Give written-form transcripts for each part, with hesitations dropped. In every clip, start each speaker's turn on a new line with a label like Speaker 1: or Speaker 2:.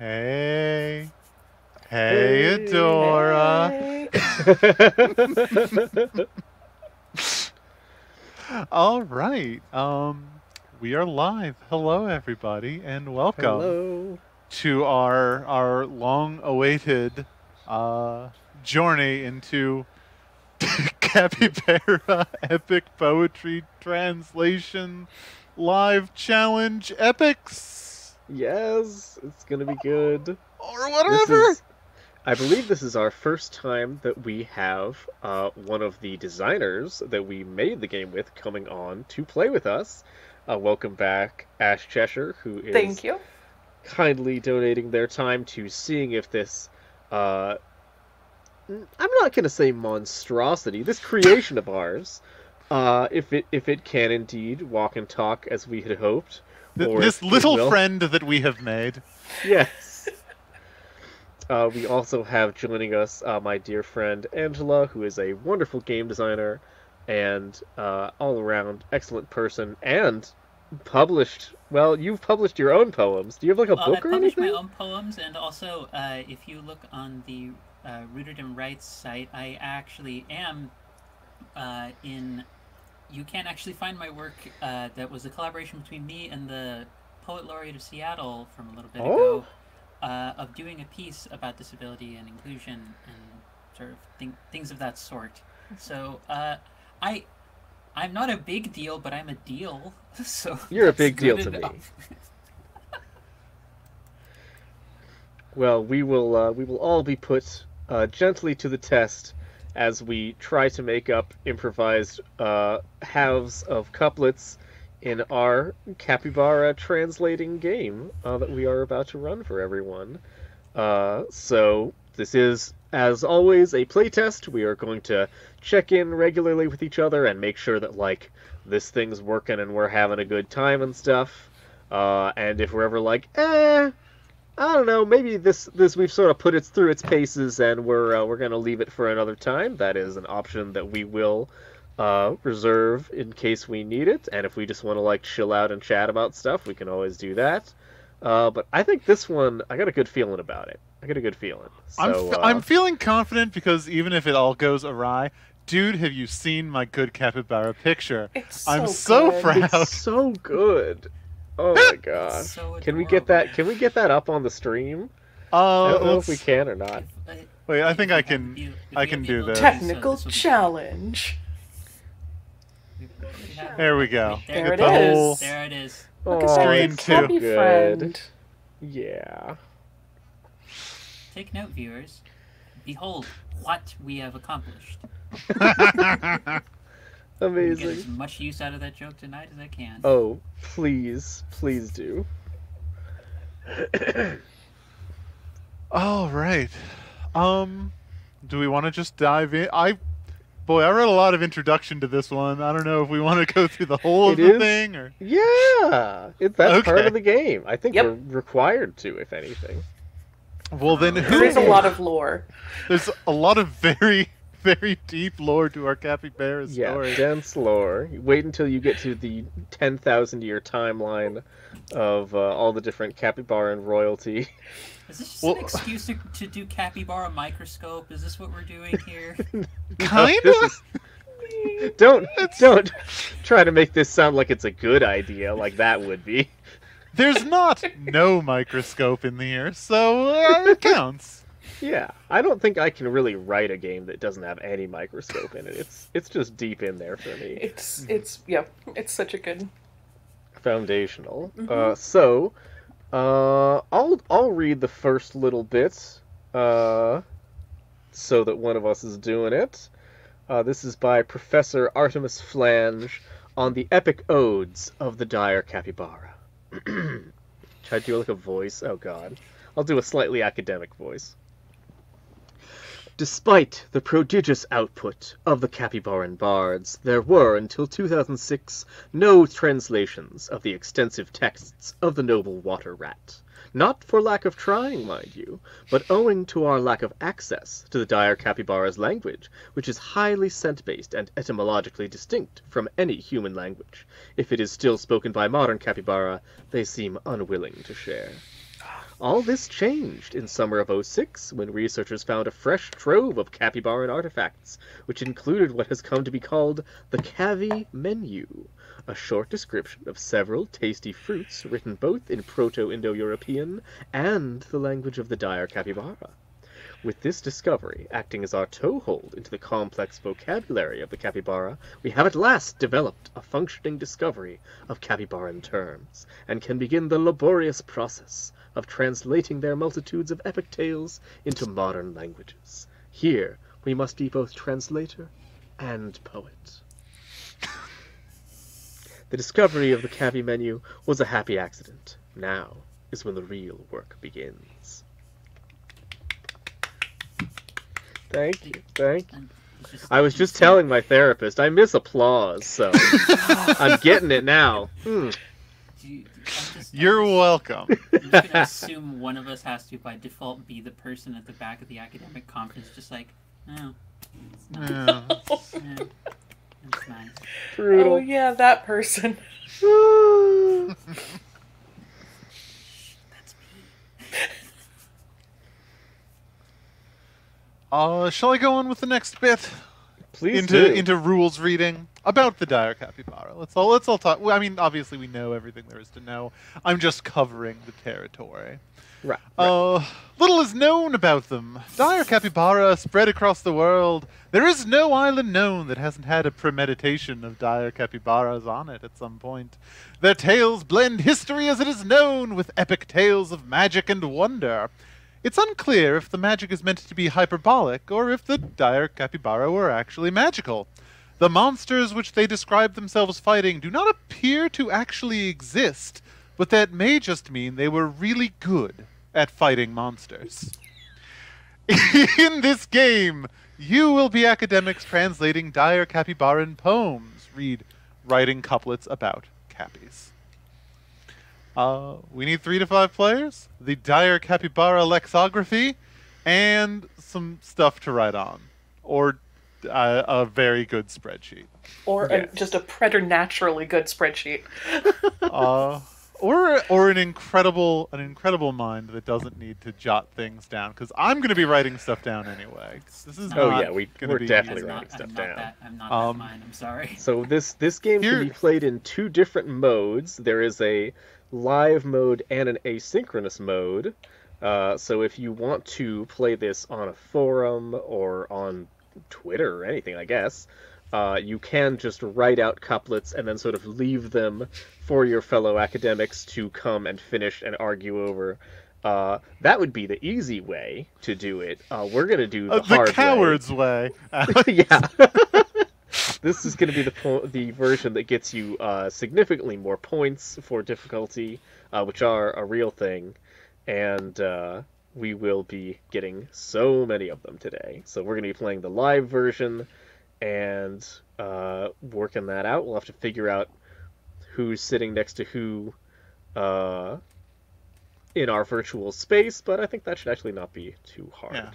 Speaker 1: Hey. Hey, Adora.
Speaker 2: Hey.
Speaker 1: All right. We are live. Hello, everybody, and welcome
Speaker 2: Hello.
Speaker 1: to our long-awaited journey into Capybara Epic Poetry Translation Live Challenge Epics
Speaker 2: Yes, it's gonna be good.
Speaker 1: or
Speaker 2: This
Speaker 1: whatever.
Speaker 2: is, I believe this is our first time that we have one of the designers that we made the game with coming on to play with us. Welcome back, Ash Cheshire, who
Speaker 3: Thank
Speaker 2: is
Speaker 3: you.
Speaker 2: kindly donating their time to seeing if this, uh, I'm not gonna say monstrosity, this creation of ours, if it can indeed walk and talk as we had hoped, or
Speaker 1: This
Speaker 2: if it
Speaker 1: little
Speaker 2: will.
Speaker 1: friend that we have made.
Speaker 2: Yes. We also have joining us my dear friend Angela, who is a wonderful game designer and all-around excellent person, and published. Well, you've published your own poems. Do you have like a
Speaker 4: Well, I
Speaker 2: book or
Speaker 4: publish my
Speaker 2: anything?
Speaker 4: own poems, and also, if you look on the Rooted in Rights site, I actually am in. You can actually find my work that was a collaboration between me and the Poet Laureate of Seattle from a little bit
Speaker 2: Oh,
Speaker 4: ago, of doing a piece about disability and inclusion and sort of things of that sort. So I I'm not a big deal, but I'm a deal. So
Speaker 2: you're a
Speaker 4: that's
Speaker 2: big deal
Speaker 4: good
Speaker 2: to me.
Speaker 4: enough.
Speaker 2: Well, we will all be put gently to the test as we try to make up improvised halves of couplets in our capybara translating game that we are about to run for everyone. So this is, as always, a playtest. We are going to check in regularly with each other and make sure that like this thing's working and we're having a good time and stuff. And if we're ever like, I don't know, maybe this we've sort of put it through its paces and we're gonna leave it for another time. That is an option that we will reserve in case we need it, and if we just want to like chill out and chat about stuff, we can always do that. But I think this one, I got a good feeling about it. I got a good feeling. So
Speaker 1: I'm feeling confident because even if it all goes awry, dude, have you seen my good capybara picture?
Speaker 3: It's
Speaker 1: I'm
Speaker 3: so
Speaker 1: so
Speaker 3: good.
Speaker 1: proud.
Speaker 2: it's so good. Oh my
Speaker 4: It's
Speaker 2: gosh.
Speaker 4: so
Speaker 2: Can we get
Speaker 4: adorable.
Speaker 2: that? Can we get that up on the stream? I
Speaker 1: Oh,
Speaker 2: don't know if we
Speaker 1: let's
Speaker 2: can or not.
Speaker 1: wait. I think
Speaker 4: If
Speaker 1: I
Speaker 4: we have
Speaker 1: can.
Speaker 4: if
Speaker 1: I
Speaker 4: we
Speaker 1: can
Speaker 4: have the
Speaker 1: do
Speaker 4: ability
Speaker 1: this.
Speaker 4: to do so,
Speaker 3: Technical
Speaker 4: this will be
Speaker 3: challenge.
Speaker 4: we have-
Speaker 1: There we go.
Speaker 4: Wait,
Speaker 3: There
Speaker 1: Get
Speaker 3: it
Speaker 1: the
Speaker 3: is.
Speaker 1: whole
Speaker 4: There it is.
Speaker 3: Look at
Speaker 2: Oh,
Speaker 3: that
Speaker 1: screen
Speaker 3: good
Speaker 2: it's
Speaker 1: too.
Speaker 2: so
Speaker 3: happy
Speaker 2: good.
Speaker 3: friend.
Speaker 2: Yeah.
Speaker 4: Take note, viewers. Behold what we have accomplished. I'm gonna get as
Speaker 2: Amazing.
Speaker 4: much use out of that joke tonight as I can.
Speaker 2: Oh, please, please do.
Speaker 1: All right. Do we want to just dive in? Boy, I read a lot of introduction to this one. I don't know if we want to go through the whole of
Speaker 2: It
Speaker 1: the
Speaker 2: is.
Speaker 1: thing or.
Speaker 2: Yeah, that's part
Speaker 1: Okay.
Speaker 2: of the game. I think
Speaker 3: Yep.
Speaker 2: we're required to, if anything.
Speaker 1: Well, then
Speaker 3: There
Speaker 1: who?
Speaker 3: is a lot of lore.
Speaker 1: There's a lot of very, very deep lore to our capybara
Speaker 2: Yeah,
Speaker 1: story.
Speaker 2: dense lore. Wait until you get to the 10,000-year timeline of all the different capybaran royalty.
Speaker 4: Is this just
Speaker 1: Well-
Speaker 4: an excuse to do capybara microscope? Is this what we're doing here?
Speaker 1: Kinda?
Speaker 2: This is- Don't try to make this sound like it's a good idea, like that would be.
Speaker 1: There's not no microscope in the air, so it counts.
Speaker 2: Yeah, I don't think I can really write a game that doesn't have any microscope in it. It's just deep in there for me.
Speaker 3: It's it's such a good.
Speaker 2: Foundational.
Speaker 3: Mhm.
Speaker 2: I'll read the first little bit, so that one of us is doing it. This is by Professor Artemis Flange on the epic odes of the dire capybara. Try to do like a voice. Oh God, I'll do a slightly academic voice. Despite the prodigious output of the Capybaran bards, there were, until 2006, no translations of the extensive texts of the noble water rat. Not for lack of trying, mind you, but owing to our lack of access to the dire capybara's language, which is highly scent-based and etymologically distinct from any human language. If it is still spoken by modern capybara, they seem unwilling to share. All this changed in summer of '06 when researchers found a fresh trove of capybaran artifacts, which included what has come to be called the Cavi Menu, a short description of several tasty fruits written both in Proto-Indo-European and the language of the dire capybara. With this discovery acting as our toehold into the complex vocabulary of the capybara, we have at last developed a functioning discovery of capybaran terms, and can begin the laborious process of translating their multitudes of epic tales into modern languages. Here, we must be both translator and poet. The discovery of the Cavi Menu was a happy accident. Now is when the real work begins. Thank you, thank you. I was just telling my therapist, I miss applause, so I'm getting it now.
Speaker 1: You're welcome.
Speaker 4: I'm just gonna assume one of us has to, by default, be the person at the back of the academic conference, just like, oh, it's nice.
Speaker 1: Yeah.
Speaker 4: Yeah, it's nice.
Speaker 2: Brutal.
Speaker 3: Oh yeah, that person.
Speaker 4: That's me.
Speaker 1: Shall I go on with the next bit?
Speaker 2: Please do.
Speaker 1: Into rules reading about the dire capybara. Let's all talk. Well, I mean, obviously we know everything there is to know. I'm just covering the territory.
Speaker 2: Right.
Speaker 1: Little is known about them. Dire capybara spread across the world. There is no island known that hasn't had a premeditation of dire capybaras on it at some point. Their tales blend history as it is known with epic tales of magic and wonder. It's unclear if the magic is meant to be hyperbolic or if the dire capybara were actually magical. The monsters which they describe themselves fighting do not appear to actually exist, but that may just mean they were really good at fighting monsters. In this game, you will be academics translating dire capybaran poems. Read writing couplets about cappies. We need 3 to 5 players, the dire capybara lexicography, and some stuff to write on, or a very good spreadsheet,
Speaker 3: Or just a preternaturally good spreadsheet.
Speaker 1: or an incredible mind that doesn't need to jot things down. Because I'm going to be writing stuff down anyway. This is
Speaker 2: we're definitely writing stuff down.
Speaker 4: I'm not that mine. I'm sorry.
Speaker 2: So this game can be played in 2 different modes. There is a live mode and an asynchronous mode. So if you want to play this on a forum or on Twitter or anything, I guess, you can just write out couplets and then sort of leave them for your fellow academics to come and finish and argue over. That would be the easy way to do it. We're going to do the hard way.
Speaker 1: The coward's way.
Speaker 2: Yeah. This is going to be the version that gets you significantly more points for difficulty, which are a real thing, and we will be getting so many of them today. So we're going to be playing the live version and working that out. We'll have to figure out who's sitting next to who in our virtual space, but I think that should actually not be too hard.
Speaker 1: Yeah.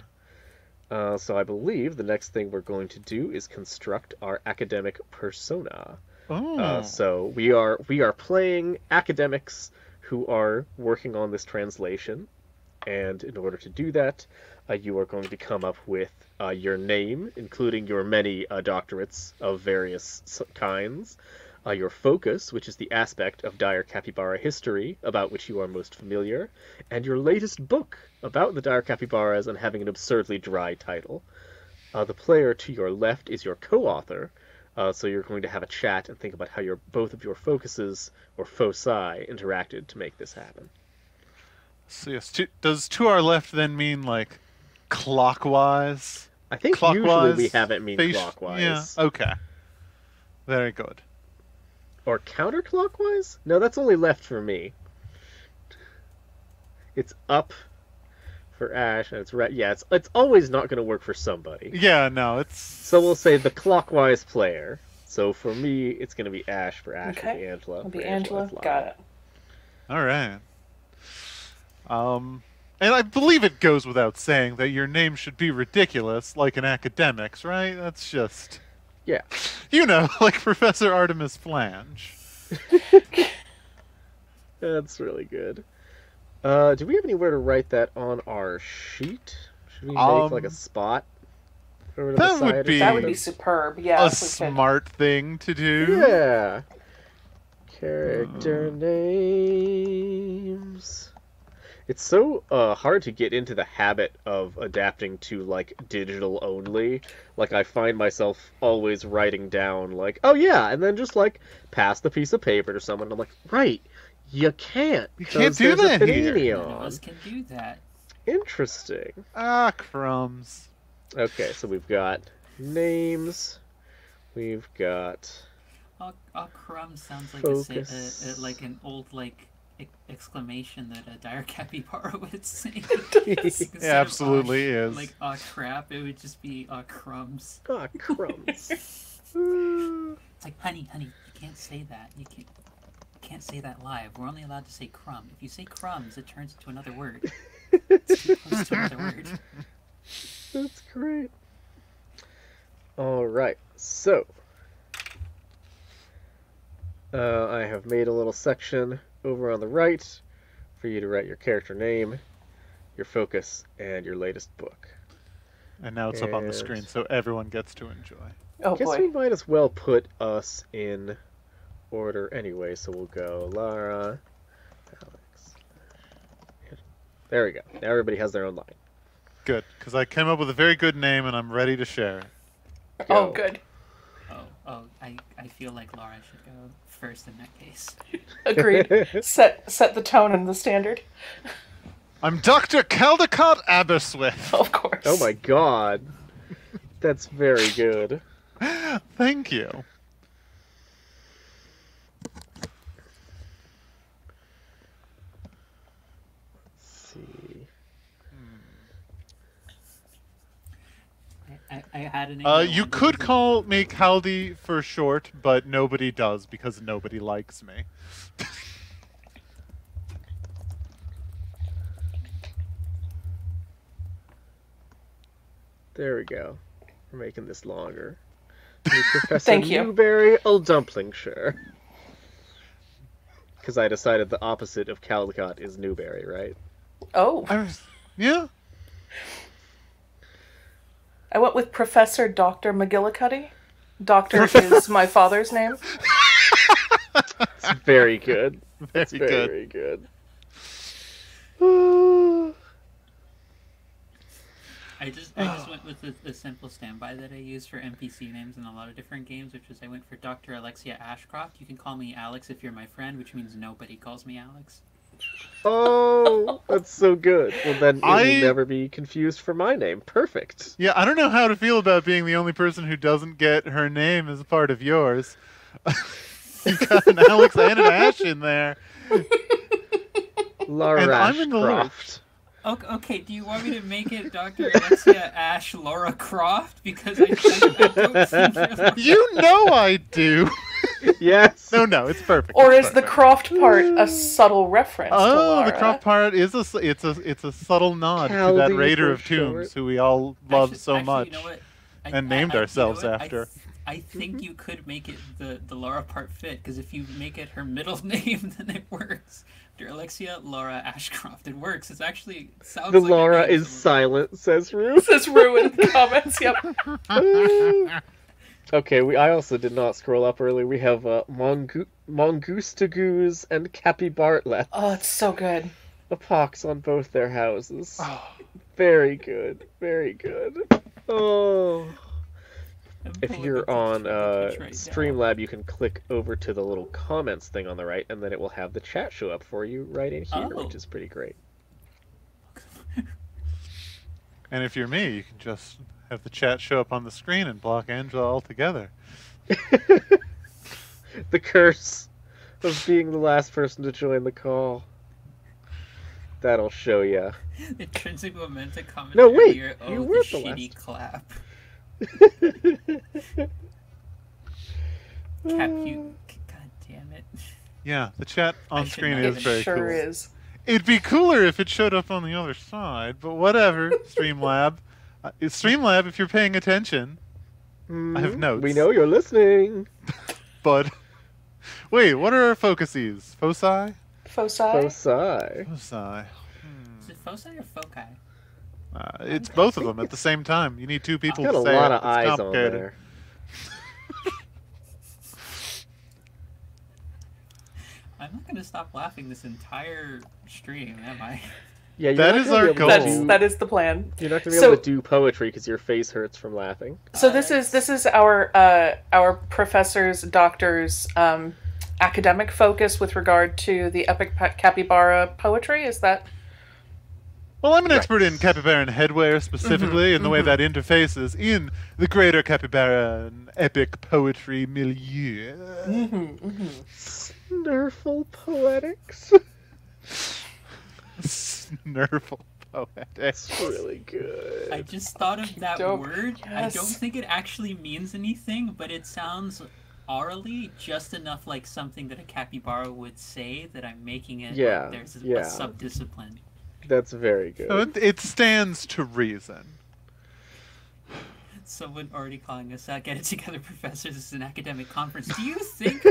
Speaker 2: So I believe the next thing we're going to do is construct our academic persona.
Speaker 1: Oh.
Speaker 2: So we are playing academics who are working on this translation, and in order to do that, you are going to come up with your name, including your many doctorates of various kinds, your focus, which is the aspect of dire capybara history about which you are most familiar, and your latest book about the dire capybaras and having an absurdly dry title. The player to your left is your co-author, so you're going to have a chat and think about how both of your focuses, or foci, interacted to make this happen.
Speaker 1: So yes, does to our left then mean like clockwise?
Speaker 2: I think usually we have it mean clockwise.
Speaker 1: Yeah, okay. Very good.
Speaker 2: Or counterclockwise? No, that's only left for me. It's up for Ash, and it's right. Yeah, it's always not going to work for somebody.
Speaker 1: Yeah, no, it's...
Speaker 2: So we'll say the clockwise player. So for me, it's going to be Ash. For Ash,
Speaker 3: Okay.
Speaker 2: it'll be Angela.
Speaker 3: It'll be
Speaker 2: For
Speaker 3: Angela.
Speaker 2: Lara.
Speaker 3: Got it.
Speaker 1: All right. And I believe it goes without saying that your name should be ridiculous, like an academic's, right? That's just...
Speaker 2: Yeah.
Speaker 1: You know, like Professor Artemis Flange.
Speaker 2: That's really good. Do we have anywhere to write that on our sheet? Should we make like a spot over to the
Speaker 1: that
Speaker 2: side?
Speaker 1: would be
Speaker 3: That would be superb. Yeah,
Speaker 1: a
Speaker 3: if we could.
Speaker 1: smart thing to do.
Speaker 2: Yeah. Character names. It's so hard to get into the habit of adapting to, like, digital only. Like, I find myself always writing down, like, oh yeah, and then just, like, pass the piece of paper to someone. I'm like, right, you can't.
Speaker 1: You can't do that here.
Speaker 4: None of us can do that.
Speaker 2: Interesting.
Speaker 1: Ah, crumbs.
Speaker 2: Okay, so we've got names. We've got...
Speaker 4: All crumbs sounds like like an old, like, exclamation that a dire capybara would say.
Speaker 1: It absolutely is.
Speaker 4: Like, aw crap, it would just be aw crumbs.
Speaker 2: Aw crumbs.
Speaker 4: It's like, honey, you can't say that. You can't say that live. We're only allowed to say crumb. If you say crumbs, it turns into another word. It's too close to another word.
Speaker 2: That's great. Alright, so... I have made a little section over on the right for you to write your character name, your focus, and your latest book.
Speaker 1: And now it's up on the screen, so everyone gets to enjoy.
Speaker 3: Oh
Speaker 2: Guess
Speaker 3: boy.
Speaker 2: we might as well put us in order anyway, so we'll go Lara, Alex. There we go. Now everybody has their own line.
Speaker 1: Good, because I came up with a very good name and I'm ready to share it.
Speaker 3: Oh,
Speaker 2: Go.
Speaker 3: good.
Speaker 4: I feel like Lara should go first in that case.
Speaker 3: Agreed. Set the tone and the standard.
Speaker 1: I'm Dr. Caldecott Aberswift.
Speaker 3: Of course.
Speaker 2: Oh my god. That's very good.
Speaker 1: Thank you.
Speaker 2: Let's see.
Speaker 4: I had an name.
Speaker 1: You could call me Caldi for short, but nobody does because nobody likes me.
Speaker 2: There we go. We're making this longer. Professor
Speaker 3: Thank you.
Speaker 2: Newberry Old Dumplingshire. Because I decided the opposite of Caldecott is Newberry, right?
Speaker 3: Oh.
Speaker 1: Yeah.
Speaker 3: I went with Professor Dr. McGillicuddy. Doctor is my father's name.
Speaker 2: It's very good.
Speaker 1: Very good.
Speaker 2: Very good.
Speaker 4: I just went with the simple standby that I use for NPC names in a lot of different games, which was I went for Dr. Alexia Ashcroft. You can call me Alex if you're my friend, which means nobody calls me Alex.
Speaker 2: Oh, that's so good. Well, then it will never be confused for my name. Perfect.
Speaker 1: Yeah, I don't know how to feel about being the only person who doesn't get her name as a part of yours. You got an Alex and an Ash in there.
Speaker 2: Lara
Speaker 1: And I'm in the
Speaker 2: Ashcroft.
Speaker 4: Okay, do you want me to make it Dr. Alexia Ash Laura Croft? Because I don't think you're Laura.
Speaker 1: You know I do.
Speaker 2: Yes.
Speaker 1: No, it's perfect.
Speaker 3: Or
Speaker 1: it's
Speaker 3: is the
Speaker 1: perfect.
Speaker 3: Croft part a subtle reference to
Speaker 1: Oh,
Speaker 3: Lara?
Speaker 1: the Croft part is it's a subtle nod to that
Speaker 2: Caldi
Speaker 1: Raider
Speaker 2: for
Speaker 1: of Tombs
Speaker 2: short.
Speaker 1: who we all love so much,
Speaker 4: You know what?
Speaker 1: and named ourselves
Speaker 4: you know what?
Speaker 1: after.
Speaker 4: I think you could make it the Laura part fit, because if you make it her middle name, then it works. Dr. Alexia Laura Ashcroft. It works. It's actually sounds
Speaker 2: The
Speaker 4: like a
Speaker 2: Laura
Speaker 4: name,
Speaker 2: is
Speaker 4: so-
Speaker 2: silent, says Rue.
Speaker 3: Says Rue in the comments. Yep.
Speaker 2: Okay, I also did not scroll up early. We have Mongoostagoo's and Capybaras.
Speaker 3: Oh, it's so good.
Speaker 2: A pox on both their houses.
Speaker 1: Oh,
Speaker 2: Very good. Very good. Oh.
Speaker 4: I'm
Speaker 2: If
Speaker 4: pulling
Speaker 2: you're
Speaker 4: up
Speaker 2: on
Speaker 4: the picture right now.
Speaker 2: Streamlab, you can click over to the little comments thing on the right, and then it will have the chat show up for you right in here,
Speaker 4: Oh.
Speaker 2: which is pretty great.
Speaker 1: and if you're me, you can just have the chat show up on the screen and block Angela altogether.
Speaker 2: The curse of being the last person to join the call. That'll show ya.
Speaker 4: Intrinsic momentum comment.
Speaker 2: No, wait,
Speaker 4: earlier. Oh,
Speaker 2: you
Speaker 4: the
Speaker 2: were the
Speaker 4: shitty
Speaker 2: last.
Speaker 4: clap. God damn it.
Speaker 1: Yeah, the chat on
Speaker 4: should
Speaker 1: screen
Speaker 4: not
Speaker 1: is
Speaker 3: It
Speaker 1: very
Speaker 3: sure
Speaker 1: cool.
Speaker 3: is.
Speaker 1: It'd be cooler if it showed up on the other side, but whatever. Streamlab, Streamlab, if you're paying attention, I have notes.
Speaker 2: We know you're listening.
Speaker 1: But wait, what are our focuses? Foci?
Speaker 3: Foci?
Speaker 2: Foci.
Speaker 1: Foci.
Speaker 4: Is it foci or foci?
Speaker 1: It's both of them at the same time. You need two people
Speaker 2: Got
Speaker 1: to
Speaker 2: a
Speaker 1: say
Speaker 2: lot
Speaker 1: it.
Speaker 2: of
Speaker 1: It's
Speaker 2: eyes on
Speaker 1: complicated.
Speaker 2: there.
Speaker 4: I'm not going to stop laughing this entire stream, am I?
Speaker 2: Yeah, you're
Speaker 1: That
Speaker 2: not
Speaker 1: is
Speaker 2: gonna
Speaker 1: our
Speaker 2: be able to
Speaker 1: goal.
Speaker 2: do-
Speaker 3: That is the plan.
Speaker 2: You're not going to be
Speaker 3: So-
Speaker 2: able to do poetry because your face hurts from laughing.
Speaker 3: So this is our professor's doctor's academic focus with regard to the epic capybara poetry. Is that?
Speaker 1: Well, I'm an expert in capybara and headwear specifically, and the way that interfaces in the greater capybara and epic poetry milieu.
Speaker 2: Snurfle poetics.
Speaker 1: Snurfle poetics.
Speaker 2: That's really good.
Speaker 4: I just thought of that
Speaker 3: Dope.
Speaker 4: word. I
Speaker 3: Yes.
Speaker 4: don't think it actually means anything, but it sounds orally just enough like something that a capybara would say that I'm making it
Speaker 2: Yeah,
Speaker 4: like there's a
Speaker 2: yeah.
Speaker 4: sub-discipline.
Speaker 2: That's very good.
Speaker 1: So it stands to reason.
Speaker 4: Someone already calling us out. Get it together, professors. This is an academic conference. Do you think...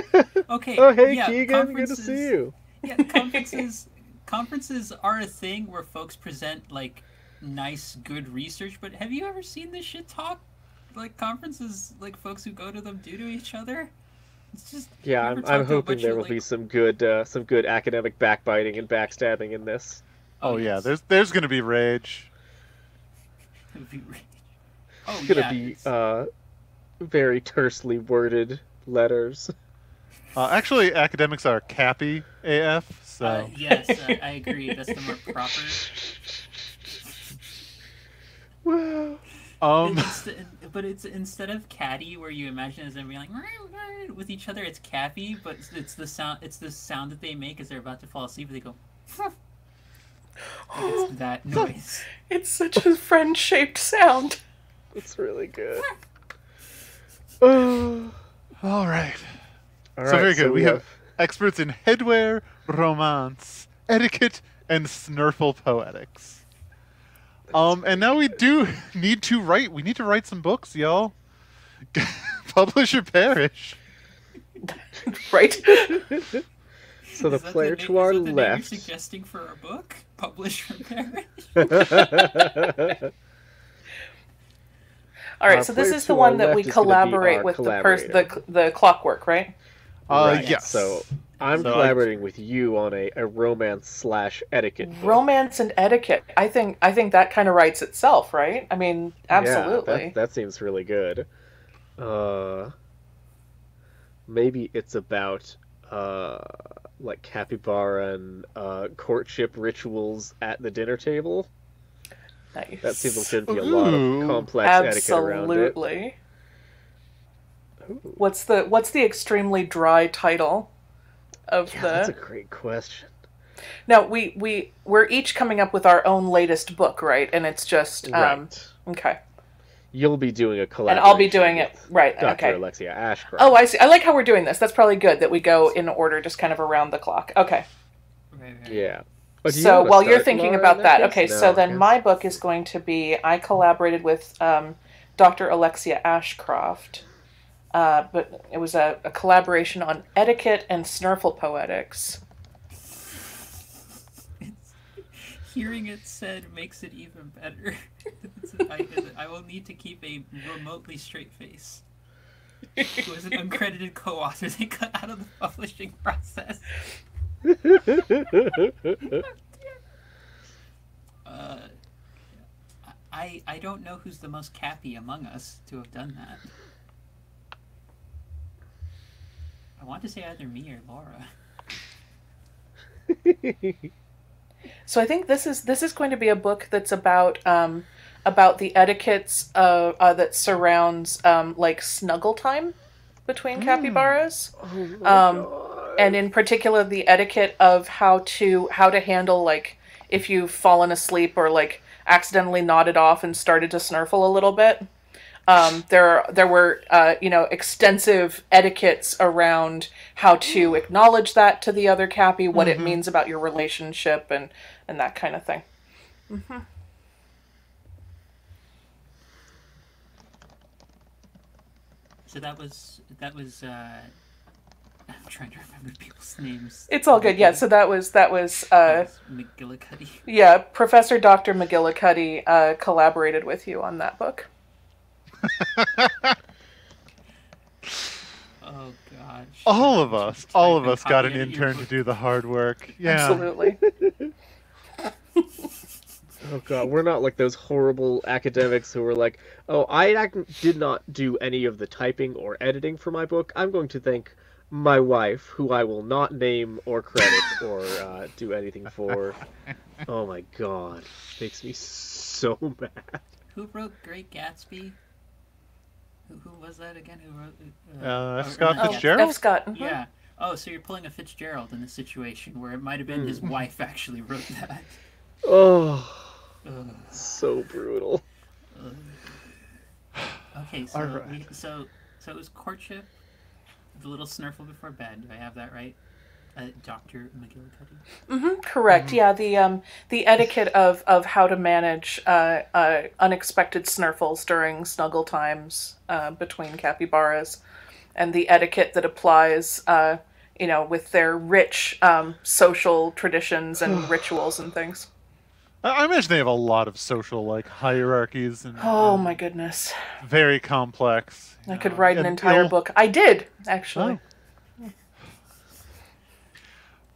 Speaker 4: Okay,
Speaker 2: Oh, hey,
Speaker 4: yeah,
Speaker 2: Keegan, good to see you.
Speaker 4: Yeah, conferences are a thing where folks present, like, nice, good research, but have you ever seen this shit talk? Like, conferences, like, folks who go to them do to each other? It's just...
Speaker 2: Yeah,
Speaker 4: you ever
Speaker 2: I'm
Speaker 4: talk to a
Speaker 2: hoping
Speaker 4: bunch
Speaker 2: there
Speaker 4: of,
Speaker 2: will
Speaker 4: like-
Speaker 2: be some good academic backbiting and backstabbing in this.
Speaker 1: Oh yeah,
Speaker 4: yes.
Speaker 1: there's gonna be rage.
Speaker 4: It'd be rage. Oh,
Speaker 2: It's gonna
Speaker 4: yeah,
Speaker 2: be
Speaker 4: it's-
Speaker 2: very tersely worded letters.
Speaker 1: Actually, academics are cappy AF, so
Speaker 4: yes, I agree. That's the more proper...
Speaker 2: Wow.
Speaker 4: But it's instead of catty, where you imagine as them being like with each other, it's cappy. But it's the sound. It's the sound that they make as they're about to fall asleep. They go. Like it's that noise.
Speaker 3: It's such a friend-shaped sound.
Speaker 2: That's really good. Oh.
Speaker 1: all right.
Speaker 2: All
Speaker 1: So
Speaker 2: right,
Speaker 1: very good. We
Speaker 2: have
Speaker 1: have experts in headwear, romance, etiquette, and snurfle poetics. And now we do need to write. We need to write some books, y'all. Publish or perish.
Speaker 3: Right?
Speaker 2: So the
Speaker 4: Is that
Speaker 2: player
Speaker 4: name-
Speaker 2: to our
Speaker 4: is that the name
Speaker 2: left.
Speaker 4: You're suggesting for our book, publish or perish.
Speaker 3: All right,
Speaker 2: Our
Speaker 3: so this
Speaker 2: player
Speaker 3: is the
Speaker 2: to our
Speaker 3: one that we
Speaker 2: left is gonna be
Speaker 3: collaborate
Speaker 2: our
Speaker 3: with
Speaker 2: collaborator.
Speaker 3: the clockwork, right?
Speaker 2: Right,
Speaker 1: Yes.
Speaker 2: So I'm
Speaker 1: So
Speaker 2: collaborating with you on a romance / etiquette book.
Speaker 3: Romance and etiquette. I think that kind of writes itself, right? I mean, absolutely.
Speaker 2: Yeah, that seems really good. Maybe it's about like capybara and courtship rituals at the dinner table.
Speaker 3: Nice.
Speaker 2: That seems like there'd be a lot
Speaker 1: Ooh.
Speaker 2: of complex etiquette around it.
Speaker 3: Absolutely.
Speaker 2: Ooh.
Speaker 3: What's the extremely dry title of
Speaker 2: Yeah,
Speaker 3: the?
Speaker 2: that's a great question.
Speaker 3: Now we're each coming up with our own latest book, right? And it's just
Speaker 2: Right.
Speaker 3: okay.
Speaker 2: You'll be doing a
Speaker 3: And
Speaker 2: collaboration.
Speaker 3: I'll be doing it
Speaker 2: with
Speaker 3: right.
Speaker 2: Dr.
Speaker 3: Okay.
Speaker 2: Alexia Ashcroft.
Speaker 3: Oh, I see. I like how we're doing this. That's probably good that we go in order, just kind of around the clock. Okay.
Speaker 4: Right.
Speaker 2: Yeah. Oh, do you
Speaker 3: So
Speaker 2: wanna
Speaker 3: while you're
Speaker 2: start,
Speaker 3: thinking
Speaker 2: Lara,
Speaker 3: about
Speaker 2: in
Speaker 3: that,
Speaker 2: case?
Speaker 3: okay,
Speaker 2: No,
Speaker 3: so then
Speaker 2: yes.
Speaker 3: my book is going to be, I collaborated with Dr. Alexia Ashcroft, but it was a collaboration on etiquette and snurfle poetics.
Speaker 4: Hearing it said makes it even better. I will need to keep a remotely straight face. Who is an uncredited co-author they cut out of the publishing process. I don't know who's the most cappy among us to have done that. I want to say either me or Laura.
Speaker 3: So I think this is going to be a book that's about the etiquettes that surrounds like snuggle time between capybaras.
Speaker 2: Oh my God.
Speaker 3: And in particular the etiquette of how to handle like if you've fallen asleep or like accidentally nodded off and started to snurfle a little bit. There were extensive etiquettes around how to acknowledge that to the other cappy, what it means about your relationship and that kind of thing. Mm-hmm.
Speaker 4: So that was I'm trying to remember people's names.
Speaker 3: It's all good. Yeah, so that was
Speaker 4: McGillicuddy.
Speaker 3: yeah, Professor Dr. McGillicuddy collaborated with you on that book.
Speaker 4: Oh gosh.
Speaker 1: All of us got an intern to do the hard work. Yeah.
Speaker 3: Absolutely.
Speaker 2: Oh god, we're not like those horrible academics who were like, oh, did not do any of the typing or editing for my book. I'm going to thank my wife, who I will not name or credit or do anything for. Oh my god, makes me so mad.
Speaker 4: Who wrote Great Gatsby? Who was that again? Who wrote?
Speaker 1: Scott Fitzgerald?
Speaker 3: F. Scott. Mm-hmm.
Speaker 4: Yeah. Oh, so you're pulling a Fitzgerald in this situation where it might have been his wife actually wrote that.
Speaker 2: Oh. So brutal.
Speaker 4: Okay, so
Speaker 1: right.
Speaker 4: so it was courtship, the little snurfle before bed. Do I have that right, Dr. McGillicuddy?
Speaker 3: Mm-hmm, correct. Mm-hmm. Yeah, the etiquette of how to manage unexpected snurfles during snuggle times between capybaras, and the etiquette that applies, with their rich social traditions and rituals and things.
Speaker 1: I imagine they have a lot of social hierarchies and
Speaker 3: My goodness,
Speaker 1: very complex.
Speaker 3: I could write an entire book. I did actually.
Speaker 1: Oh.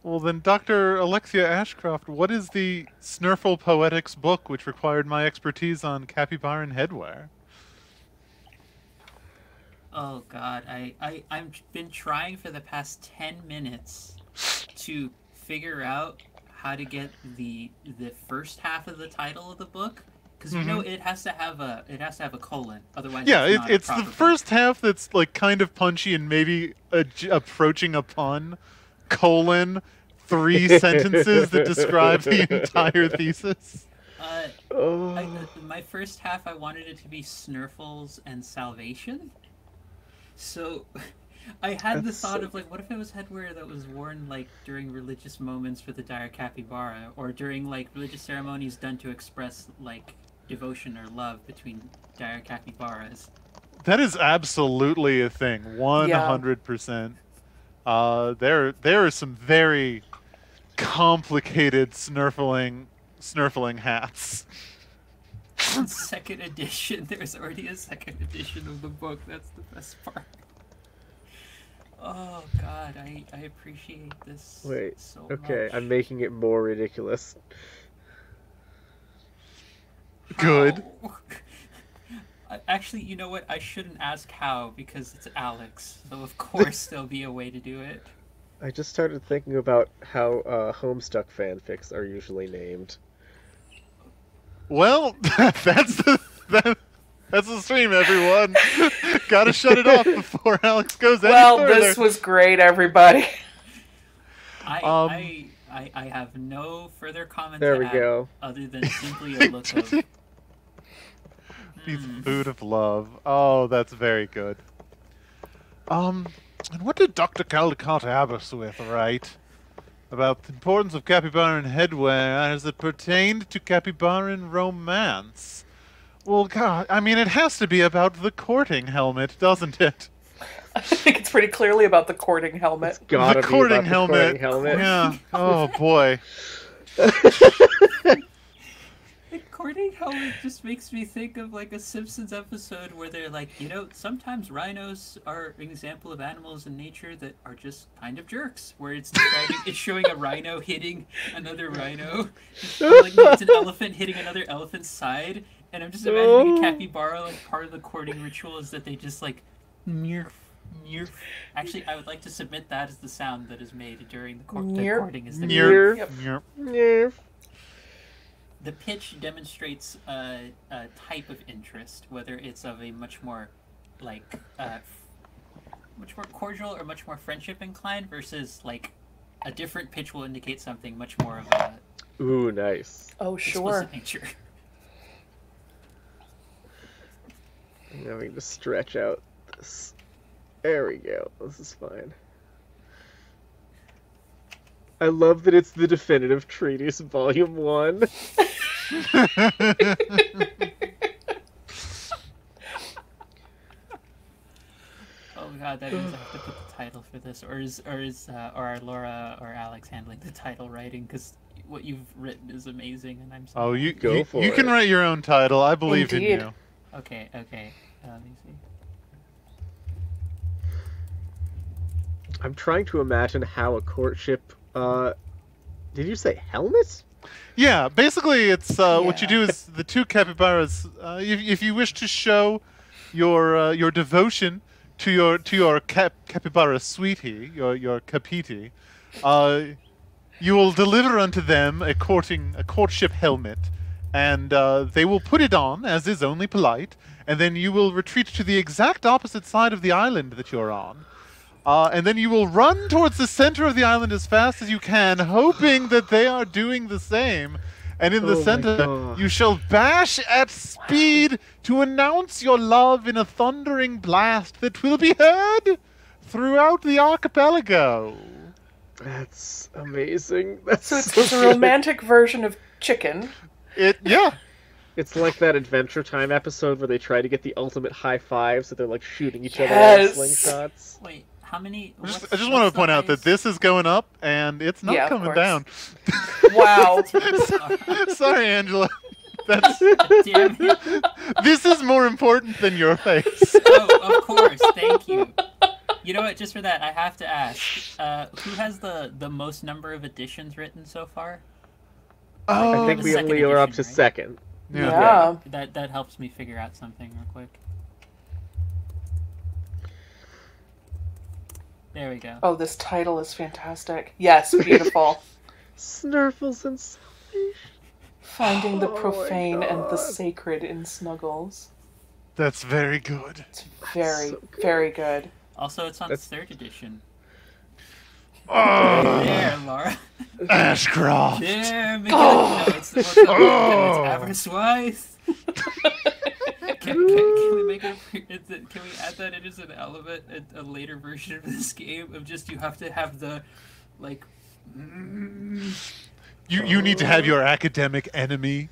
Speaker 1: Well then, Dr. Alexia Ashcroft, what is the Snurfle Poetics book which required my expertise on capybaran headwear?
Speaker 4: Oh god, I've been trying for the past 10 minutes to figure out how to get the first half of the title of the book, because it has to have a colon, otherwise
Speaker 1: it's the first half that's kind of punchy and maybe approaching a pun, colon 3 sentences that describe the entire thesis.
Speaker 4: My first half, I wanted it to be Snurfles and Salvation, so I had the thought of what if it was headwear that was worn during religious moments for the dire capybara, or during religious ceremonies done to express devotion or love between dire capybaras.
Speaker 1: That is absolutely a thing, 100%. There are some very complicated snurfling hats.
Speaker 4: On second edition, there's already a second edition of the book. That's the best part. Oh god, I appreciate this.
Speaker 2: Wait,
Speaker 4: so
Speaker 2: okay,
Speaker 4: much.
Speaker 2: I'm making it more ridiculous.
Speaker 1: Good.
Speaker 4: Actually, you know what? I shouldn't ask how, because it's Alex. So of course there'll be a way to do it.
Speaker 2: I just started thinking about how Homestuck fanfics are usually named.
Speaker 1: Well, that's the stream, everyone. Gotta shut it off before Alex goes any further.
Speaker 3: Well, this was great, everybody.
Speaker 4: I have no further comment
Speaker 2: there
Speaker 4: to
Speaker 2: we
Speaker 4: add
Speaker 2: go.
Speaker 4: other than simply a look of...
Speaker 1: These food of love. Oh, that's very good. And what did Dr. Caldecott have us with, right? About the importance of capybaran headwear as it pertained to capybaran romance. Well, God, I mean, it has to be about the courting helmet, doesn't it?
Speaker 3: I think it's pretty clearly about the courting helmet.
Speaker 2: It's gotta
Speaker 1: the
Speaker 2: be
Speaker 1: courting
Speaker 2: about
Speaker 1: helmet.
Speaker 2: The courting helmet.
Speaker 1: Yeah. Oh boy.
Speaker 4: The courting helmet just makes me think of a Simpsons episode where they're sometimes rhinos are an example of animals in nature that are just kind of jerks. Where it's showing a rhino hitting another rhino, it's an elephant hitting another elephant's side, and I'm just imagining a capybara part of the courting ritual is that they just meow. Actually, I would like to submit that as the sound that is made during the courting. Is the
Speaker 1: Yep.
Speaker 4: The pitch demonstrates a type of interest, whether it's of a much more much more cordial or much more friendship inclined, versus a different pitch will indicate something much more of a
Speaker 2: ooh, nice.
Speaker 3: Oh, sure.
Speaker 4: explicit nature.
Speaker 2: I'm having to stretch out this. There we go. This is fine. I love that it's the definitive treatise, Volume 1.
Speaker 4: Oh god, that means I have to put the title for this, or are Laura or Alex handling the title writing? Because what you've written is amazing, and I'm so
Speaker 1: Oh, you
Speaker 2: Go for
Speaker 1: you can
Speaker 2: it.
Speaker 1: write your own title. I believe
Speaker 3: Indeed.
Speaker 1: in you.
Speaker 4: okay. Let me see.
Speaker 2: I'm trying to imagine how a courtship. Did you say helmet?
Speaker 1: Yeah, basically, it's what you
Speaker 3: Yeah.
Speaker 1: do is the two capybaras. If you wish to show your devotion to your capybara sweetie, your capiti, you will deliver unto them a courtship helmet, and they will put it on, as is only polite, and then you will retreat to the exact opposite side of the island that you're on. And then you will run towards the center of the island as fast as you can, hoping that they are doing the same. And in the
Speaker 2: Oh my
Speaker 1: center,
Speaker 2: God.
Speaker 1: you shall bash at speed to announce your love in a thundering blast that will be heard throughout the archipelago.
Speaker 2: That's amazing. That's
Speaker 3: So it's,
Speaker 2: so
Speaker 3: it's a
Speaker 2: good.
Speaker 3: romantic version of chicken.
Speaker 1: Yeah.
Speaker 2: It's like that Adventure Time episode where they try to get the ultimate high five, so they're like shooting each other
Speaker 3: Yes.
Speaker 2: with slingshots.
Speaker 4: Wait, how many?
Speaker 1: I just
Speaker 4: what's
Speaker 1: want to
Speaker 4: the
Speaker 1: point out that
Speaker 4: highest-
Speaker 1: this is going up and it's not
Speaker 3: Yeah, of
Speaker 1: coming
Speaker 3: course.
Speaker 1: down.
Speaker 3: Wow.
Speaker 1: Sorry, Angela. That's,
Speaker 4: Damn it.
Speaker 1: this is more important than your face.
Speaker 4: Oh, of course. Thank you. You know what? Just for that, I have to ask: who has the most number of editions written so far?
Speaker 1: Oh,
Speaker 2: I think we
Speaker 4: second
Speaker 2: only are up to
Speaker 4: edition, right?
Speaker 2: second.
Speaker 3: Yeah.
Speaker 4: That helps me figure out something real quick. There we go.
Speaker 3: Oh, this title is fantastic. Yes, beautiful.
Speaker 2: Snurfles and Selfish.
Speaker 3: Finding the
Speaker 2: Oh my
Speaker 3: profane and the
Speaker 2: God.
Speaker 3: sacred in Snuggles.
Speaker 1: That's very good.
Speaker 3: It's very,
Speaker 2: so good.
Speaker 3: very good.
Speaker 4: Also, it's on
Speaker 2: That's-
Speaker 4: third edition.
Speaker 1: Oh,
Speaker 4: There, Laura.
Speaker 1: Ashcroft.
Speaker 4: There, Miguel. No, it's the Aberyswise. Can we make it? Can we add that in as an element, a later version of this game of just you have to have the, like.
Speaker 1: You need to have your academic enemy.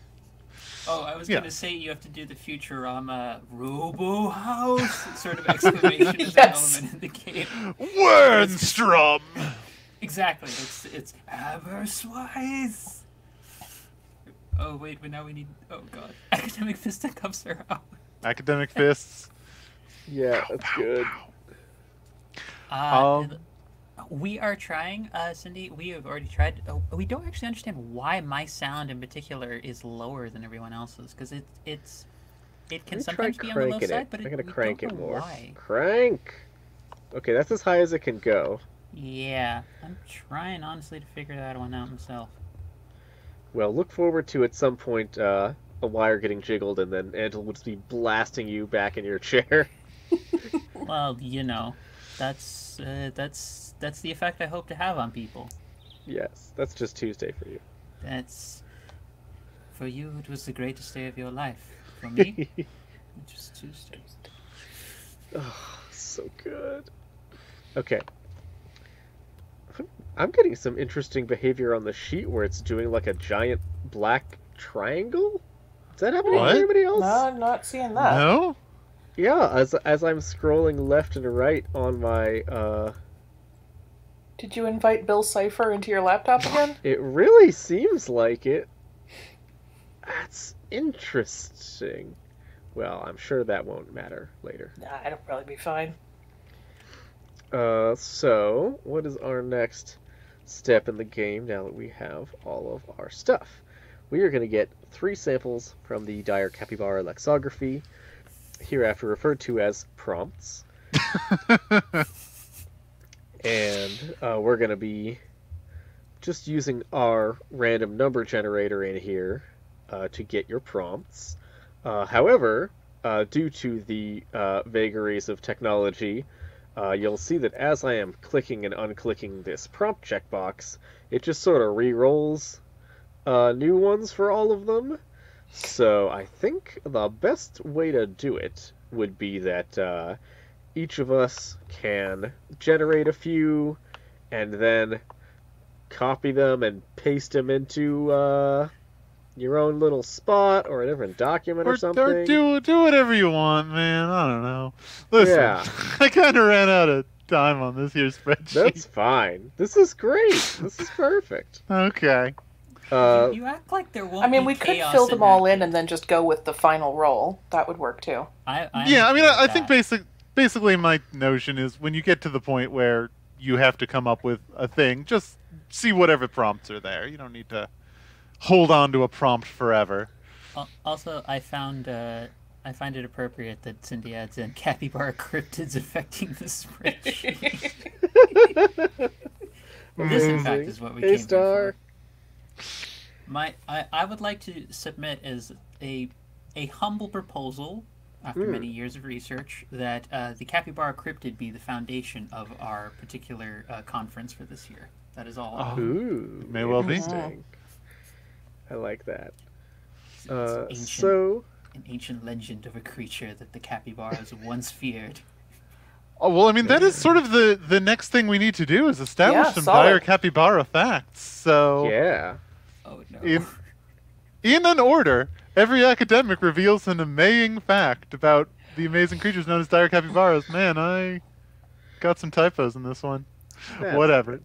Speaker 4: Oh, I was
Speaker 1: Yeah.
Speaker 4: gonna say you have to do the Futurama Robo House sort of exclamation as
Speaker 3: Yes.
Speaker 4: an element in the game.
Speaker 1: Wernstrom.
Speaker 4: Exactly. It's Aberyswise. Oh wait, but now we need. Oh god, academic fisticuffs are out.
Speaker 1: Academic fists.
Speaker 2: Yeah, that's good.
Speaker 4: We are trying, Cindy. We have already tried. We don't actually understand why my sound in particular is lower than everyone else's because it can
Speaker 2: Let me
Speaker 4: sometimes
Speaker 2: try
Speaker 4: be on the low
Speaker 2: cranking
Speaker 4: side,
Speaker 2: it.
Speaker 4: but
Speaker 2: I'm gonna
Speaker 4: we
Speaker 2: crank
Speaker 4: don't
Speaker 2: it
Speaker 4: know
Speaker 2: more.
Speaker 4: why.
Speaker 2: Crank. Okay, that's as high as it can go.
Speaker 4: Yeah, I'm trying honestly to figure that one out myself.
Speaker 2: Well, look forward to at some point a wire getting jiggled, and then Angela will just be blasting you back in your chair.
Speaker 4: Well, you know, that's the effect I hope to have on people.
Speaker 2: Yes, that's just Tuesday for you.
Speaker 4: That's for you. It was the greatest day of your life. For me, just Tuesday.
Speaker 2: Oh, so good. Okay. I'm getting some interesting behavior on the sheet where it's doing like a giant black triangle. Is that happening
Speaker 1: What?
Speaker 2: to anybody else?
Speaker 3: No, I'm not seeing that.
Speaker 1: No?
Speaker 2: Yeah, as I'm scrolling left and right on my
Speaker 3: Did you invite Bill Cipher into your laptop again?
Speaker 2: it really seems like it. That's interesting. Well, I'm sure that won't matter later.
Speaker 3: Nah, it'll probably be fine.
Speaker 2: So what is our next step in the game now that we have all of our stuff? We are going to get 3 samples from the Dire Capybara lexicography, hereafter referred to as prompts. And we're going to be just using our random number generator in here to get your prompts. However, due to the vagaries of technology, you'll see that as I am clicking and unclicking this prompt checkbox, it just sort of re-rolls new ones for all of them. So I think the best way to do it would be that each of us can generate a few and then copy them and paste them into your own little spot or a different document or something.
Speaker 1: Or do whatever you want, man. I don't know. Listen,
Speaker 2: Yeah.
Speaker 1: I kind of ran out of time on this here spreadsheet.
Speaker 2: That's fine. This is great. This is perfect.
Speaker 1: Okay.
Speaker 4: You act like there won't
Speaker 3: I mean,
Speaker 4: be
Speaker 3: we could
Speaker 4: chaos
Speaker 3: fill them all
Speaker 4: that.
Speaker 3: in and then just go with the final roll. That would work too.
Speaker 4: I'm
Speaker 1: Yeah, I mean,
Speaker 4: okay
Speaker 1: I
Speaker 4: with
Speaker 1: think
Speaker 4: that.
Speaker 1: basically my notion is when you get to the point where you have to come up with a thing, just see whatever prompts are there. You don't need to hold on to a prompt forever.
Speaker 4: Also, I find it appropriate that Cindy adds in capybara cryptids affecting the spreadsheet. This, in fact, is what we came here
Speaker 2: Star.
Speaker 4: for. I would like to submit as a humble proposal, after many years of research, that the capybara cryptid be the foundation of our particular conference for this year. That is all.
Speaker 1: Oh.
Speaker 2: Ooh,
Speaker 1: May well be.
Speaker 2: interesting. I like that.
Speaker 4: It's
Speaker 2: So,
Speaker 4: an ancient legend of a creature that the capybaras once feared.
Speaker 1: Oh, well, I mean, that is sort of the next thing we need to do is establish
Speaker 3: Yeah,
Speaker 1: some
Speaker 3: solid.
Speaker 1: dire capybara facts. So,
Speaker 2: yeah.
Speaker 4: Oh no.
Speaker 1: in an order, every academic reveals an amazing fact about the amazing creatures known as dire capybaras. Man, I got some typos in this one.
Speaker 2: That's
Speaker 1: Whatever.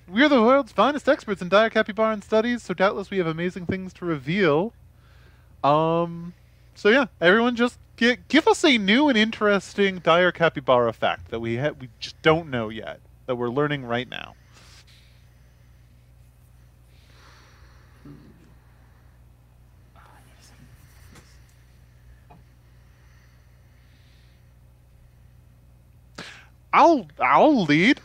Speaker 1: We are the world's finest experts in dire capybaran studies, so doubtless we have amazing things to reveal. So yeah, everyone just give us a new and interesting dire capybara fact that we just don't know yet, that we're learning right now. I'll lead.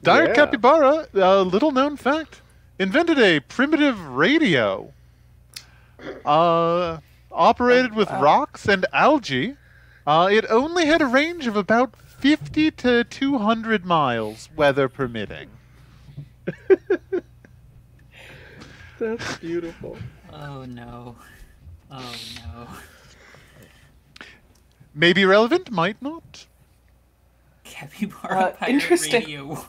Speaker 1: Dire
Speaker 2: Yeah.
Speaker 1: capybara, little known fact, invented a primitive radio. Operated with rocks and algae. It only had a range of about 50 to 200 miles, weather permitting.
Speaker 2: That's beautiful.
Speaker 4: Oh no. Oh no.
Speaker 1: Maybe relevant, might not.
Speaker 4: Capybara pirate
Speaker 3: interesting.
Speaker 4: radio.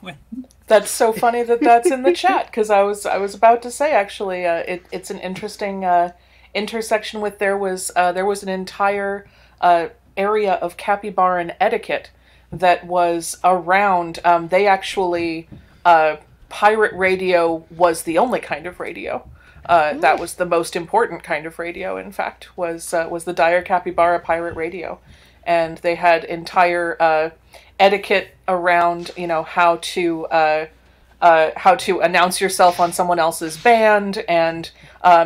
Speaker 3: That's so funny that that's in the chat because I was about to say actually it's an interesting intersection with there was an entire area of capybaran etiquette that was around. They actually pirate radio was the only kind of radio. That was the most important kind of radio. In fact, was the dire capybara pirate radio, and they had entire etiquette around how to announce yourself on someone else's band and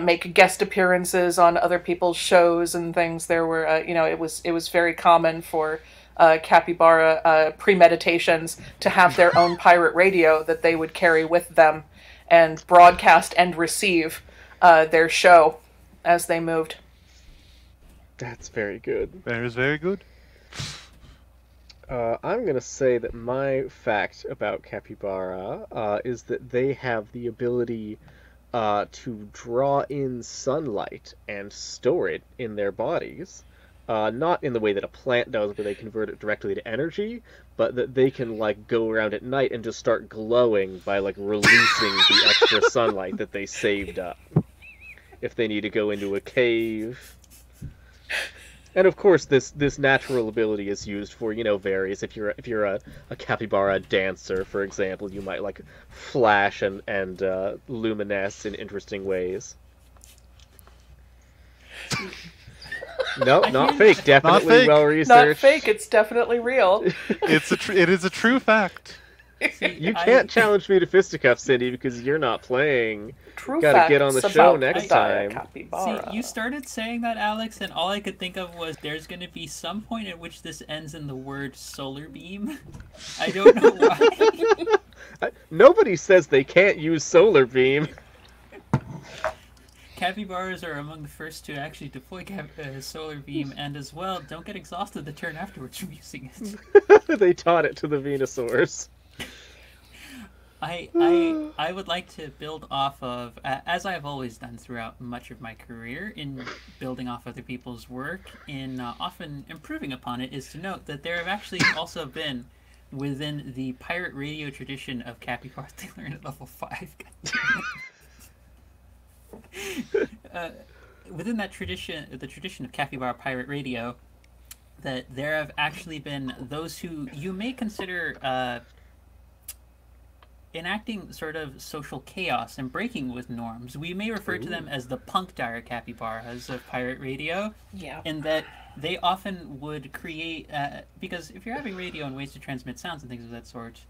Speaker 3: make guest appearances on other people's shows and things. There were it was very common for capybara premeditations to have their own pirate radio that they would carry with them and broadcast and receive their show as they moved.
Speaker 2: That's very good.
Speaker 1: That is very good.
Speaker 2: I'm going to say that my fact about capybara is that they have the ability to draw in sunlight and store it in their bodies. Not in the way that a plant does, where they convert it directly to energy, but that they can go around at night and just start glowing by releasing the extra sunlight that they saved up. If they need to go into a cave. And of course, this natural ability is used for various. If you're a capybara dancer, for example, you might flash and luminesce in interesting ways. No, not fake. Definitely
Speaker 1: fake.
Speaker 2: well
Speaker 3: Not
Speaker 2: researched.
Speaker 3: fake, it's definitely real.
Speaker 1: It is a true fact.
Speaker 2: You can't challenge me to fisticuffs, Cindy, because you're not playing.
Speaker 3: True
Speaker 2: Gotta
Speaker 3: facts
Speaker 2: get on the show
Speaker 3: about
Speaker 2: next
Speaker 3: the dire
Speaker 2: time.
Speaker 3: capybara.
Speaker 4: See, you started saying that, Alex, and all I could think of was there's going to be some point at which this ends in the word solar beam. I don't know why.
Speaker 2: Nobody says they can't use solar beam.
Speaker 4: Capybaras are among the first to actually deploy solar beam, and as well, don't get exhausted the turn afterwards from using it.
Speaker 2: They taught it to the Venusaurs.
Speaker 4: I would like to build off of, as I've always done throughout much of my career, in building off other people's work, in often improving upon it, is to note that there have actually also been, within the pirate radio tradition of capybaras, they learn at level 5. Within that tradition, the tradition of Capybara Pirate Radio, that there have actually been those who you may consider enacting sort of social chaos and breaking with norms. We may refer to them as the punk dire capybaras of pirate radio.
Speaker 3: Yeah.
Speaker 4: In that they often would create, because if you're having radio and ways to transmit sounds and things of that sort,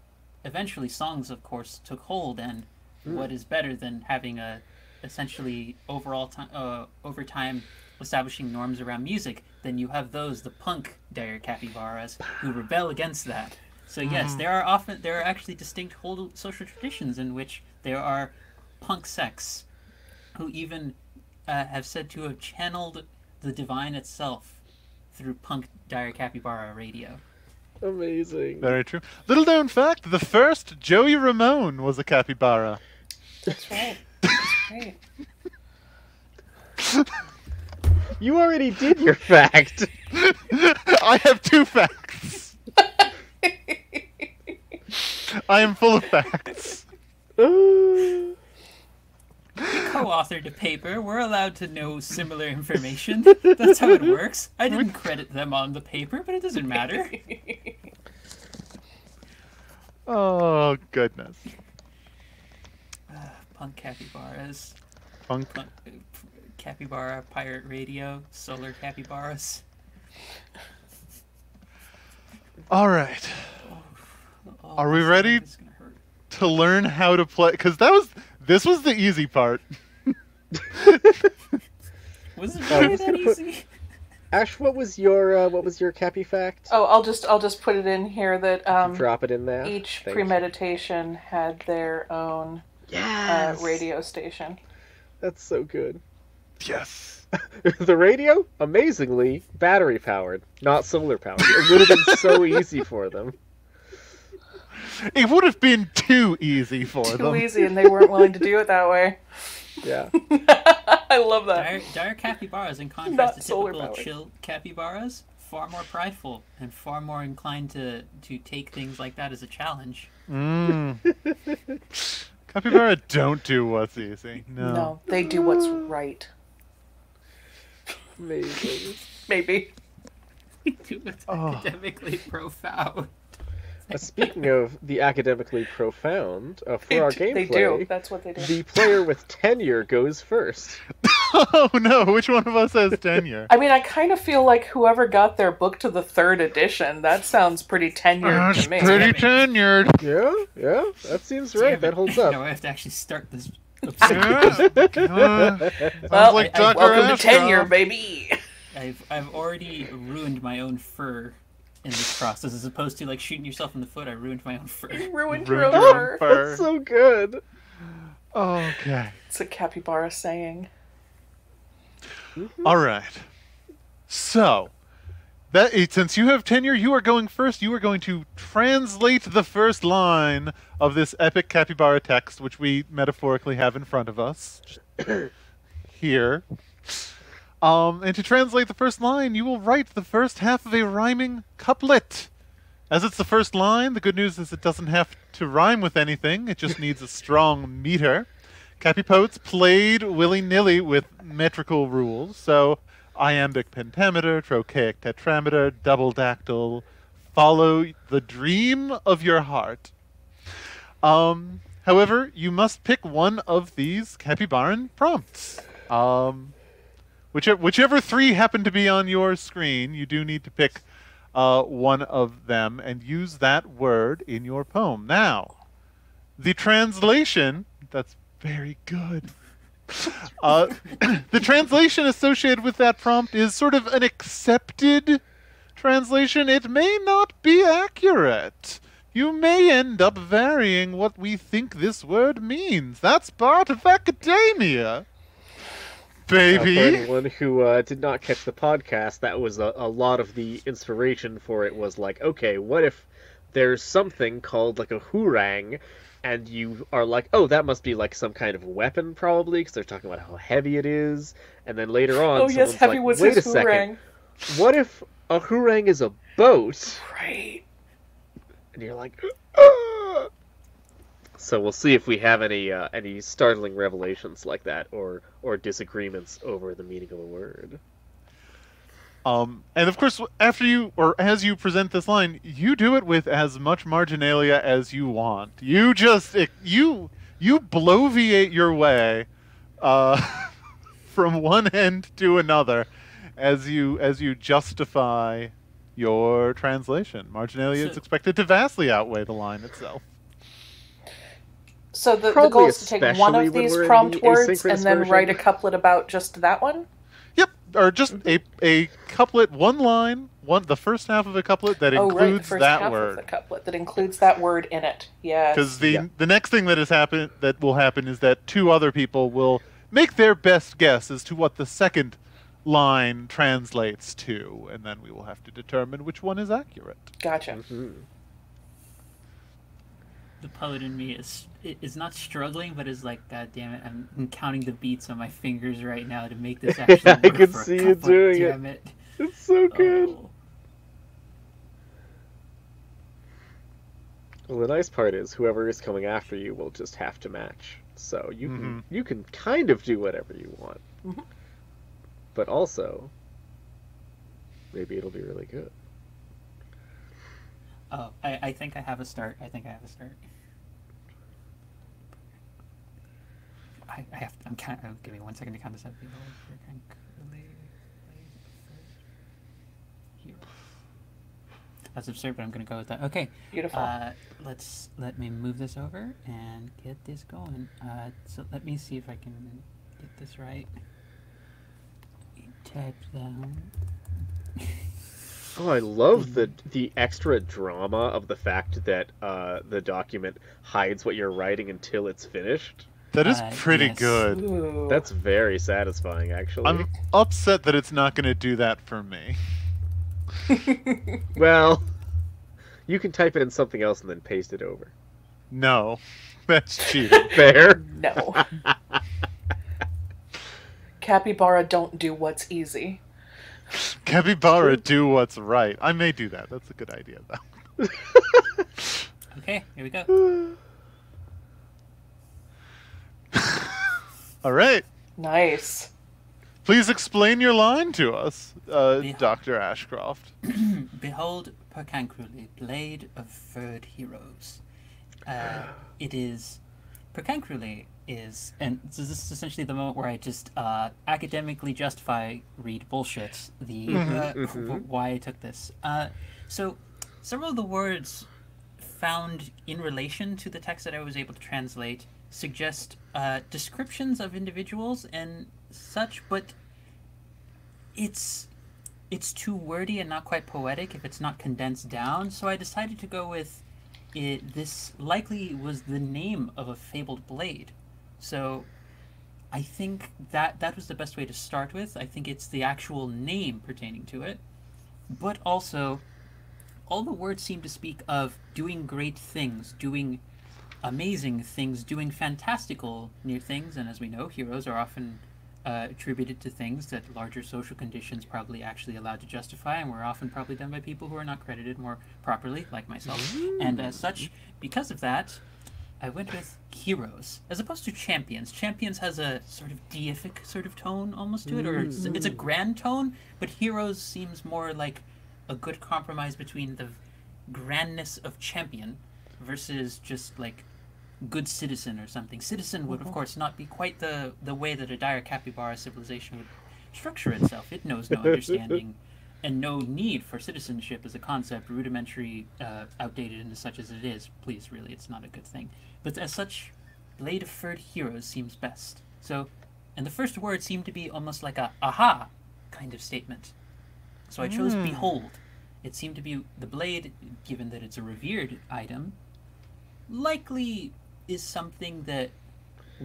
Speaker 4: eventually songs, of course, took hold. And what is better than having a essentially overall over time establishing norms around music? Then you have the punk dire capybaras, who rebel against that. So yes, there are actually distinct whole social traditions in which there are punk sects who even have said to have channeled the divine itself through punk dire capybara radio.
Speaker 2: Amazing.
Speaker 1: Very true. Little known fact: the first Joey Ramone was a capybara.
Speaker 3: That's right. That's right.
Speaker 2: You already did your fact.
Speaker 1: I have 2 facts. I am full of facts.
Speaker 4: We co-authored a paper. We're allowed to know similar information. That's how it works. I didn't credit them on the paper, but it doesn't matter.
Speaker 1: Oh, goodness.
Speaker 4: Punk capybaras.
Speaker 1: Punk.
Speaker 4: Capybara pirate radio. Solar capybaras.
Speaker 1: All right.
Speaker 4: Oh,
Speaker 1: Are we ready
Speaker 4: this is gonna hurt.
Speaker 1: to learn how to play? Because this was the easy part.
Speaker 4: Was it
Speaker 2: I'm
Speaker 4: really
Speaker 2: just
Speaker 4: that
Speaker 2: gonna put-
Speaker 4: easy?
Speaker 2: Ash, what was your Cappy fact?
Speaker 3: Oh, I'll just put it in here that
Speaker 2: Drop it in there.
Speaker 3: each
Speaker 2: Thank you.
Speaker 3: premeditation had their own
Speaker 2: Yes!
Speaker 3: radio station.
Speaker 2: That's so good.
Speaker 1: Yes.
Speaker 2: The radio, amazingly, battery powered, not solar powered. It would have been so easy for them.
Speaker 1: It would have been too easy for
Speaker 3: Too
Speaker 1: them.
Speaker 3: easy, and they weren't willing to do it that way.
Speaker 2: Yeah.
Speaker 3: I love that.
Speaker 4: Dire capybaras, in
Speaker 3: Not
Speaker 4: contrast to
Speaker 3: solar
Speaker 4: typical
Speaker 3: powered.
Speaker 4: chill capybaras, far more prideful and far more inclined to take things like that as a challenge.
Speaker 1: Capybara don't do what's easy. No.
Speaker 3: No, they do what's right.
Speaker 2: Amazing.
Speaker 3: Maybe.
Speaker 4: It's academically profound.
Speaker 2: Speaking of the academically profound, for our gameplay,
Speaker 3: They do. That's what they do.
Speaker 2: the player with tenure goes first.
Speaker 1: Oh no, which one of us has tenure?
Speaker 3: I mean, I kind of feel like whoever got their book to the 3rd edition, that sounds pretty tenured
Speaker 1: That's
Speaker 3: to me.
Speaker 1: pretty tenured.
Speaker 2: Yeah, that seems right. That holds up.
Speaker 4: No, I have to actually start this.
Speaker 1: Yeah. Sounds
Speaker 3: Well,
Speaker 1: like Dr.
Speaker 3: welcome to tenure,
Speaker 1: Ashcroft.
Speaker 3: baby.
Speaker 4: I've already ruined my own fur in this process, as opposed to like shooting yourself in the foot. I ruined my own fur.
Speaker 3: Ruined your
Speaker 1: Ruined
Speaker 3: own
Speaker 1: your
Speaker 3: fur.
Speaker 1: own fur.
Speaker 2: That's so good.
Speaker 1: Okay.
Speaker 3: It's a capybara saying.
Speaker 1: All right. So, since you have tenure, you are going first. You are going to translate the first line of this epic capybara text, which we metaphorically have in front of us. Here. And to translate the first line, you will write the first half of a rhyming couplet. As it's the first line, the good news is it doesn't have to rhyme with anything. It just needs a strong meter. Cappy Poets played willy-nilly with metrical rules, so iambic pentameter, trochaic tetrameter, double dactyl, follow the dream of your heart. However, you must pick one of these capybaran prompts. Whichever 3 happen to be on your screen, you do need to pick one of them and use that word in your poem. Now, the translation, that's very good. The translation associated with that prompt is sort of an accepted translation. It may not be accurate. You may end up varying what we think this word means. That's part of academia. Baby.
Speaker 2: For anyone who did not catch the podcast, that was a lot of the inspiration for it was like, okay, what if there's something called like a hurang, and you are like, oh, that must be like some kind of weapon probably, because they're talking about how heavy it is, and then later on,
Speaker 3: Oh yes,
Speaker 2: someone's
Speaker 3: heavy
Speaker 2: like,
Speaker 3: was
Speaker 2: wait
Speaker 3: his
Speaker 2: a second,
Speaker 3: hurang.
Speaker 2: what if a hurang is a boat?
Speaker 3: Right.
Speaker 2: And you're like, ah! So we'll see if we have any startling revelations like that, or disagreements over the meaning of a word.
Speaker 1: And of course, after you or as you present this line, you do it with as much marginalia as you want. You just you bloviate your way from one end to another as you justify your translation. Marginalia is expected to vastly outweigh the line itself.
Speaker 3: So the
Speaker 2: Probably
Speaker 3: goal is to take one
Speaker 2: especially
Speaker 3: of
Speaker 2: when
Speaker 3: these
Speaker 2: we're in
Speaker 3: prompt
Speaker 2: the
Speaker 3: words
Speaker 2: asynchronous
Speaker 3: and then
Speaker 2: version.
Speaker 3: write a couplet about just that one?
Speaker 1: Yep, or just a couplet, one line, the first half of a couplet that
Speaker 3: Oh, right, the
Speaker 1: includes
Speaker 3: first
Speaker 1: that
Speaker 3: half
Speaker 1: word.
Speaker 3: of the couplet that includes that word in it. Yes.
Speaker 1: Because the next thing that will happen is that two other people will make their best guess as to what the second line translates to, and then we will have to determine which one is accurate.
Speaker 3: Gotcha.
Speaker 2: Mm-hmm.
Speaker 4: The poet in me is not struggling, but is like, God damn it! I'm counting the beats on my fingers right now to make this actually work.
Speaker 2: I can
Speaker 4: for a
Speaker 2: see you
Speaker 4: couplet,
Speaker 2: doing
Speaker 4: damn it.
Speaker 2: It's so good.
Speaker 4: Oh.
Speaker 2: Well, the nice part is whoever is coming after you will just have to match. So you can kind of do whatever you want.
Speaker 3: Mm-hmm.
Speaker 2: But also, maybe it'll be really good.
Speaker 4: Oh, I think I have a start. I have to, give me 1 second to count this up. That's absurd, but I'm going to go with that. Okay.
Speaker 3: Beautiful.
Speaker 4: Let me move this over and get this going. So let me see if I can get this right. Type down.
Speaker 2: Oh, I love the extra drama of the fact that the document hides what you're writing until it's finished.
Speaker 1: That is pretty
Speaker 4: yes.
Speaker 1: good.
Speaker 3: Ooh.
Speaker 2: That's very satisfying, actually.
Speaker 1: I'm upset that it's not going to do that for me.
Speaker 2: Well, you can type it in something else and then paste it over.
Speaker 1: No, that's cheating.
Speaker 2: Fair?
Speaker 3: No. Capybara don't do what's easy.
Speaker 1: Capybara, do what's right. I may do that. That's a good idea, though.
Speaker 4: Okay, here we go.
Speaker 1: All right.
Speaker 3: Nice.
Speaker 1: Please explain your line to us, Dr. Ashcroft.
Speaker 4: Behold, Percancruli, blade of furred heroes. It is... Percancruli is... And this is essentially the moment where I just academically justify, read bullshit, why I took this. So, several of the words found in relation to the text that I was able to translate suggest descriptions of individuals and such, but it's too wordy and not quite poetic if it's not condensed down, so I decided to go with this likely was the name of a fabled blade. So I think that was the best way to start with. I think it's the actual name pertaining to it, but also all the words seem to speak of doing great things, doing amazing things, doing fantastical new things, and as we know, heroes are often attributed to things that larger social conditions probably actually allowed to justify, and were often probably done by people who are not credited more properly, like myself. And as such, because of that, I went with heroes, as opposed to champions. Champions has a sort of deific sort of tone almost to it, or it's a grand tone, but heroes seems more like a good compromise between the grandness of champion versus just like good citizen or something. Citizen would, of course, not be quite the way that a dire capybara civilization would structure itself. It knows no understanding and no need for citizenship as a concept, rudimentary, outdated, and as such as it is. Please, really, it's not a good thing. But as such, blade of furred heroes seems best. So, and the first word seemed to be almost like a aha kind of statement. So I chose behold. It seemed to be the blade, given that it's a revered item, likely is something that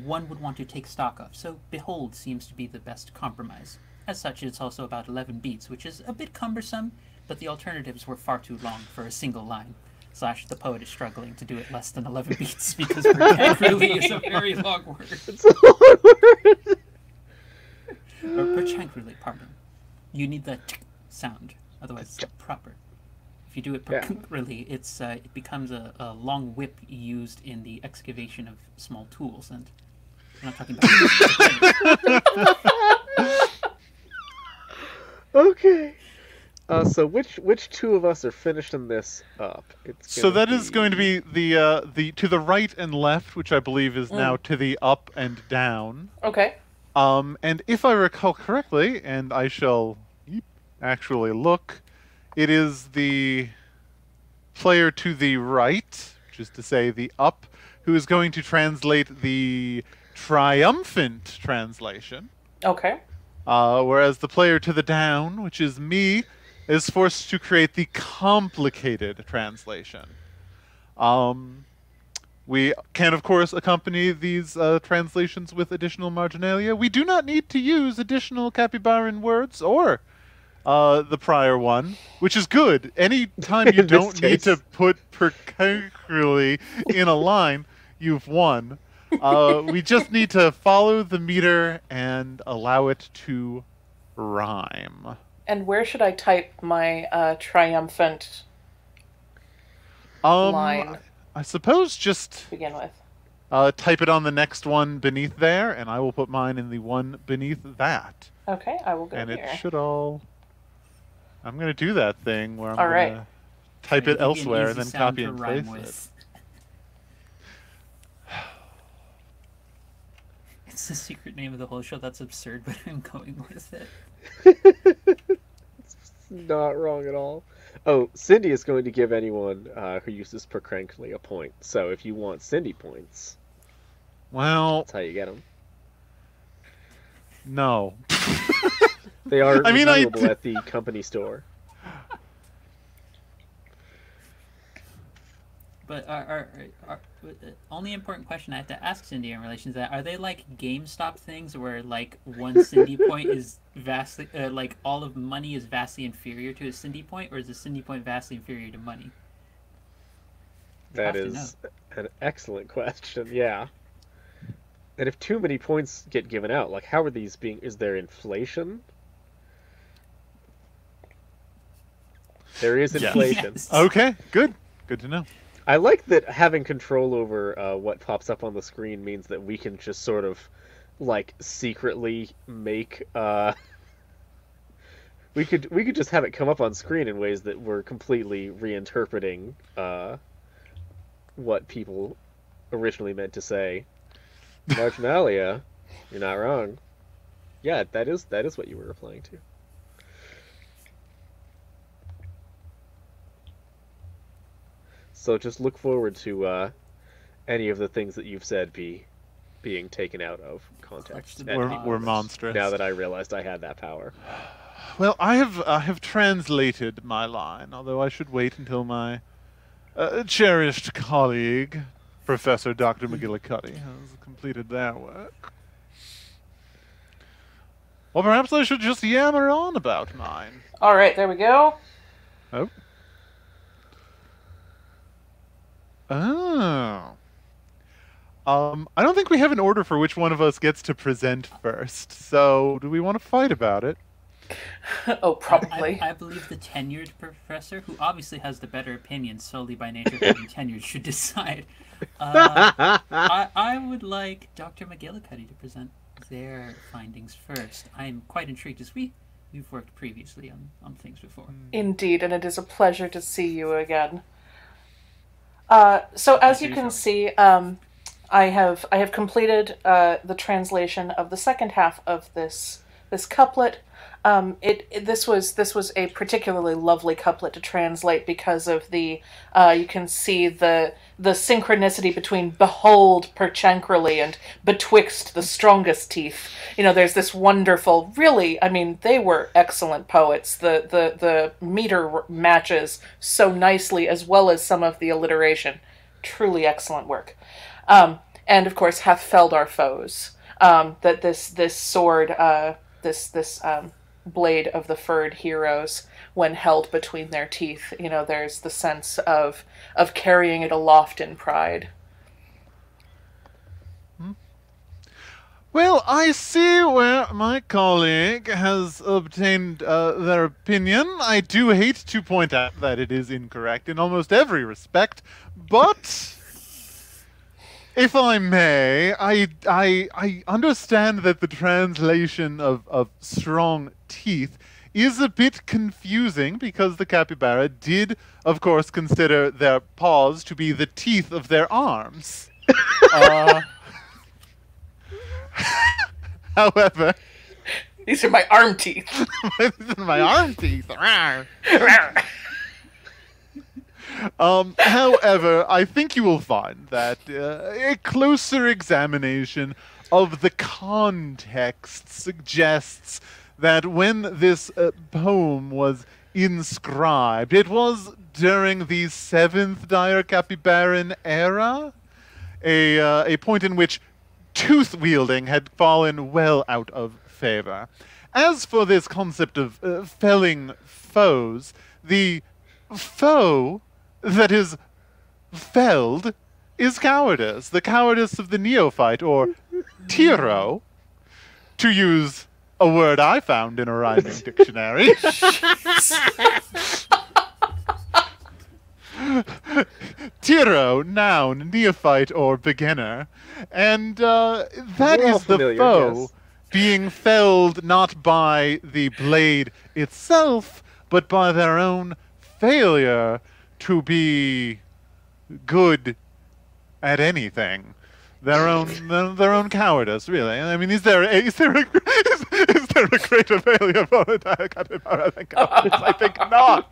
Speaker 4: one would want to take stock of. So behold seems to be the best compromise. As such, it's also about 11 beats, which is a bit cumbersome, but the alternatives were far too long for a single line. / the poet is struggling to do it less than 11 beats because really is a very long word.
Speaker 2: It's a long word.
Speaker 4: Or perchancruli, pardon. You need the sound, otherwise it's not proper. If you do it properly, it becomes a long whip used in the excavation of small tools, and we're not talking about.
Speaker 2: Okay. So which two of us are finishing this up?
Speaker 1: So that is going to be the to the right and left, which I believe is now to the up and down.
Speaker 3: Okay.
Speaker 1: And if I recall correctly, and I shall actually look, it is the player to the right, which is to say the up, who is going to translate the triumphant translation.
Speaker 3: Okay.
Speaker 1: Whereas the player to the down, which is me, is forced to create the complicated translation. We can, of course, accompany these translations with additional marginalia. We do not need to use additional Capybaran words or the prior one, which is good. Any time you don't need to put peculiarly in a line, you've won. We just need to follow the meter and allow it to rhyme.
Speaker 3: And where should I type my triumphant line?
Speaker 1: I suppose just
Speaker 3: to begin with.
Speaker 1: Type it on the next one beneath there, and I will put mine in the one beneath that.
Speaker 3: Okay, I will go
Speaker 1: and
Speaker 3: here.
Speaker 1: And it should all... I'm going to do that thing where I'm
Speaker 3: all
Speaker 1: going to type it
Speaker 4: an
Speaker 1: elsewhere and then
Speaker 4: easy
Speaker 1: copy
Speaker 4: sound
Speaker 1: and
Speaker 4: to rhyme
Speaker 1: paste
Speaker 4: with. It's the secret name of the whole show. That's absurd, but I'm going with it.
Speaker 2: It's not wrong at all. Oh, Cindy is going to give anyone who uses Percrankly a point. So if you want Cindy points,
Speaker 1: well,
Speaker 2: that's how you get them.
Speaker 1: No.
Speaker 2: They are available at the company store.
Speaker 4: But our only important question I have to ask Cindy in relation to that, are they like GameStop things where like one Cindy point is vastly, like all of money is vastly inferior to a Cindy point, or is a Cindy point vastly inferior to money?
Speaker 2: That is an excellent question, yeah. And if too many points get given out, like how are these being, is there inflation? There is inflation.
Speaker 4: Yes.
Speaker 1: Okay, good. Good to know.
Speaker 2: I like that having control over what pops up on the screen means that we can just sort of, like, secretly make, we could just have it come up on screen in ways that we're completely reinterpreting, what people originally meant to say. Marginalia, you're not wrong. Yeah, that is what you were replying to. So just look forward to any of the things that you've said being taken out of context.
Speaker 1: We're monstrous.
Speaker 2: Now that I realized I had that power.
Speaker 1: Well, I have translated my line, although I should wait until my cherished colleague, Professor Dr. McGillicuddy, has completed their work. Or perhaps I should just yammer on about mine.
Speaker 3: All right, there we go.
Speaker 1: Oh. Oh. I don't think we have an order for which one of us gets to present first, so do we want to fight about it?
Speaker 3: Oh, probably.
Speaker 4: I believe the tenured professor, who obviously has the better opinion solely by nature of being tenured, should decide. I would like Dr. McGillicuddy to present their findings first. I'm quite intrigued, as we've worked previously on things before.
Speaker 3: Indeed, and it is a pleasure to see you again. So as you can see, I have completed the translation of the second half of this couplet. This was a particularly lovely couplet to translate because of the you can see the synchronicity between behold perchancrally and betwixt the strongest teeth. You know, there's this wonderful, really, I mean, they were excellent poets. The meter matches so nicely, as well as some of the alliteration. Truly excellent work. And of course hath felled our foes. That this sword, this blade of the furred heroes, when held between their teeth, you know, there's the sense of carrying it aloft in pride.
Speaker 1: Well, I see where my colleague has obtained their opinion. I do hate to point out that it is incorrect in almost every respect, but if I may, I understand that the translation of strong teeth is a bit confusing because the capybara did, of course, consider their paws to be the teeth of their arms. However,
Speaker 3: These are my arm teeth.
Speaker 1: my arm teeth. However, I think you will find that a closer examination of the context suggests that when this poem was inscribed, it was during the 7th Dire Capybaran era, a point in which tooth wielding had fallen well out of favor. As for this concept of felling foes, the foe that is felled is cowardice, the cowardice of the neophyte, or tiro, to use a word I found in a rhyming dictionary. Tiro, noun, neophyte, or beginner. And that
Speaker 2: We're all
Speaker 1: is the
Speaker 2: familiar,
Speaker 1: foe
Speaker 2: yes.
Speaker 1: being felled not by the blade itself, but by their own failure to be good at anything. Their own cowardice, really. I mean, is there a greater failure for a dire capybara than cowardice? I think not.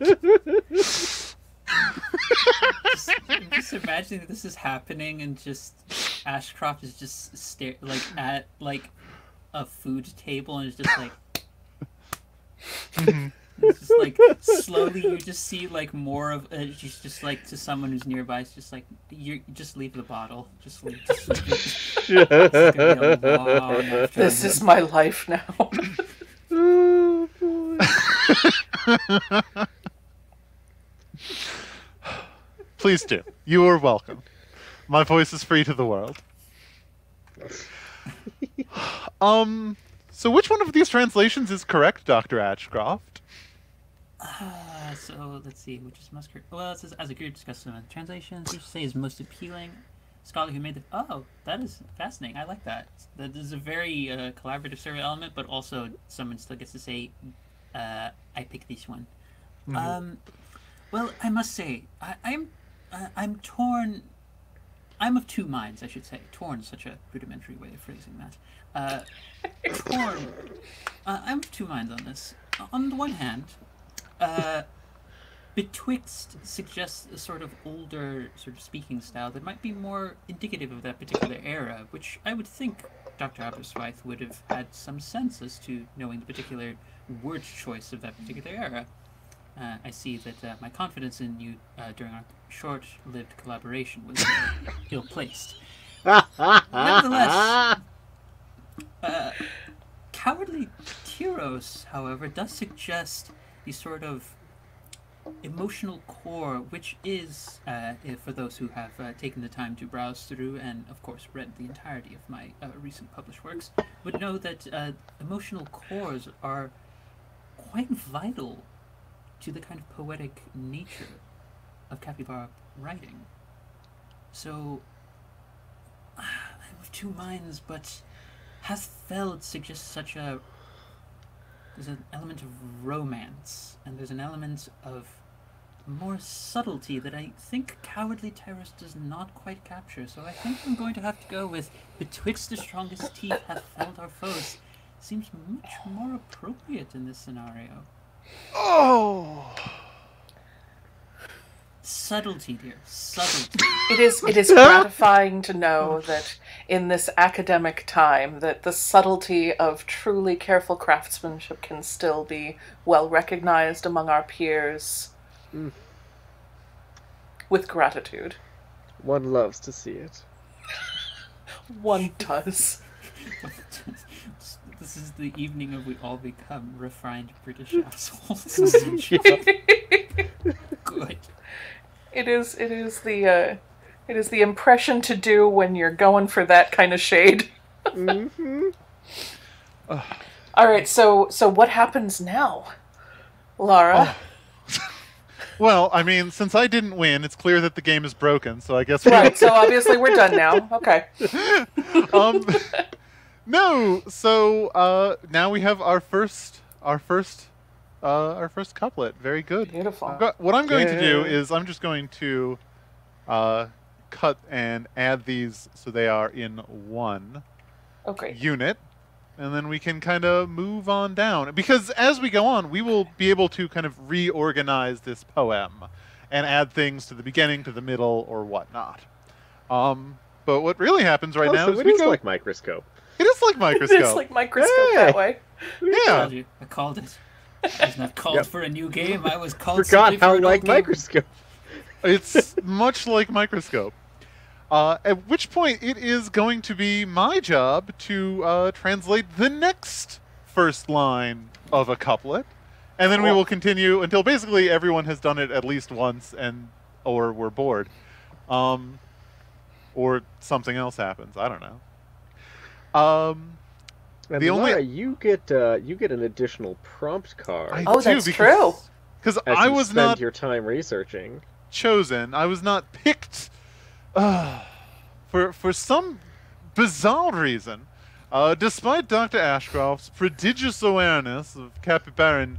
Speaker 4: Just imagining that this is happening and just Ashcroft is just at a food table and is just like it's just like slowly you just see like more of just like to someone who's nearby. It's just like you just leave the bottle. Just leave it. It's gonna be a long afternoon.
Speaker 3: This is my life now.
Speaker 2: Oh, boy.
Speaker 1: Please do. You are welcome. My voice is free to the world. So which one of these translations is correct, Dr. Ashcroft?
Speaker 4: So let's see, which is most correct. Well, it says as a group discussed some translations, which say is most appealing. Scholar who made the that is fascinating. I like that. That is a very collaborative survey element, but also someone still gets to say, "I pick this one."
Speaker 1: Mm-hmm.
Speaker 4: Well, I must say, I'm torn. I'm of two minds, I should say. Torn is such a rudimentary way of phrasing that. Torn. I'm of two minds on this. On the one hand, betwixt suggests a sort of older sort of speaking style that might be more indicative of that particular era, which I would think Dr. Aberystwyth would have had some sense as to knowing the particular word choice of that particular era. I see that my confidence in you during our short-lived collaboration was ill-placed. Nevertheless, Cowardly Tyros, however, does suggest the sort of emotional core, which is, for those who have taken the time to browse through and, of course, read the entirety of my recent published works, would know that emotional cores are quite vital to the kind of poetic nature of capybara writing. So, I'm of two minds, but hath felled suggests such a... There's an element of romance, and there's an element of more subtlety that I think Cowardly Terrace does not quite capture. So I think I'm going to have to go with betwixt the strongest teeth hath felled our foes. Seems much more appropriate in this scenario.
Speaker 1: Oh!
Speaker 4: Subtlety, dear. Subtlety.
Speaker 3: It is gratifying to know that in this academic time that the subtlety of truly careful craftsmanship can still be well recognized among our peers. With gratitude.
Speaker 2: One loves to see it.
Speaker 3: One does.
Speaker 4: This is the evening of we all become refined British assholes. Good.
Speaker 3: It is the impression to do when you're going for that kind of shade.
Speaker 2: Mm-hmm.
Speaker 3: All right, so what happens now, Lara?
Speaker 1: Well, I mean, since I didn't win, it's clear that the game is broken. So I guess
Speaker 3: Right. So obviously we're done now. Okay.
Speaker 1: No. So now we have our first couplet. Very good.
Speaker 3: Beautiful.
Speaker 1: What I'm going to do is I'm just going to cut and add these so they are in one unit. And then we can kind of move on down. Because as we go on, we will be able to kind of reorganize this poem and add things to the beginning, to the middle, or whatnot. But what really happens right now is
Speaker 2: it is like Microscope.
Speaker 1: It is like Microscope.
Speaker 3: It is like Microscope that way.
Speaker 1: Yeah.
Speaker 4: I called it. I was not called for a new game. I was called
Speaker 2: Forgot how
Speaker 4: for
Speaker 2: like Microscope.
Speaker 1: It's much like Microscope. At which point it is going to be my job to translate the next first line of a couplet, and then we will continue until basically everyone has done it at least once, or we're bored, or something else happens. I don't know.
Speaker 2: And Lara, you get an additional prompt card.
Speaker 3: That's true.
Speaker 1: Because I was not
Speaker 2: your time researching.
Speaker 1: Chosen. I was not picked. For some bizarre reason, despite Dr. Ashcroft's prodigious awareness of Capybaran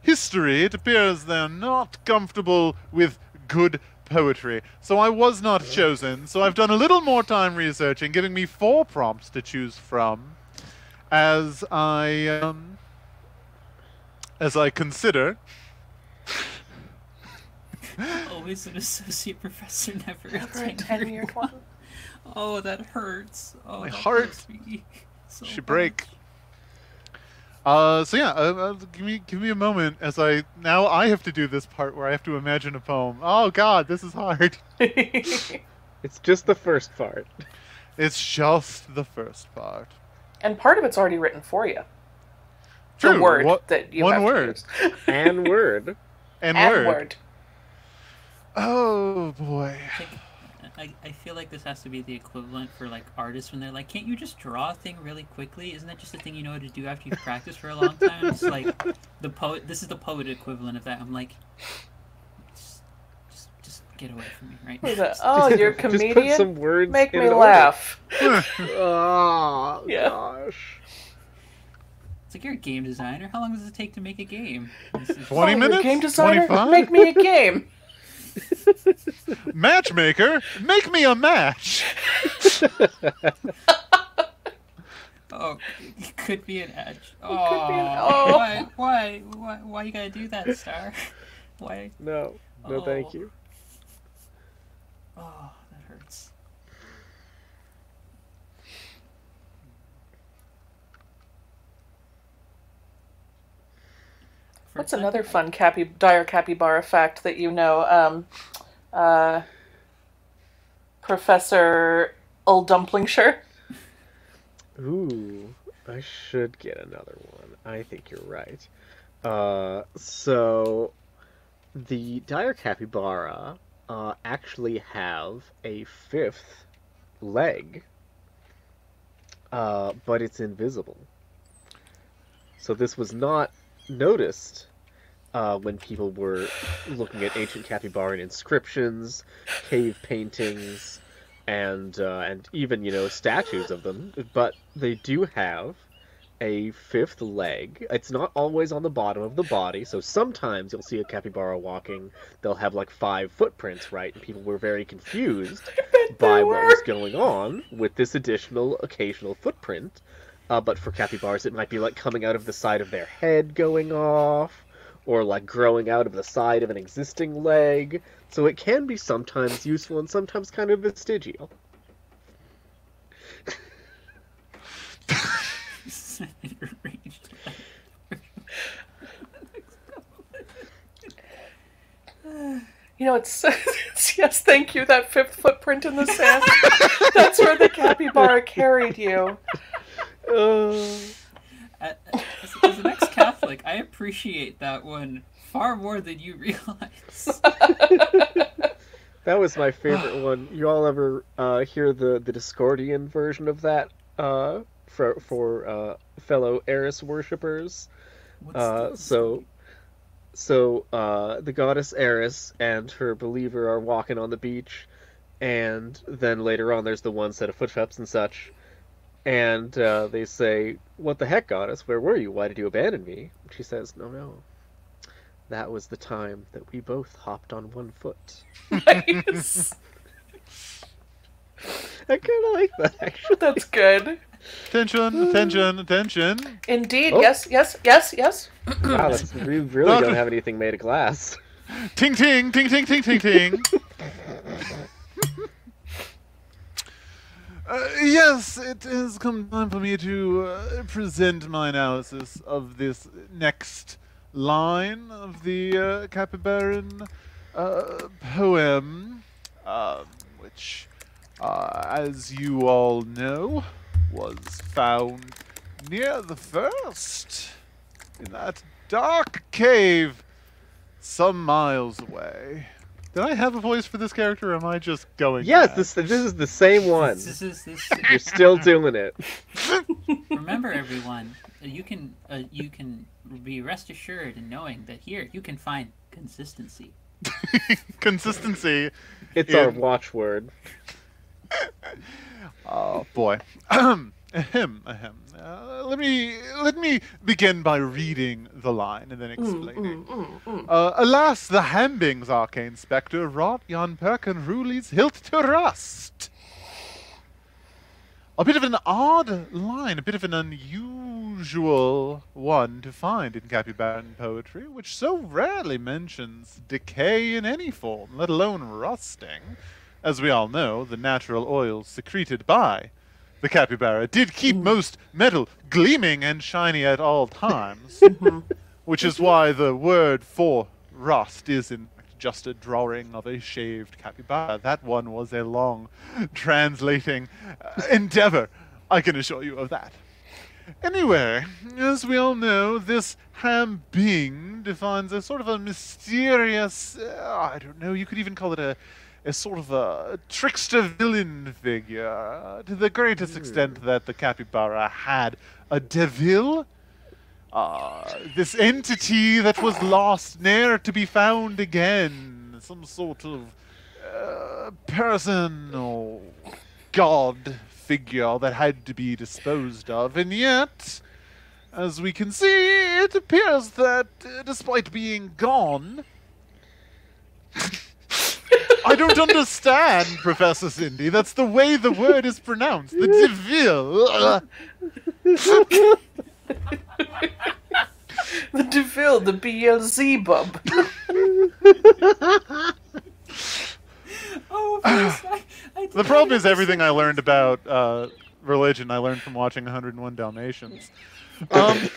Speaker 1: history, it appears they're not comfortable with good poetry. So I was not chosen. So I've done a little more time researching, giving me 4 prompts to choose from, as I consider.
Speaker 4: Always an associate professor, never a
Speaker 3: tenured one.
Speaker 4: Oh, that hurts. Oh,
Speaker 1: my
Speaker 4: that
Speaker 1: heart
Speaker 4: hurts me so
Speaker 1: should break. So yeah, give me a moment as I have to do this part where I have to imagine a poem. Oh God, this is hard.
Speaker 2: It's just the first part.
Speaker 1: It's just the first part.
Speaker 3: And part of it's already written for you.
Speaker 1: True.
Speaker 3: The word that you
Speaker 1: one
Speaker 3: have
Speaker 1: word.
Speaker 3: To use.
Speaker 2: And word.
Speaker 1: And
Speaker 3: word.
Speaker 1: word. Oh boy.
Speaker 4: I feel like this has to be the equivalent for like artists when they're like, can't you just draw a thing really quickly? Isn't that just a thing you know how to do after you've practiced for a long time? It's like the poet. This is the poet equivalent of that. I'm like, just get away from me, right?
Speaker 3: Oh, you're a comedian.
Speaker 2: Just put some words.
Speaker 3: Make me laugh.
Speaker 2: Oh
Speaker 3: yeah.
Speaker 2: Gosh.
Speaker 4: It's like you're a game designer. How long does it take to make a game?
Speaker 1: 20 minutes.
Speaker 3: Game designer.
Speaker 1: 25?
Speaker 3: Make me a game.
Speaker 1: Matchmaker, make me a match.
Speaker 4: Oh, it could be an edge. Oh, why you gotta do that, Star? Why?
Speaker 2: No, thank you.
Speaker 4: Oh, that hurts.
Speaker 3: What's another fun dire capybara fact that you know? Professor Dumplingshire.
Speaker 2: Ooh, I should get another one. I think you're right. So the dire capybara actually have a 5th leg, but it's invisible. So this was not noticed when people were looking at ancient capybaran inscriptions, cave paintings, and even statues of them. But they do have a 5th leg. It's not always on the bottom of the body, so sometimes you'll see a capybara walking, they'll have like 5 footprints, right? And people were very confused by what was going on with this additional occasional footprint. But for capybaras, it might be like coming out of the side of their head going off, or like growing out of the side of an existing leg. So it can be sometimes useful and sometimes kind of vestigial.
Speaker 3: You know, it's yes, thank you, that 5th footprint in the sand. That's where the capybara carried you.
Speaker 4: As an ex-Catholic, I appreciate that one far more than you realize.
Speaker 2: That was my favorite one. You all ever hear the Discordian version of that for fellow Eris worshippers.
Speaker 4: What's the
Speaker 2: So the goddess Eris and her believer are walking on the beach, and then later on there's the one set of footsteps and such, and they say, "What the heck, goddess? Where were you? Why did you abandon me?" And she says, "No, no. That was the time that we both hopped on one foot."
Speaker 3: Nice.
Speaker 2: I kind of like that, actually.
Speaker 3: That's good.
Speaker 1: Attention, attention, attention.
Speaker 3: Indeed.
Speaker 2: Oh.
Speaker 3: Yes.
Speaker 2: Wow, we really don't have anything made of glass.
Speaker 1: Ting ting, ting ting ting ting ting. Yes, it has come time for me to present my analysis of this next line of the Capybaran poem, which, as you all know, was found near the first, in that dark cave, some miles away. Did I have a voice for this character, or am I just going
Speaker 2: Yes,
Speaker 1: mad?
Speaker 2: this is the same one.
Speaker 4: This.
Speaker 2: You're still doing it.
Speaker 4: Remember, everyone, you can be rest assured in knowing that here you can find consistency.
Speaker 1: Consistency.
Speaker 2: It's our watchword.
Speaker 1: Oh boy. Let me begin by reading the line and then explaining. Alas, the Hambing's arcane spectre wrought yon Perkin Ruli's hilt to rust. A bit of an odd line, a bit of an unusual one to find in Capybaran poetry, which so rarely mentions decay in any form, let alone rusting. As we all know, the natural oils secreted by the capybara did keep most metal gleaming and shiny at all times, which is why the word for rust is in fact just a drawing of a shaved capybara. That one was a long translating endeavor, I can assure you of that. Anyway, as we all know, this Hambing defines a sort of a mysterious, I don't know, you could even call it a sort of a trickster villain figure, to the greatest extent that the capybara had a devil, this entity that was lost, ne'er to be found again, some sort of person or god figure that had to be disposed of, and yet, as we can see, it appears that despite being gone, I don't understand, Professor Cindy. That's the way the word is pronounced. The devil.
Speaker 3: The devil, the Beelzebub.
Speaker 1: The problem is everything I learned about religion I learned from watching 101 Dalmatians.
Speaker 4: I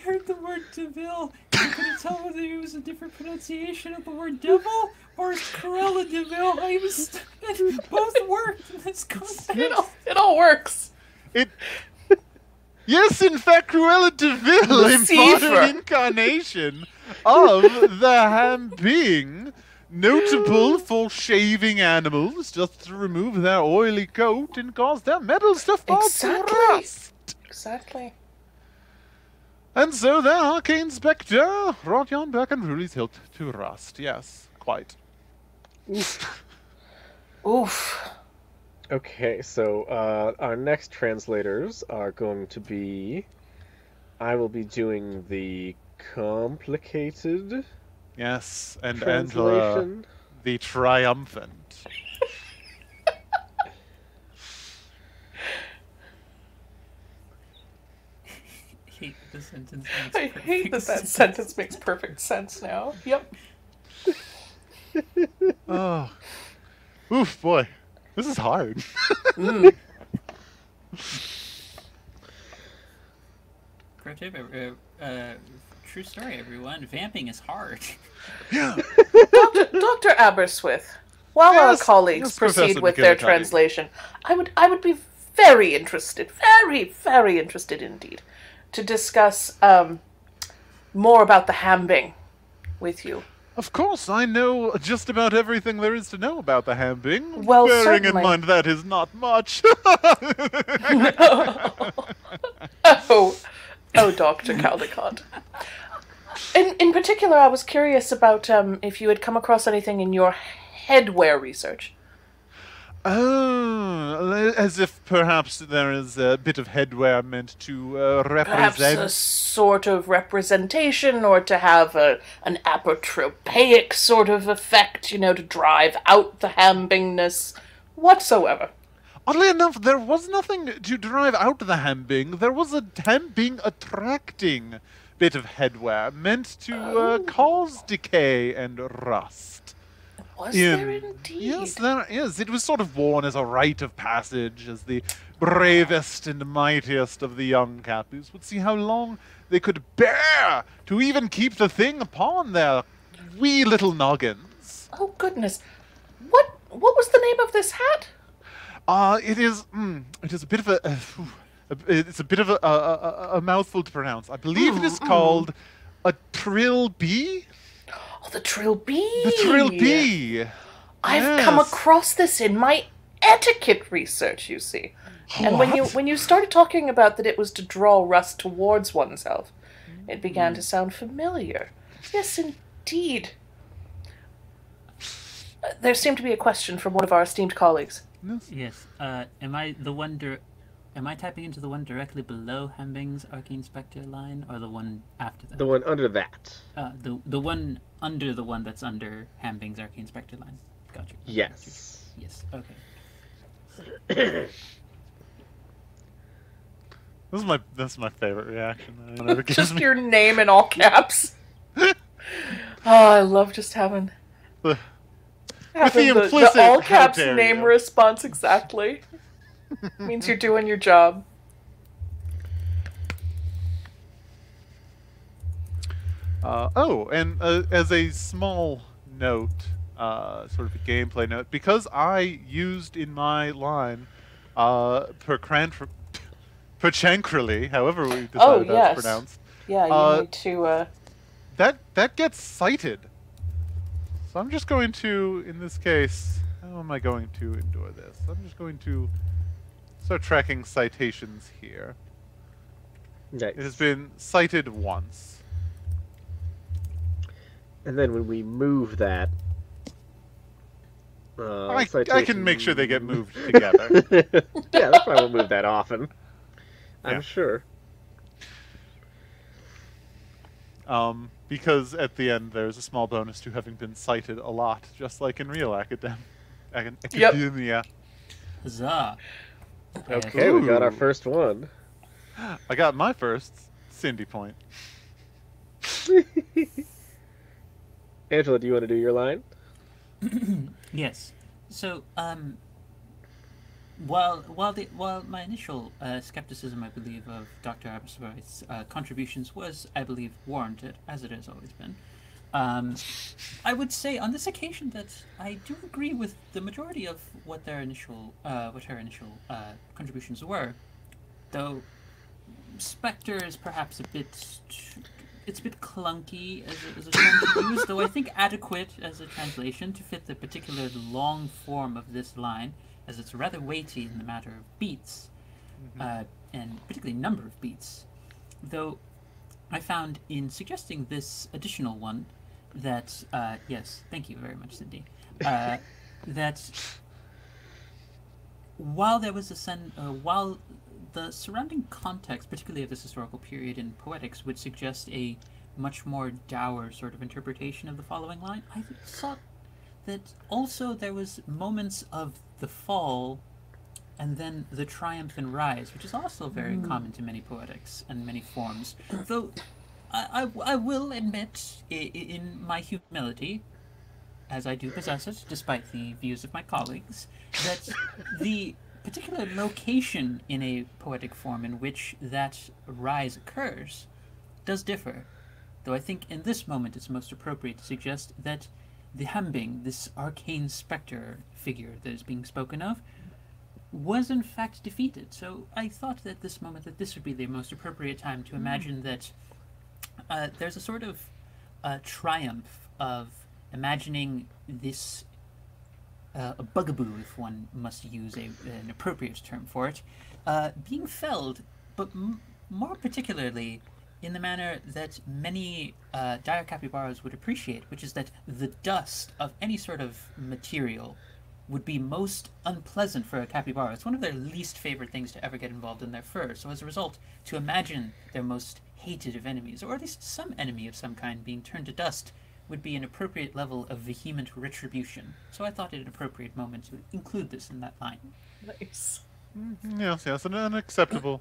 Speaker 4: heard the word devil. I couldn't tell whether it was a different pronunciation of the word devil or Corella devil. Both worked in this context.
Speaker 3: It all works.
Speaker 1: Yes, in fact, Cruella de Vil, a modern incarnation of the Hambing, notable for shaving animals just to remove their oily coat and cause their metal stuff to rust.
Speaker 3: Exactly.
Speaker 1: And so the arcane spectre wrought yon Perkin Ruli's hilt to rust. Yes, quite.
Speaker 3: Oof.
Speaker 2: Okay, so our next translators are going to be... I will be doing the complicated
Speaker 1: Yes, and
Speaker 2: translation.
Speaker 1: Angela, the triumphant.
Speaker 4: I hate
Speaker 3: that sentence makes perfect sense now. Yep.
Speaker 1: Oh. Oof, boy. This is hard.
Speaker 4: Pro tip, true story, everyone. Vamping is hard.
Speaker 1: Yeah.
Speaker 3: Dr. Aberswith, while our colleagues proceed
Speaker 1: Professor
Speaker 3: with their
Speaker 1: McGillicuddy.
Speaker 3: translation, I would be very interested, very interested indeed, to discuss more about the Hambing with you.
Speaker 1: Of course, I know just about everything there is to know about the hambing.
Speaker 3: Well,
Speaker 1: bearing
Speaker 3: certainly.
Speaker 1: in mind that is not much.
Speaker 3: Oh, Dr. Caldecott. In particular, I was curious about if you had come across anything in your headwear research.
Speaker 1: Oh, as if perhaps there is a bit of headwear meant to
Speaker 3: Perhaps a
Speaker 1: represent.
Speaker 3: sort of representation, or to have an apotropaic sort of effect, you know, to drive out the hambingness whatsoever.
Speaker 1: Oddly enough, there was nothing to drive out the hambing. There was a hambing attracting bit of headwear meant to cause decay and rust.
Speaker 3: Was there indeed?
Speaker 1: Yes, there is. It was sort of worn as a rite of passage, as the bravest and mightiest of the young Cappies would see how long they could bear to even keep the thing upon their wee little noggins.
Speaker 3: Oh goodness, what was the name of this hat?
Speaker 1: It is a bit of it's a bit of a mouthful to pronounce. I believe it is called a trill bee.
Speaker 3: Oh, the trill bee.
Speaker 1: The trill bee.
Speaker 3: I've come
Speaker 1: Yes.
Speaker 3: across this in my etiquette research, you see. And when you started talking about that it was to draw rust towards oneself, it began to sound familiar. Yes, indeed. There seemed to be a question from one of our esteemed colleagues.
Speaker 4: Yes. Am I tapping into the one directly below Hambing's Arcane Spectre line, or the one after that?
Speaker 2: The one under that.
Speaker 4: The one under the one that's under Hambing's Arcane Spectre line. Gotcha.
Speaker 2: Yes.
Speaker 4: Yes. Okay.
Speaker 1: That's my favorite reaction that anyone ever gives
Speaker 3: Just
Speaker 1: me.
Speaker 3: your name in all caps. Oh, I love just having
Speaker 1: the
Speaker 3: the
Speaker 1: implicit,
Speaker 3: all
Speaker 1: "How
Speaker 3: caps
Speaker 1: dare
Speaker 3: name
Speaker 1: you."
Speaker 3: response exactly. Means you're doing your job.
Speaker 1: And as a small note, sort of a gameplay note, because I used in my line perchancrally, however we decided
Speaker 3: Oh,
Speaker 1: that's
Speaker 3: yes.
Speaker 1: pronounced,
Speaker 3: Yeah, you
Speaker 1: Uh,
Speaker 3: need to.
Speaker 1: that gets cited. So I'm just going to, in this case, how am I going to endure this? I'm just going to start tracking citations here.
Speaker 2: Nice.
Speaker 1: It has been cited once.
Speaker 2: And then when we move that,
Speaker 1: I
Speaker 2: citation...
Speaker 1: can make sure they get moved together.
Speaker 2: Yeah, that's why we'll move that often. I'm
Speaker 1: Yeah.
Speaker 2: sure.
Speaker 1: Because at the end there's a small bonus to having been cited a lot, just like in real academia.
Speaker 4: Huzzah!
Speaker 2: Okay, we got our
Speaker 1: Ooh.
Speaker 2: first one.
Speaker 1: I got my first Cindy point.
Speaker 2: Angela, do you want to do your line?
Speaker 4: Yes. So, while my initial skepticism, I believe, of Dr. Abasarai's contributions was, I believe, warranted, as it has always been, I would say on this occasion that I do agree with the majority of what her initial contributions were, though Spectre is perhaps a bit. It's a bit clunky as a term to use, though I think adequate as a translation to fit the particular long form of this line, as it's rather weighty in the matter of beats, and particularly number of beats. Though I found in suggesting this additional one that, yes, thank you very much, Cindy, that while there was while the surrounding context, particularly of this historical period in poetics, would suggest a much more dour sort of interpretation of the following line, I thought that also there was moments of the fall and then the triumph and rise, which is also very common to many poetics and many forms. Though I will admit, in my humility, as I do possess it, despite the views of my colleagues, that the particular location in a poetic form in which that rise occurs does differ. Though I think in this moment it's most appropriate to suggest that the Hambing, this arcane spectre figure that is being spoken of, was in fact defeated. So I thought at this moment that this would be the most appropriate time to imagine that there's a sort of triumph of imagining this a bugaboo, if one must use an appropriate term for it, being felled, but more particularly in the manner that many dire capybaras would appreciate, which is that the dust of any sort of material would be most unpleasant for a capybara. It's one of their least favorite things to ever get involved in their fur. So as a result, to imagine their most hated of enemies, or at least some enemy of some kind, being turned to dust would be an appropriate level of vehement retribution. So I thought it an appropriate moment to include this in that line.
Speaker 3: Nice.
Speaker 1: Yes, an acceptable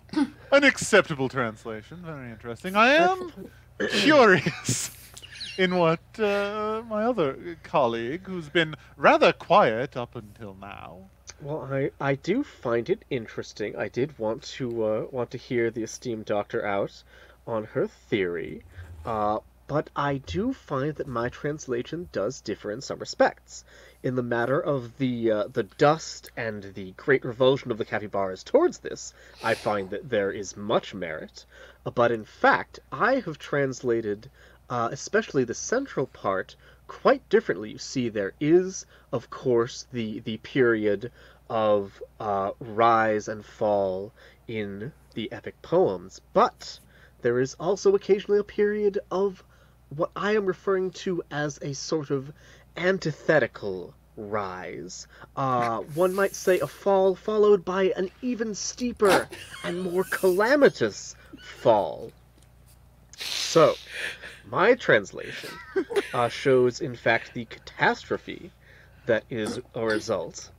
Speaker 1: translation. Very interesting. I am curious in what my other colleague, who's been rather quiet up until now.
Speaker 2: Well, I do find it interesting. I did want to hear the esteemed doctor out on her theory, but I do find that my translation does differ in some respects. In the matter of the dust and the great revulsion of the capybaras towards this, I find that there is much merit. But in fact, I have translated, especially the central part, quite differently. You see, there is, of course, the period of rise and fall in the epic poems, but there is also occasionally a period of what I am referring to as a sort of antithetical rise. One might say a fall followed by an even steeper and more calamitous fall. So, my translation shows, in fact, the catastrophe that is a result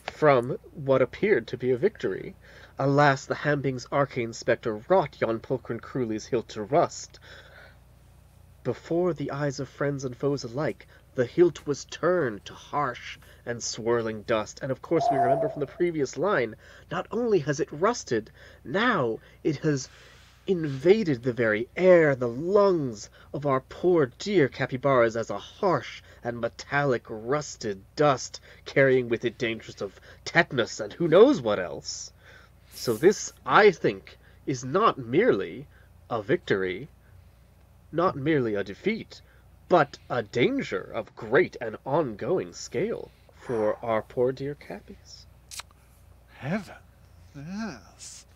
Speaker 2: from what appeared to be a victory. Alas, the Hambing's arcane spectre wrought yon pulchrin cruelly's hilt to rust. Before the eyes of friends and foes alike, the hilt was turned to harsh and swirling dust. And of course we remember from the previous line, not only has it rusted, now it has invaded the very air, the lungs of our poor dear capybaras as a harsh and metallic rusted dust, carrying with it dangers of tetanus and who knows what else. So this, I think, is not merely a victory, not merely a defeat, but a danger of great and ongoing scale for our poor dear cappies.
Speaker 1: Heaven, yes.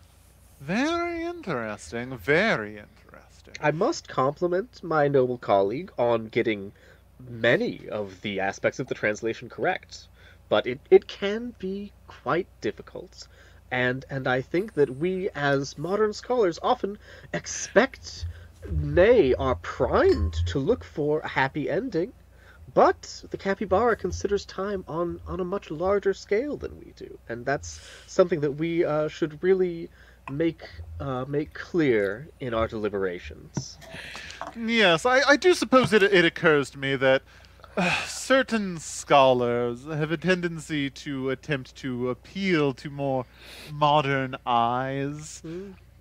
Speaker 1: Very interesting, very interesting.
Speaker 2: I must compliment my noble colleague on getting many of the aspects of the translation correct, but it can be quite difficult. And I think that we, as modern scholars, often expect, nay, are primed to look for a happy ending, but the capybara considers time on a much larger scale than we do, and that's something that we should really make clear in our deliberations.
Speaker 1: Yes, I do suppose it occurs to me that certain scholars have a tendency to attempt to appeal to more modern eyes.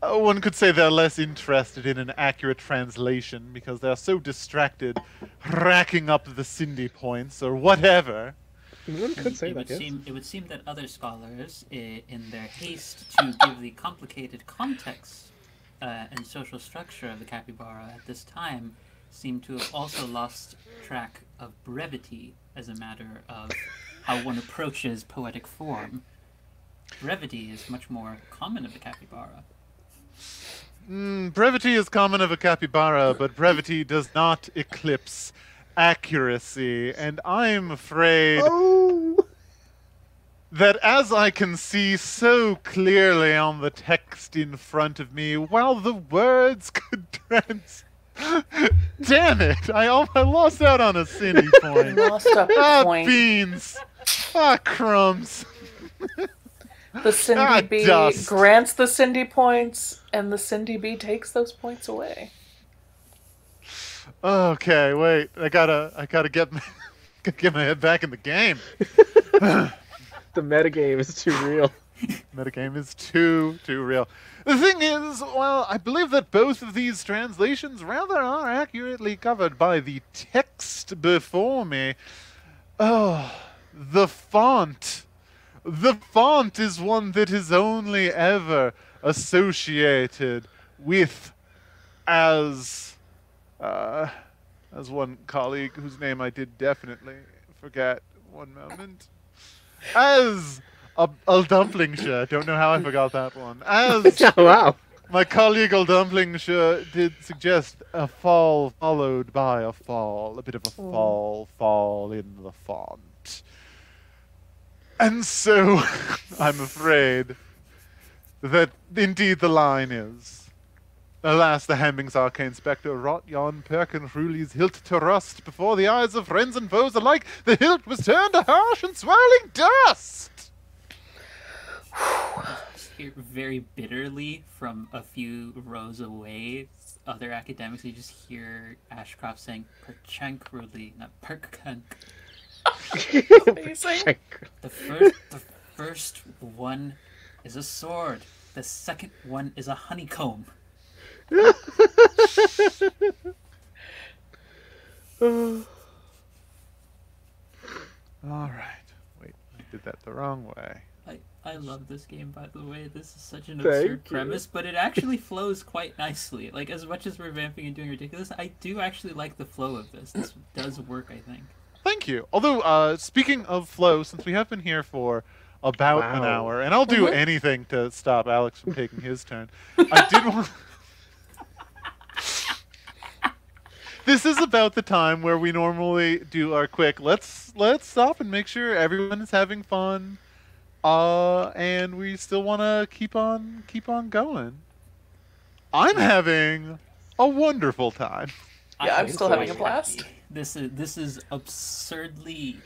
Speaker 1: One could say they're less interested in an accurate translation because they're so distracted racking up the Cindy points or whatever.
Speaker 2: One could say that, yes.
Speaker 4: It would seem that other scholars, in their haste to give the complicated context and social structure of the capybara at this time, seem to have also lost track of brevity as a matter of how one approaches poetic form. Brevity is much more common of the capybara.
Speaker 1: Brevity is common of a capybara, but brevity does not eclipse accuracy, and I'm afraid that as I can see so clearly on the text in front of me, while the words could Damn it! I lost out on a Cindy point.
Speaker 3: Lost a point.
Speaker 1: Beans! Crumbs!
Speaker 3: The Cindy Bee
Speaker 1: dust.
Speaker 3: grants the Cindy points, and the Cindy Bee takes those points away.
Speaker 1: Okay, wait. I gotta get my head back in the game.
Speaker 2: The metagame is too real.
Speaker 1: Metagame is too real. The thing is, well, I believe that both of these translations rather are accurately covered by the text before me. Oh, the font. The font is one that is only ever associated with as as one colleague whose name I did definitely forget. One moment. As a dumplingshire, don't know how I forgot that one. As
Speaker 2: Oh, wow.
Speaker 1: my colleague Old Dumplingshire did suggest, a fall followed by a fall, a bit of a fall in the font. And so, I'm afraid that indeed the line is, alas, the Hambing's arcane spectre wrought yon Perkin Hruli's hilt to rust before the eyes of friends and foes alike. The hilt was turned to harsh and swirling dust.
Speaker 4: Hear very bitterly from a few rows away, other academics, you just hear Ashcroft saying "perchunk rudely," not "perkunk."
Speaker 3: Amazing.
Speaker 4: The first one is a sword. The second one is a honeycomb.
Speaker 1: All right. Wait, I did that the wrong way.
Speaker 4: I love this game, by the way. This is such an
Speaker 2: Thank
Speaker 4: absurd
Speaker 2: you.
Speaker 4: premise, but it actually flows quite nicely. Like, as much as we're vamping and doing ridiculous, I do actually like the flow of this. This does work, I think.
Speaker 1: Thank you. Although, speaking of flow, since we have been here for about an
Speaker 2: Wow.
Speaker 1: hour, and I'll do anything to stop Alex from taking his turn, I did want... This is about the time where we normally do our quick, let's stop and make sure everyone is having fun, and we still want to keep on going. I'm having a wonderful time.
Speaker 3: Yeah, I'm still having a
Speaker 4: quite
Speaker 3: blast.
Speaker 4: happy. This is absurdly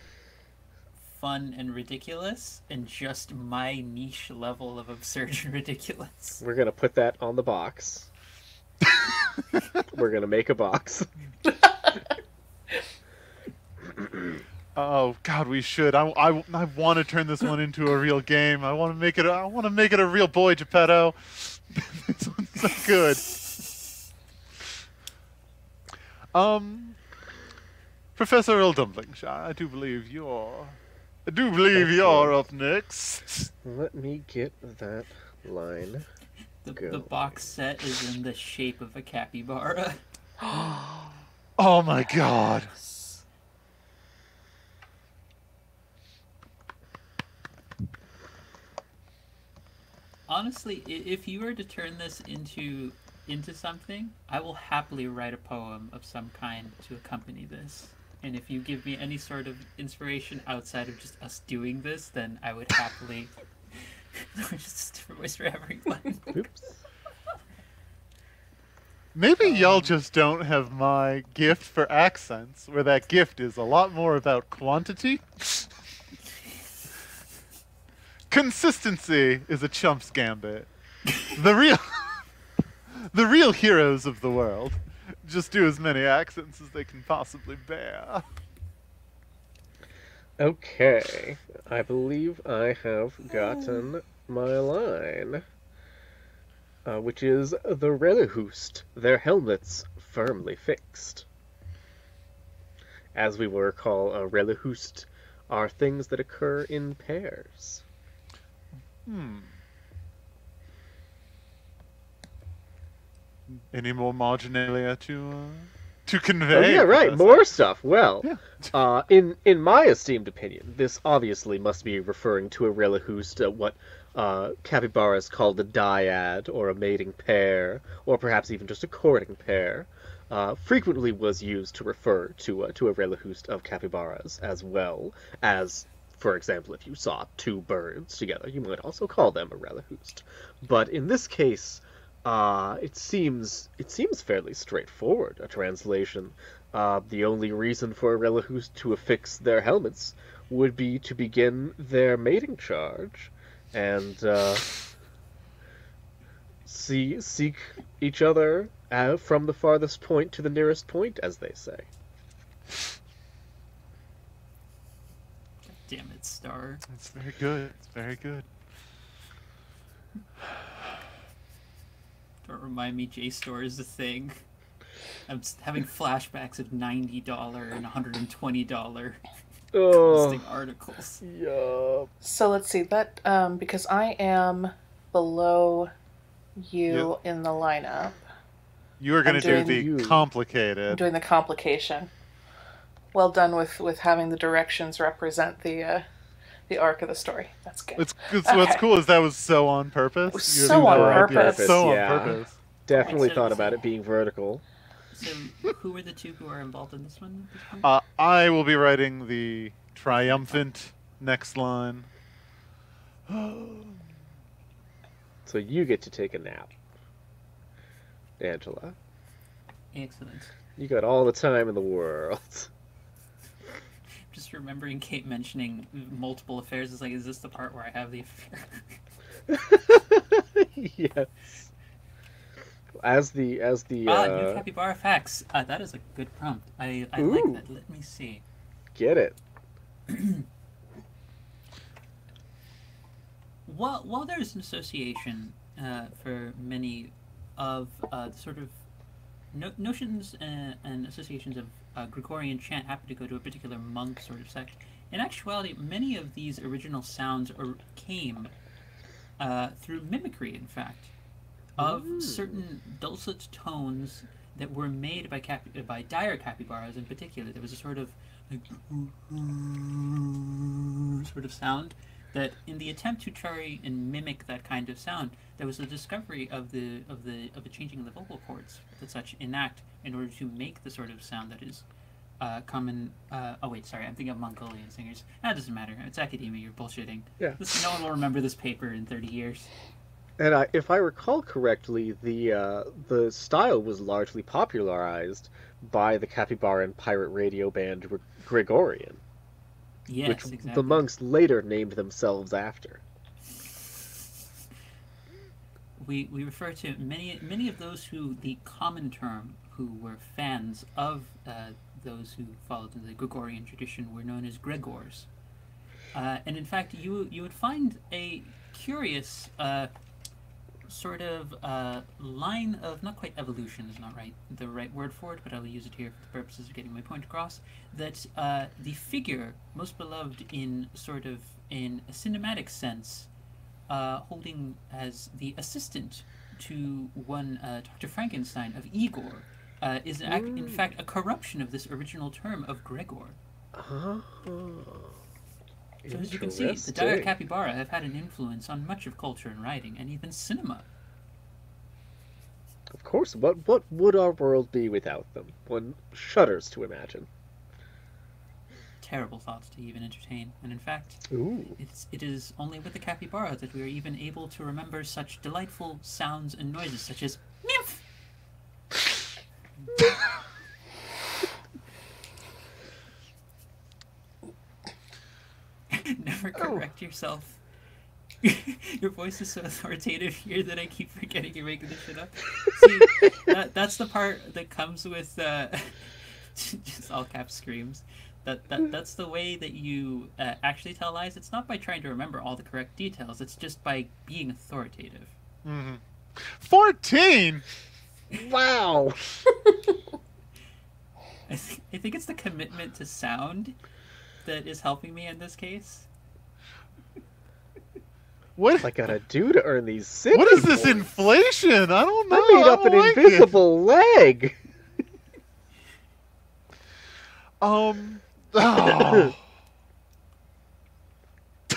Speaker 4: fun and ridiculous, and just my niche level of absurd and ridiculous.
Speaker 2: We're going to put that on the box. We're going to make a box.
Speaker 1: Oh God, we should. I want to turn this one into a real game. I want to make it a real boy, Geppetto. This one's so good. Professor Earl Dumplingshire, I do believe you're up next.
Speaker 2: Let me get that line.
Speaker 4: The box set is in the shape of a capybara.
Speaker 1: Oh my God.
Speaker 4: Honestly, if you were to turn this into something, I will happily write a poem of some kind to accompany this. And if you give me any sort of inspiration outside of just us doing this, then I would happily... just a different voice for everyone.
Speaker 2: Oops.
Speaker 1: Maybe y'all just don't have my gift for accents, where that gift is a lot more about quantity. Consistency is a chump's gambit. The real heroes of the world just do as many accents as they can possibly bear.
Speaker 2: Okay, I believe I have gotten my line, which is the Relihoost, their helmets firmly fixed. As we will recall, a Relihoost are things that occur in pairs.
Speaker 1: Any more marginalia to convey?
Speaker 2: Oh yeah, right.
Speaker 1: Professor?
Speaker 2: More stuff. Well,
Speaker 1: Yeah.
Speaker 2: in my esteemed opinion, this obviously must be referring to a Relihoost, what Capybaras called a dyad, or a mating pair, or perhaps even just a courting pair. Frequently was used to refer to a Relihoost of Capybaras, as well as, for example, if you saw two birds together, you might also call them a Relihoost. But in this case, it seems fairly straightforward, a translation. The only reason for a Relihoost to affix their helmets would be to begin their mating charge, and seek each other from the farthest point to the nearest point, as they say.
Speaker 4: Damn it, Star.
Speaker 1: It's very good. It's very good.
Speaker 4: Don't remind me JSTOR is a thing. I'm having flashbacks of $90 and $120 listing articles.
Speaker 2: Yup.
Speaker 3: So let's see that because I am below you in the lineup.
Speaker 1: You are going to do
Speaker 3: doing-
Speaker 1: the
Speaker 2: You-
Speaker 3: I'm
Speaker 1: complicated.
Speaker 3: doing the complication. Well done with having the directions represent the arc of the story. That's good.
Speaker 1: What's
Speaker 3: Okay.
Speaker 1: cool is that was so on purpose.
Speaker 3: It was
Speaker 1: You have
Speaker 3: so on
Speaker 1: no idea.
Speaker 3: purpose.
Speaker 1: So
Speaker 2: Yeah.
Speaker 1: on purpose.
Speaker 2: Definitely
Speaker 4: So-
Speaker 2: thought about it being vertical.
Speaker 4: So, who were the two who are involved in this one? At this point?
Speaker 1: I will be writing the triumphant next line.
Speaker 2: So you get to take a nap. Angela,
Speaker 4: Excellent.
Speaker 2: you got all the time in the world.
Speaker 4: Just remembering Kate mentioning multiple affairs is like, is this the part where I have the affair?
Speaker 2: Yes. As the
Speaker 4: new capybara facts. That is a good prompt. I like
Speaker 2: Ooh.
Speaker 4: that. Let me see.
Speaker 2: get it.
Speaker 4: While there's an association for many of sort of notions and associations of Gregorian chant happen to go to a particular monk sort of sect, in actuality, many of these original sounds came through mimicry, in fact, of certain dulcet tones that were made by dire capybaras in particular. There was a sort of like, sort of sound that, in the attempt to try and mimic that kind of sound, there was a discovery of the changing of the vocal cords that such enact in order to make the sort of sound that is common. Oh wait, sorry, I'm thinking of Mongolian singers. That doesn't matter. It's academia. You're bullshitting.
Speaker 2: Yeah.
Speaker 4: No one will remember this paper in 30 years.
Speaker 2: And if I recall correctly, the style was largely popularized by the capybara and pirate radio band Gregorian,
Speaker 4: Yes,
Speaker 2: which
Speaker 4: exactly.
Speaker 2: the monks later named themselves after.
Speaker 4: We refer to many of those who the common term who were fans of those who followed the Gregorian tradition were known as Gregors, and in fact you would find a curious sort of line of, not quite evolution is not the right word for it, but I will use it here for the purposes of getting my point across, that the figure most beloved in a cinematic sense, holding as the assistant to one Dr. Frankenstein of Igor, is in fact a corruption of this original term of Gregor.
Speaker 2: Oh,
Speaker 4: So as you can see, the dire capybara have had an influence on much of culture and writing, and even cinema.
Speaker 2: Of course, what would our world be without them? One shudders to imagine.
Speaker 4: Terrible thoughts to even entertain, and in fact,
Speaker 2: Ooh.
Speaker 4: it is only with the capybara that we are even able to remember such delightful sounds and noises, such as nymph. Never correct yourself. Your voice is so authoritative here that I keep forgetting you're making this shit up. See, that's the part that comes with just all caps screams. That's the way that you actually tell lies. It's not by trying to remember all the correct details. It's just by being authoritative.
Speaker 1: 14.
Speaker 2: Wow.
Speaker 4: I think it's the commitment to sound that is helping me in this case.
Speaker 1: What?
Speaker 2: I gotta do to earn these city
Speaker 1: What is this
Speaker 2: points?
Speaker 1: inflation? I don't know.
Speaker 2: I made up
Speaker 1: don't
Speaker 2: an
Speaker 1: like it.
Speaker 2: invisible leg.
Speaker 1: Oh.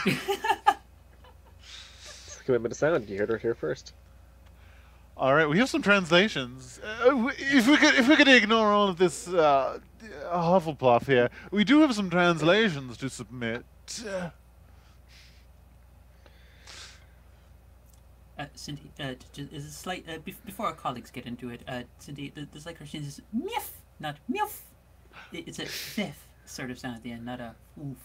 Speaker 2: It's a commitment to sound. You heard it here first.
Speaker 1: All right, we have some translations. If we could ignore all of this Hufflepuff here, we do have some translations to submit.
Speaker 4: Cindy, is a slight before our colleagues get into it. Cindy, the slight correction is miff, not milf. It's a fifth sort of sound at the end, not a oof.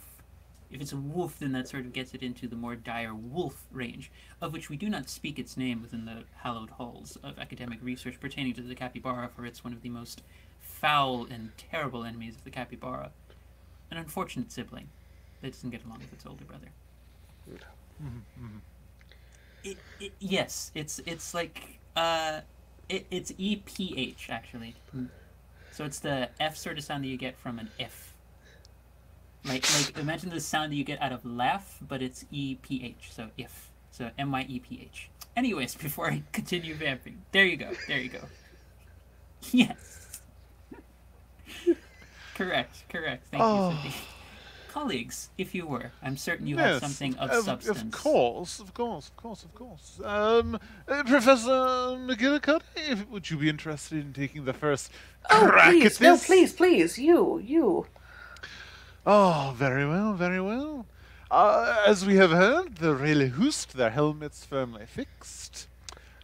Speaker 4: If it's a woof, then that sort of gets it into the more dire wolf range, of which we do not speak its name within the hallowed halls of academic research pertaining to the capybara, for it's one of the most foul and terrible enemies of the capybara. An unfortunate sibling that doesn't get along with its older brother. Yes, it's like it's EPH actually. So it's the F sort of sound that you get from an if. Like imagine the sound that you get out of laugh, but it's EPH, so if. So MYEPH. Anyways, before I continue vamping, there you go. Yes. Correct. Thank
Speaker 1: Oh.
Speaker 4: you, City. Colleagues, if you were, I'm certain you
Speaker 1: Yes,
Speaker 4: have something of substance.
Speaker 1: Of course. Professor McGillicuddy, would you be interested in taking the first crack
Speaker 3: please,
Speaker 1: at this?
Speaker 3: no, please, you.
Speaker 1: Oh, very well. As we have heard, the roly-poly, their helmets firmly fixed.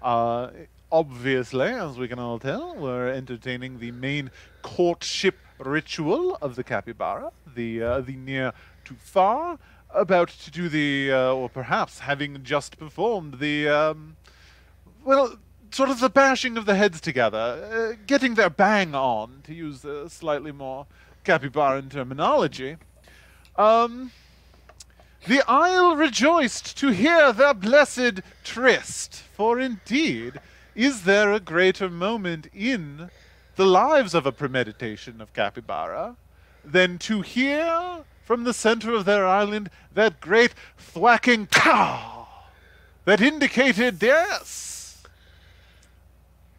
Speaker 1: Obviously, as we can all tell, we're entertaining the main courtship ritual of the capybara, the near to far, about to do the, or perhaps having just performed the, sort of the bashing of the heads together, getting their bang on, to use a slightly more capybaran terminology. The isle rejoiced to hear their blessed tryst, for indeed is there a greater moment in the lives of a premeditation of capybara than to hear from the center of their island that great thwacking caw that indicated, yes,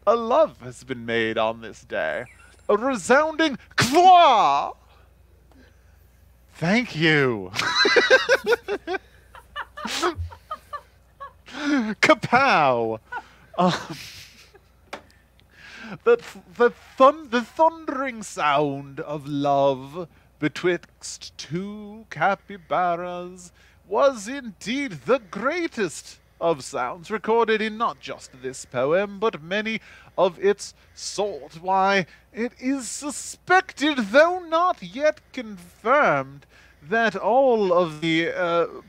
Speaker 1: a love has been made on this day. A resounding claw. Thank you. Kapow! The thundering sound of love betwixt two capybaras was indeed the greatest of sounds recorded in not just this poem, but many of its sort. Why, it is suspected, though not yet confirmed, that all of the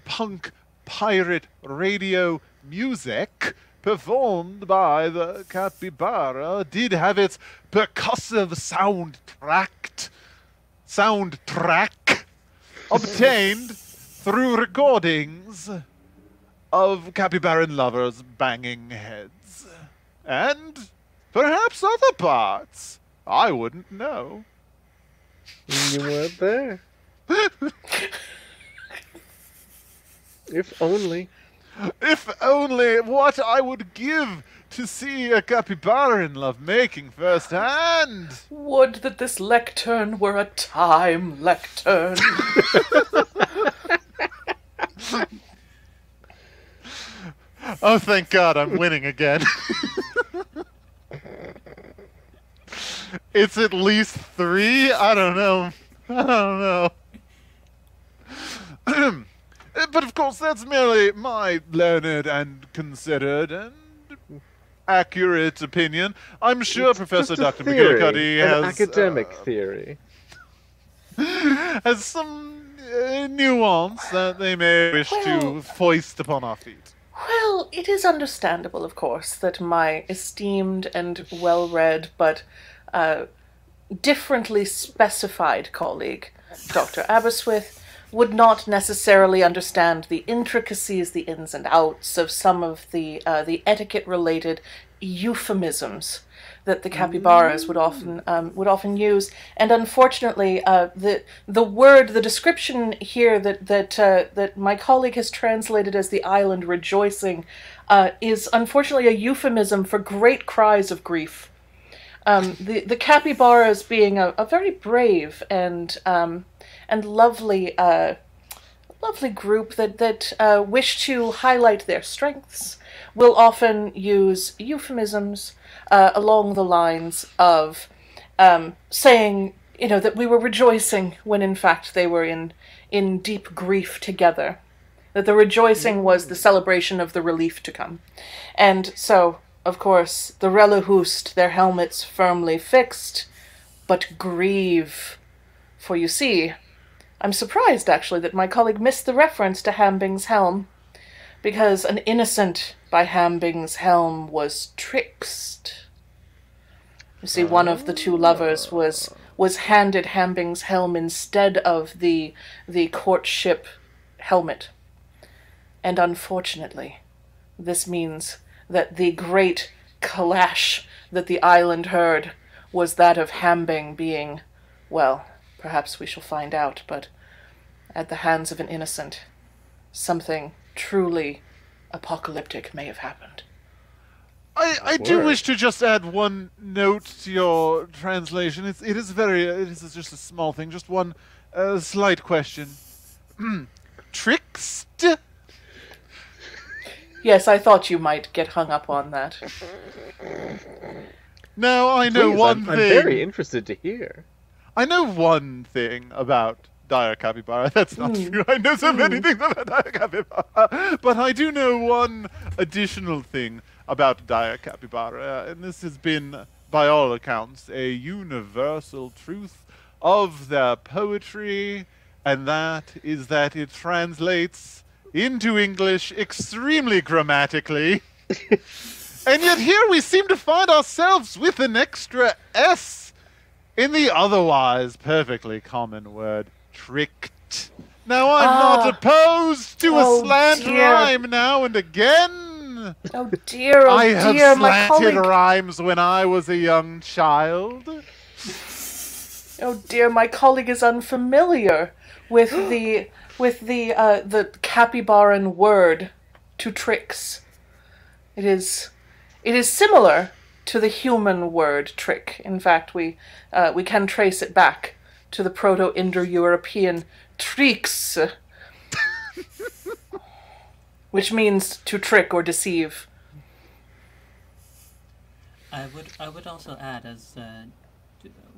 Speaker 1: punk pirate radio music performed by the capybara did have its percussive soundtrack obtained through recordings of capybaran lovers banging heads. And perhaps other parts. I wouldn't know.
Speaker 2: You weren't there. If only.
Speaker 1: If only what I would give to see a capybaran love making firsthand.
Speaker 3: Would that this lectern were a time lectern.
Speaker 1: Oh, thank God, I'm winning again. It's at least 3? I don't know. But of course, that's merely my learned and considered and accurate opinion. I'm sure
Speaker 2: It's
Speaker 1: Professor
Speaker 2: just a
Speaker 1: Dr.
Speaker 2: theory,
Speaker 1: McGillicuddy
Speaker 2: an
Speaker 1: has
Speaker 2: academic theory.
Speaker 1: has some nuance that they may wish to foist upon our feet.
Speaker 3: Well, it is understandable, of course, that my esteemed and well-read but differently specified colleague, Dr. Aberystwyth, would not necessarily understand the intricacies, the ins and outs of some of the etiquette-related euphemisms that the capybaras would often use, and unfortunately, the description here that my colleague has translated as the island rejoicing, is unfortunately a euphemism for great cries of grief. The capybaras being a very brave and lovely group that wish to highlight their strengths, will often use euphemisms along the lines of saying, that we were rejoicing when in fact they were in deep grief together. That the rejoicing was the celebration of the relief to come. And so, of course, the roly-poly, their helmets firmly fixed, but grieve. For you see, I'm surprised, actually, that my colleague missed the reference to Hambing's helm, because an innocent by Hambing's helm was trickst. You see, one of the two lovers was handed Hambing's helm instead of the courtship helmet. And unfortunately, this means that the great clash that the island heard was that of Hambing being, well, perhaps we shall find out, but at the hands of an innocent, something truly apocalyptic may have happened.
Speaker 1: I do
Speaker 2: Word.
Speaker 1: wish to just add one note to your translation. It is just a small thing, just one slight question. Trickst?
Speaker 3: Yes, I thought you might get hung up on that.
Speaker 1: Now I know
Speaker 2: Please,
Speaker 1: one
Speaker 2: I'm
Speaker 1: thing.
Speaker 2: very interested to hear.
Speaker 1: I know one thing about dire capybara. That's not true. I know so many things about dire capybara. But I do know one additional thing about dire capybara. And this has been, by all accounts, a universal truth of their poetry. And that is that it translates into English extremely grammatically. And yet here we seem to find ourselves with an extra S in the otherwise perfectly common word tricked. Now I'm not opposed to a slant rhyme now and again.
Speaker 3: Oh dear,
Speaker 1: I have
Speaker 3: my
Speaker 1: slanted
Speaker 3: colleague.
Speaker 1: rhymes when I was a young child.
Speaker 3: Oh dear, my colleague is unfamiliar with the capybaran word to tricks. It is similar to the human word trick. In fact, we can trace it back to the Proto-Indo-European tricks, which means to trick or deceive.
Speaker 4: I would also add, as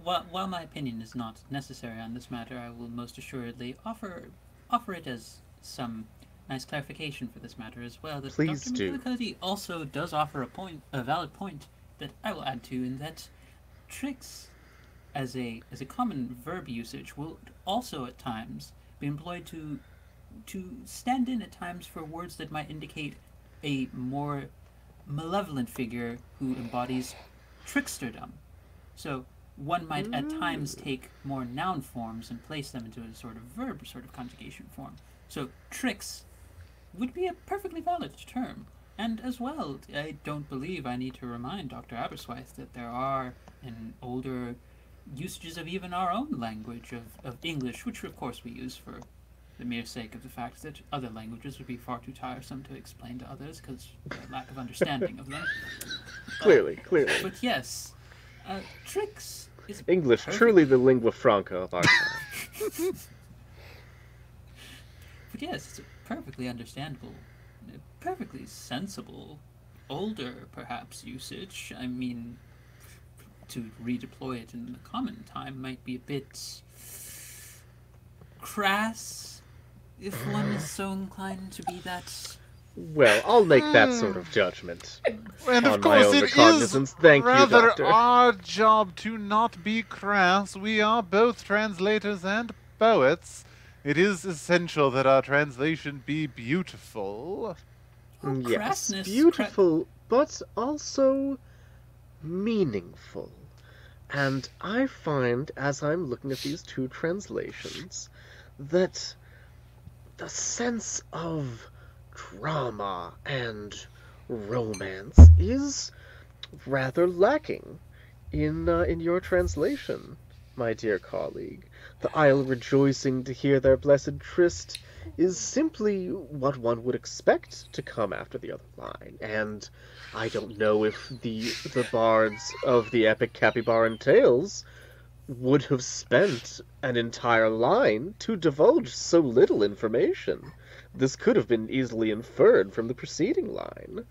Speaker 4: while my opinion is not necessary on this matter, I will most assuredly offer it as some nice clarification for this matter as well. That
Speaker 2: Please
Speaker 4: Dr.
Speaker 2: do.
Speaker 4: McGillicuddy also does offer a valid point that I will add to, in that tricks as a common verb usage will also at times be employed to stand in at times for words that might indicate a more malevolent figure who embodies tricksterdom. So one might at times take more noun forms and place them into a sort of verb sort of conjugation form. So tricks would be a perfectly valid term. And as well, I don't believe I need to remind Dr. Aberswith that there are in older usages of even our own language of English, which of course we use for the mere sake of the fact that other languages would be far too tiresome to explain to others because of the lack of understanding of them.
Speaker 2: Clearly.
Speaker 4: But yes, tricks is
Speaker 2: English,
Speaker 4: perfect.
Speaker 2: truly the lingua franca of our time.
Speaker 4: But yes, it's a perfectly understandable, perfectly sensible, older perhaps usage. I mean, to redeploy it in the common time might be a bit crass, if one is so inclined to be that.
Speaker 2: Well, I'll make that sort of judgment.
Speaker 1: And of
Speaker 2: On my
Speaker 1: course,
Speaker 2: own
Speaker 1: it
Speaker 2: recognizance.
Speaker 1: is
Speaker 2: Thank you,
Speaker 1: rather
Speaker 2: Doctor.
Speaker 1: our job to not be crass. We are both translators and poets. It is essential that our translation be beautiful.
Speaker 4: Oh,
Speaker 2: Yes,
Speaker 4: crassness,
Speaker 2: beautiful, but also meaningful. And I find, as I'm looking at these two translations, that the sense of drama and romance is rather lacking in your translation, my dear colleague. The isle rejoicing to hear their blessed tryst is simply what one would expect to come after the other line, and I don't know if the bards of the epic Capybaran tales would have spent an entire line to divulge so little information. This could have been easily inferred from the preceding line.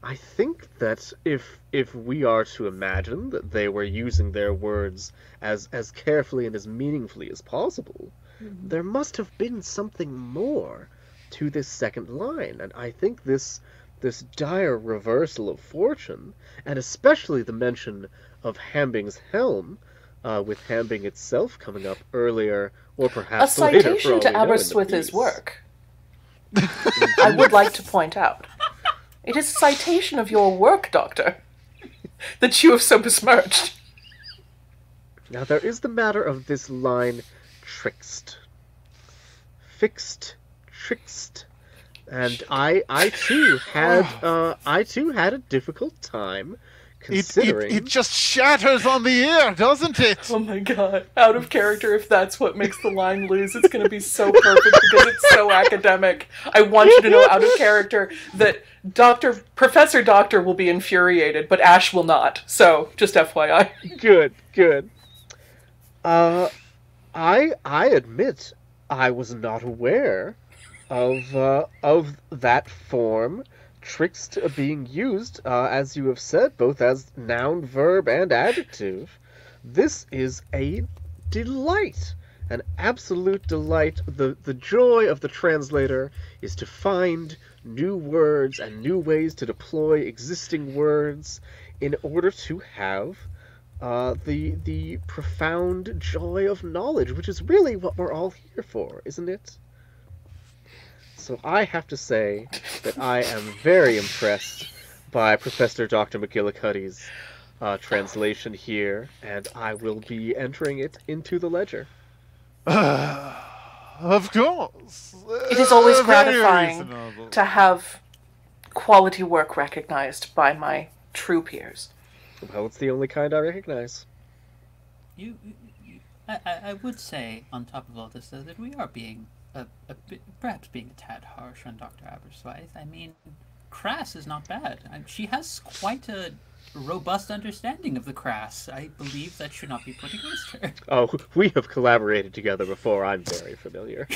Speaker 2: I think that if we are to imagine that they were using their words as carefully and as meaningfully as possible, there must have been something more to this second line, and I think this dire reversal of fortune, and especially the mention of Hambing's helm, with Hambing itself coming up earlier, or
Speaker 3: A
Speaker 2: perhaps later, for
Speaker 3: citation
Speaker 2: all
Speaker 3: to
Speaker 2: we know, in the
Speaker 3: Aberystwyth's
Speaker 2: piece.
Speaker 3: work, I would like to point out. It is a citation of your work, Doctor, that you have so besmirched.
Speaker 2: Now there is the matter of this line, trickst. Fixed, trickst. And I too had a difficult time considering...
Speaker 1: It just shatters on the ear, doesn't it?
Speaker 3: Oh my god. Out of character, if that's what makes the line lose, it's going to be so perfect because it's so academic. I want you to know, out of character, that Professor Doctor will be infuriated, but Ash will not. So, just FYI.
Speaker 2: Good, good. I admit I was not aware of that form twixt being used, as you have said, both as noun, verb, and adjective. This is a delight, an absolute delight. The joy of the translator is to find new words and new ways to deploy existing words in order to have the profound joy of knowledge, which is really what we're all here for, isn't it? So I have to say that I am very impressed by Professor Dr. McGillicuddy's translation here, and I will be entering it into the ledger.
Speaker 1: Of course.
Speaker 3: It is always
Speaker 1: Very
Speaker 3: gratifying
Speaker 1: reasonable.
Speaker 3: to have quality work recognized by my true peers.
Speaker 2: Well, it's the only kind I recognize.
Speaker 4: I would say, on top of all this, though, that we are being a bit, perhaps being a tad harsh on Dr. Aberystwyth. I mean, crass is not bad. She has quite a robust understanding of the crass. I believe that should not be put against her.
Speaker 2: Oh, we have collaborated together before. I'm very familiar.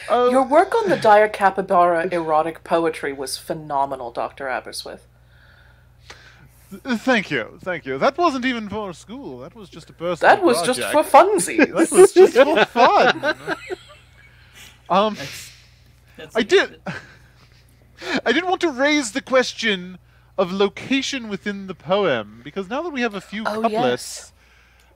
Speaker 3: Your work on the dire capybara erotic poetry was phenomenal, Dr. Aberystwyth.
Speaker 1: Thank you. That wasn't even for school. That was just a personal
Speaker 3: That was
Speaker 1: project.
Speaker 3: just for funsies.
Speaker 1: That was just for fun.
Speaker 4: That's
Speaker 1: I did want to raise the question of location within the poem, because now that we have a few couplets,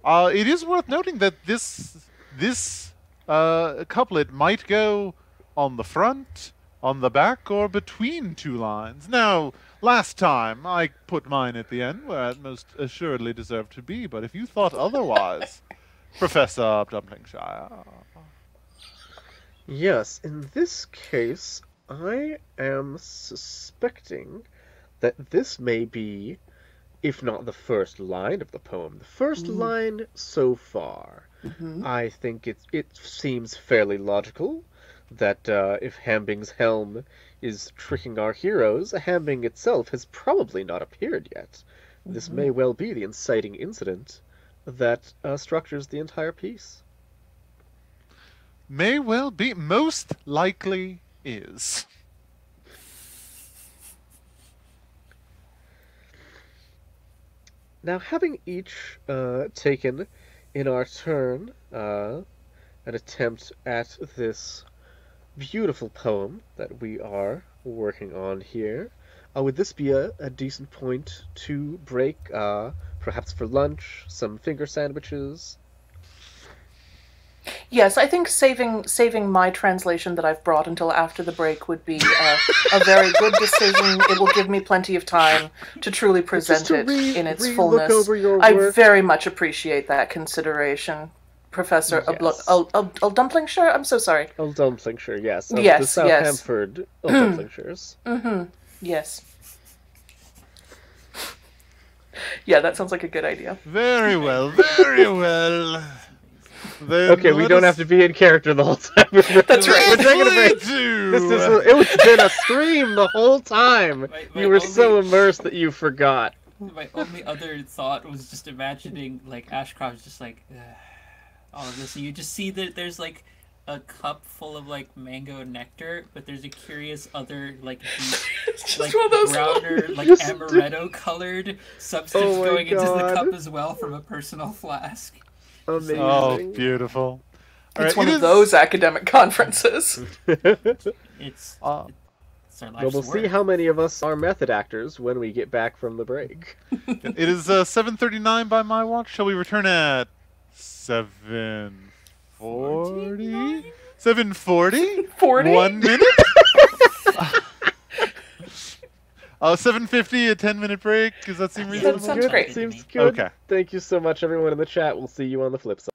Speaker 1: it is worth noting that this couplet might go on the front, on the back, or between two lines. Now, last time I put mine at the end, where it most assuredly deserved to be, but if you thought otherwise, Professor Dumplingshire...
Speaker 2: Yes, in this case, I am suspecting that this may be, if not the first line of the poem, the first line so far. I think it seems fairly logical that if Hambing's helm is tricking our heroes, Hambing itself has probably not appeared yet. This may well be the inciting incident that structures the entire piece.
Speaker 1: May well be. Most likely is.
Speaker 2: Now, having each taken in our turn an attempt at this beautiful poem that we are working on here, would this be a decent point to break, perhaps for lunch, some finger sandwiches?
Speaker 3: Yes, I think saving my translation that I've brought until after the break would be a very good decision. It will give me plenty of time to truly present it in its fullness.
Speaker 2: Over your
Speaker 3: I
Speaker 2: work.
Speaker 3: very much appreciate that consideration, Professor
Speaker 2: Yes.
Speaker 3: Dumplingshire? I'm so sorry.
Speaker 2: Old Dumplingshire, yes. Of
Speaker 3: Yes,
Speaker 2: the
Speaker 3: yes.
Speaker 2: Southampford Old Dumplingshires.
Speaker 3: Yes. Yeah, that sounds like a good idea.
Speaker 1: Very well, very well. Then
Speaker 2: Okay, we
Speaker 1: let
Speaker 2: don't
Speaker 1: us-
Speaker 2: have to be in character the whole time.
Speaker 3: That's right.
Speaker 2: We're taking a break.
Speaker 1: Do.
Speaker 2: It was been a stream the whole time.
Speaker 4: My
Speaker 2: You were so
Speaker 4: only-
Speaker 2: immersed that you forgot.
Speaker 4: My only other thought was just imagining, like, Ashcroft's just like, all of this, and you just see that there's, like, a cup full of, like, mango nectar, but there's a curious other, like, deep,
Speaker 3: Just
Speaker 4: like,
Speaker 3: one of those
Speaker 4: browner, like,
Speaker 2: Just-
Speaker 4: amaretto-colored substance
Speaker 2: Oh my
Speaker 4: going into the
Speaker 2: God.
Speaker 4: cup as well from a personal flask.
Speaker 2: Amazing.
Speaker 1: Oh, beautiful. All
Speaker 3: It's
Speaker 1: right,
Speaker 3: one
Speaker 1: it
Speaker 3: of
Speaker 1: is-
Speaker 3: those academic conferences.
Speaker 4: It's it's our
Speaker 2: Well,
Speaker 4: life's
Speaker 2: we'll see
Speaker 4: work.
Speaker 2: how many of us are method actors when we get back from the break.
Speaker 1: It is 7:39 by my watch. Shall we return at 7:40? 7:40?
Speaker 3: 40?
Speaker 1: 1 minute? 7:50, a 10-minute break. Does that seem reasonable?
Speaker 3: sounds great.
Speaker 2: Seems good.
Speaker 1: Okay.
Speaker 2: Thank you so much, everyone in the chat. We'll see you on the flip side.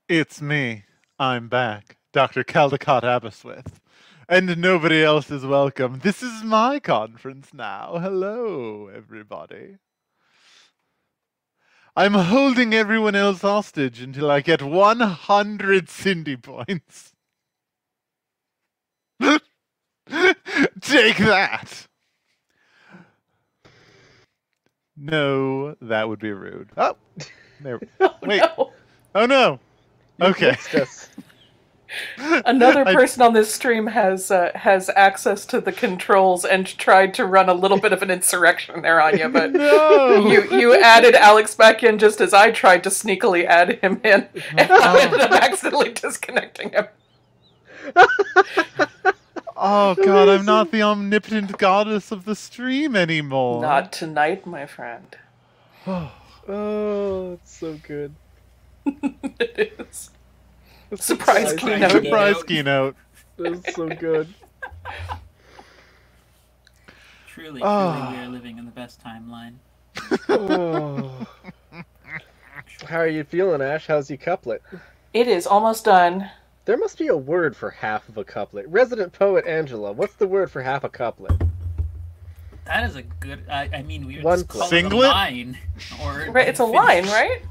Speaker 1: It's me. I'm back, Dr. Caldecott Aberystwyth. And nobody else is welcome. This is my conference now. Hello, everybody. I'm holding everyone else hostage until I get 100 Cindy points. Take that! No, that would be rude. Oh, there. Wait.
Speaker 3: No.
Speaker 1: Oh no.
Speaker 2: You
Speaker 1: Okay.
Speaker 2: glitched us.
Speaker 3: Another person on this stream has access to the controls and tried to run a little bit of an insurrection there on you, but
Speaker 1: No.
Speaker 3: you added Alex back in just as I tried to sneakily add him in, and I ended up accidentally disconnecting him.
Speaker 1: Oh god, I'm not the omnipotent goddess of the stream anymore.
Speaker 3: Not tonight, my friend.
Speaker 2: Oh, it's so good.
Speaker 3: It is. Surprise keynote.
Speaker 1: Surprise keynote.
Speaker 2: That's so good.
Speaker 4: Truly, we are living in the best timeline.
Speaker 2: Oh. How are you feeling, Ash? How's your couplet?
Speaker 3: It is almost done.
Speaker 2: There must be a word for half of a couplet. Resident poet Angela, what's the word for half a couplet?
Speaker 4: That is a good. I mean, we would
Speaker 2: One
Speaker 4: just call
Speaker 1: singlet?
Speaker 4: it a line, or
Speaker 3: Right, it's a line, right?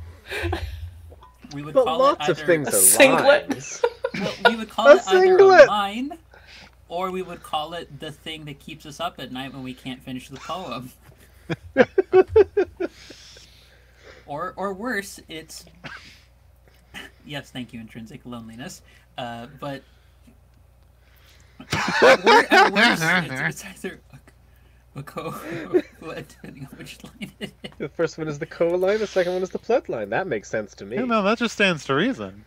Speaker 4: We would
Speaker 2: But
Speaker 4: call
Speaker 2: lots
Speaker 4: it
Speaker 2: of
Speaker 4: either,
Speaker 2: things
Speaker 3: A
Speaker 2: are
Speaker 3: singlet.
Speaker 2: lines.
Speaker 4: Well, we would call
Speaker 2: A
Speaker 4: it either
Speaker 2: singlet!
Speaker 4: a line, or we would call it the thing that keeps us up at night when we can't finish the poem. Or worse, it's yes, thank you, intrinsic loneliness. But at worst, it's either a depending on which line it is.
Speaker 2: The first one is the co line, the second one is the plet line. That makes sense to me.
Speaker 1: No, that just stands to reason.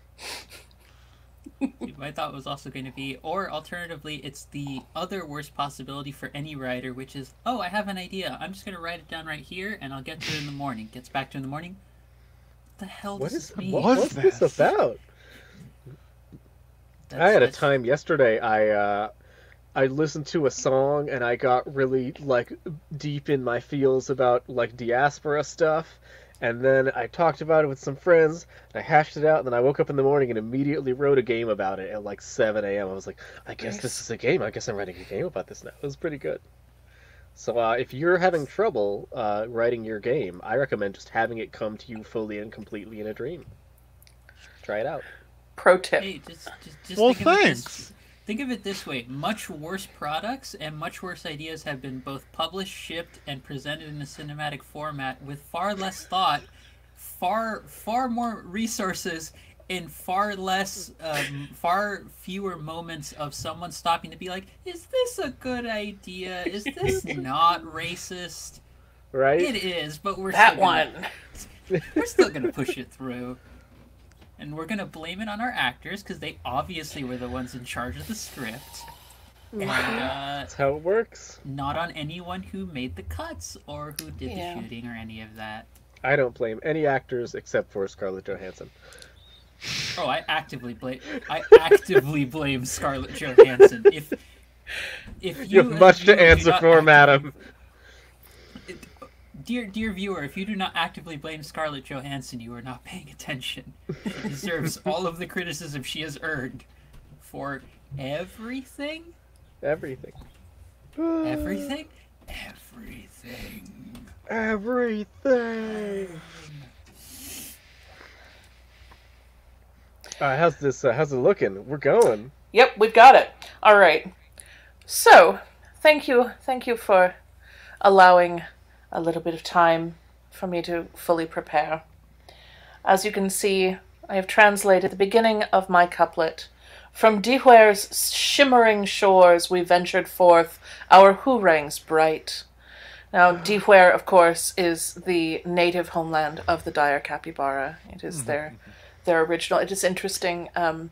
Speaker 4: My thought was also going to be, or alternatively, it's the other worst possibility for any writer, which is, oh, I have an idea. I'm just going to write it down right here, and I'll get to it in the morning. Gets back to it in the morning. What the hell does this mean?
Speaker 2: What's this about? I had a time yesterday. I listened to a song and I got really like deep in my feels about like diaspora stuff, and then I talked about it with some friends. And I hashed it out, and then I woke up in the morning and immediately wrote a game about it at like 7 a.m. I was like, I guess this is a game. I guess I'm writing a game about this now. It was pretty good. So if you're having trouble writing your game, I recommend just having it come to you fully and completely in a dream. Try it out.
Speaker 3: Pro tip.
Speaker 4: Hey, just
Speaker 1: Well,
Speaker 4: think of it
Speaker 1: thanks.
Speaker 4: think of it this way. Much worse products and much worse ideas have been both published, shipped, and presented in a cinematic format with far less thought, far more resources, and far fewer moments of someone stopping to be like, is this a good idea? Is this not racist?
Speaker 2: Right?
Speaker 4: It is, but we're
Speaker 3: That
Speaker 4: still gonna,
Speaker 3: one.
Speaker 4: we're still gonna push it through. And we're going to blame it on our actors, because they obviously were the ones in charge of the script. And
Speaker 2: That's how it works.
Speaker 4: not on anyone who made the cuts, or who did
Speaker 3: Yeah.
Speaker 4: the shooting, or any of that.
Speaker 2: I don't blame any actors except for Scarlett Johansson.
Speaker 4: Oh, I actively blame Scarlett Johansson. If
Speaker 2: You have much to answer for, madam.
Speaker 4: Dear viewer, if you do not actively blame Scarlett Johansson, you are not paying attention. She deserves all of the criticism she has earned for everything.
Speaker 2: Everything.
Speaker 4: Everything.
Speaker 2: Everything. How's it looking? We're going.
Speaker 3: Yep, we've got it. All right. So, thank you for allowing a little bit of time for me to fully prepare. As you can see, I have translated the beginning of my couplet. From Dihware's shimmering shores we ventured forth, our hoorangs bright. Now, Dihware, of course, is the native homeland of the dire capybara. It is their original. It is interesting, the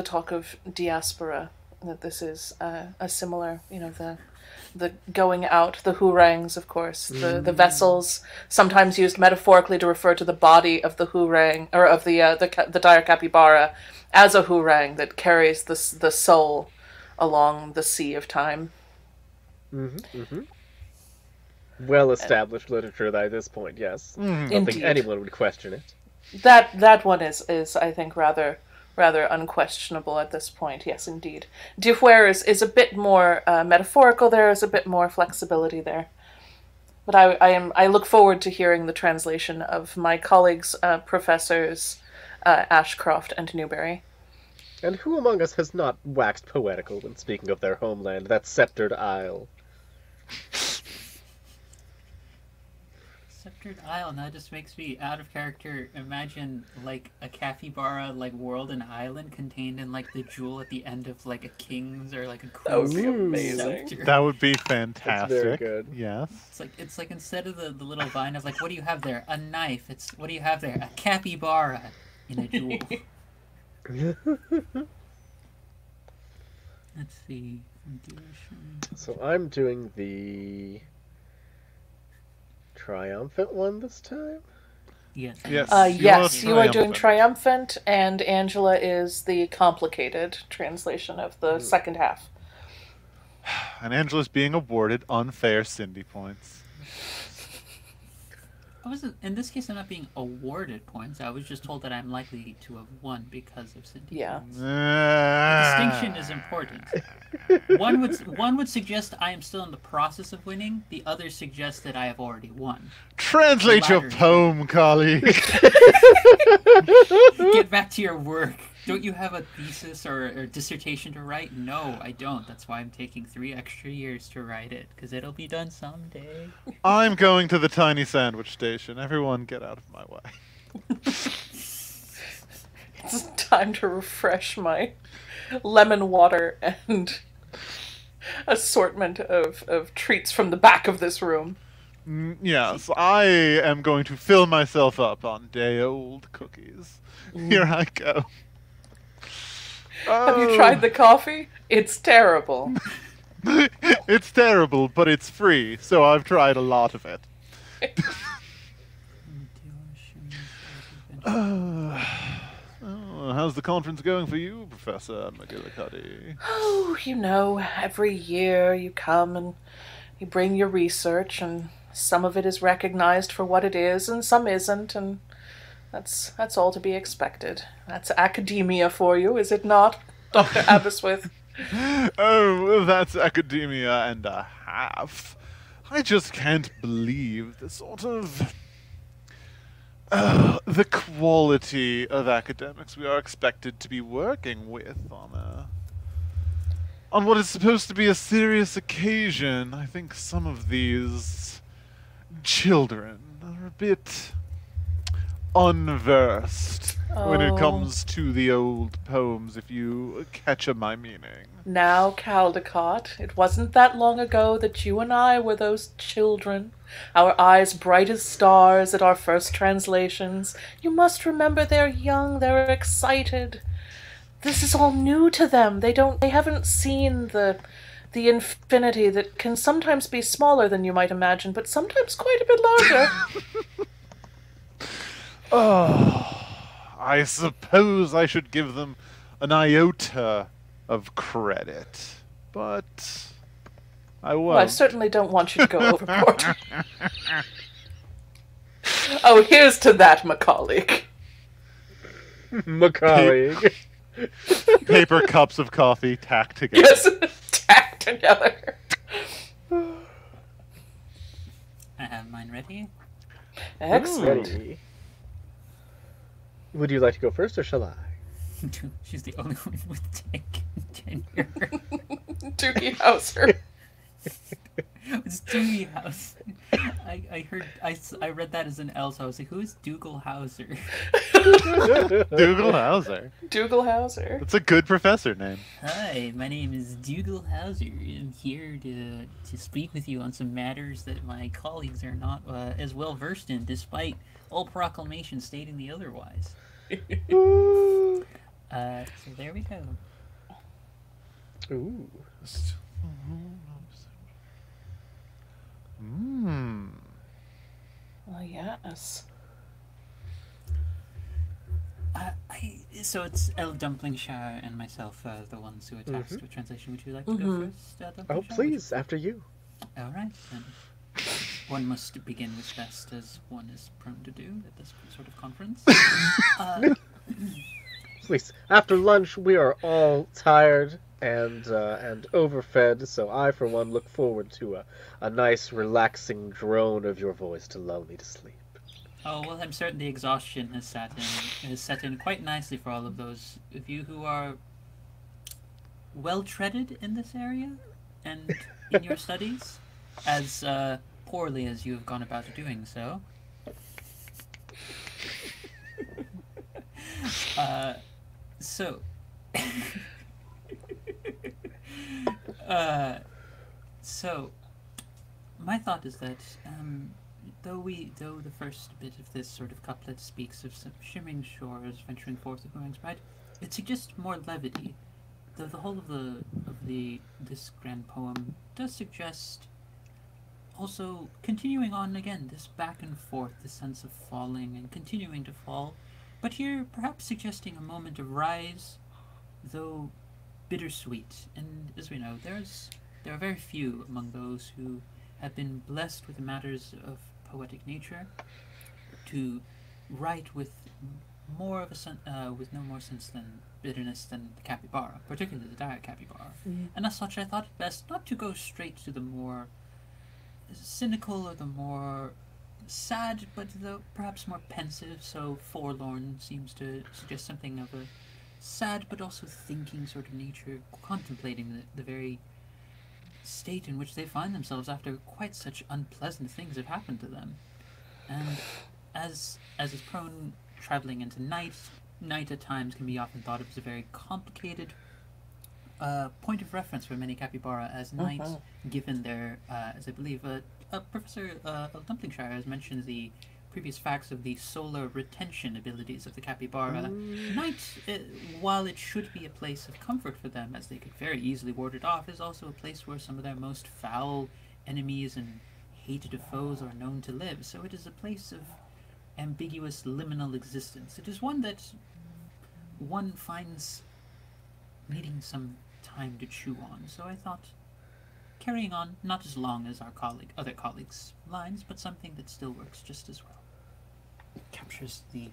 Speaker 3: talk of diaspora, that this is a similar, the going out, the hoorangs, of course, the vessels, sometimes used metaphorically to refer to the body of the hoorang, or of the dire capybara, as a hoorang that carries the soul along the sea of time.
Speaker 2: Well-established literature by this point, yes. I don't think
Speaker 3: Indeed.
Speaker 2: anyone would question it.
Speaker 3: That one is I think rather unquestionable at this point. Yes, indeed. Diffware is a bit more metaphorical. There is a bit more flexibility there. But I look forward to hearing the translation of my colleagues, professors Ashcroft and Newberry.
Speaker 2: And who among us has not waxed poetical when speaking of their homeland, that sceptered isle?
Speaker 4: Sceptered Isle, that just makes me out of character. Imagine like a capybara like world and island contained in like the jewel at the end of like a king's or like a
Speaker 3: That would be
Speaker 4: queen's
Speaker 3: amazing.
Speaker 4: scepter.
Speaker 1: That would be fantastic.
Speaker 2: That's very good.
Speaker 1: Yes.
Speaker 4: It's like instead of the little vine of like, what do you have there? A knife. It's what do you have there? A capybara in a jewel. Let's see.
Speaker 2: So I'm doing the triumphant one this time?
Speaker 4: Yes.
Speaker 1: Yes.
Speaker 3: Yes, you are doing
Speaker 1: triumphant.
Speaker 3: triumphant, and Angela is the complicated translation of the second half.
Speaker 1: And Angela's being awarded unfair Cindy points.
Speaker 4: I wasn't. In this case, I'm not being awarded points. I was just told that I'm likely to have won because of Cindy.
Speaker 3: Yeah.
Speaker 4: Points. The distinction is important. One would suggest I am still in the process of winning. The other suggests that I have already won.
Speaker 1: Translate your poem, colleague.
Speaker 4: Get back to your work. Don't you have a thesis or a dissertation to write? No, I don't. That's why I'm taking 3 extra years to write it, because it'll be done someday.
Speaker 1: I'm going to the tiny sandwich station. Everyone get out of my way.
Speaker 3: It's time to refresh my lemon water and assortment of treats from the back of this room.
Speaker 1: Yes, I am going to fill myself up on day-old cookies. Here I go.
Speaker 3: Have you tried the coffee? It's terrible.
Speaker 1: It's terrible, but it's free, so I've tried a lot of it. How's the conference going for you, Professor McGillicuddy?
Speaker 3: Oh, you know, every year you come and you bring your research, and some of it is recognized for what it is, and some isn't, and that's all to be expected. That's academia for you, is it not, Dr. Aberystwyth?
Speaker 1: Oh, that's academia and a half. I just can't believe the sort of... the quality of academics we are expected to be working with on what is supposed to be a serious occasion. I think some of these children are a bit unversed when it comes to the old poems, if you catch my meaning.
Speaker 3: Now, Caldecott, it wasn't that long ago that you and I were those children, our eyes bright as stars at our first translations. You must remember they're young, they're excited. This is all new to them. They haven't seen the infinity that can sometimes be smaller than you might imagine, but sometimes quite a bit larger.
Speaker 1: Oh, I suppose I should give them an iota of credit, but I won't.
Speaker 3: Well, I certainly don't want you to go overboard. Oh, here's to that, Macaulay.
Speaker 2: Macaulay.
Speaker 1: Paper cups of coffee tacked together.
Speaker 3: Yes, tacked together.
Speaker 4: I have mine ready.
Speaker 3: Excellent.
Speaker 2: Ready. Would you like to go first, or shall I?
Speaker 4: She's the only one with tenure.
Speaker 3: Doogie Howser.
Speaker 4: It's Doogie House. I read that as an L, so I was like, who is Dougal Hauser?
Speaker 1: Dougal Hauser.
Speaker 3: Dougal Hauser.
Speaker 1: That's a good professor name.
Speaker 4: Hi, my name is Dougal Hauser. I'm here to speak with you on some matters that my colleagues are not as well versed in, despite all proclamations stating the otherwise. So there we go.
Speaker 2: Ooh.
Speaker 3: Oh, yes.
Speaker 4: So it's El Dumplingshire and myself, the ones who attached to a translation. Would you like to go first,
Speaker 2: Oh,
Speaker 4: Dumplingshire?
Speaker 2: please, after you.
Speaker 4: All right, then. one must begin with best, as one is prone to do at this sort of conference.
Speaker 2: Please, after lunch, we are all tired and overfed, so I, for one, look forward to a nice, relaxing drone of your voice to lull me to sleep.
Speaker 4: Oh, well, I'm certain the exhaustion has set in quite nicely for all of those of you who are well-treaded in this area and in your studies, as poorly as you have gone about doing so. So, my thought is that, though the first bit of this sort of couplet speaks of some shimmering shores venturing forth of wings bright, it suggests more levity. Though the whole of this grand poem does suggest also continuing on again, this back and forth, this sense of falling and continuing to fall, but here perhaps suggesting a moment of rise, though bittersweet. And as we know, there are very few among those who have been blessed with the matters of poetic nature to write with more of a with no more sense than bitterness than the capybara, particularly the dire capybara. And as such, I thought it best not to go straight to the more cynical or the more sad, but perhaps more pensive. So forlorn seems to suggest something of a sad but also thinking sort of nature, contemplating the very state in which they find themselves after quite such unpleasant things have happened to them. And as is prone traveling into night at times can be often thought of as a very complicated point of reference for many capybara, as night, given their, as I believe, Professor Dumplingshire has mentioned the previous facts of the solar retention abilities of the capybara. Night, while it should be a place of comfort for them, as they could very easily ward it off, is also a place where some of their most foul enemies and hated of foes are known to live. So it is a place of ambiguous liminal existence. It is one that one finds needing some time to chew on. So I thought carrying on, not as long as our other colleagues' lines, but something that still works just as well. Captures the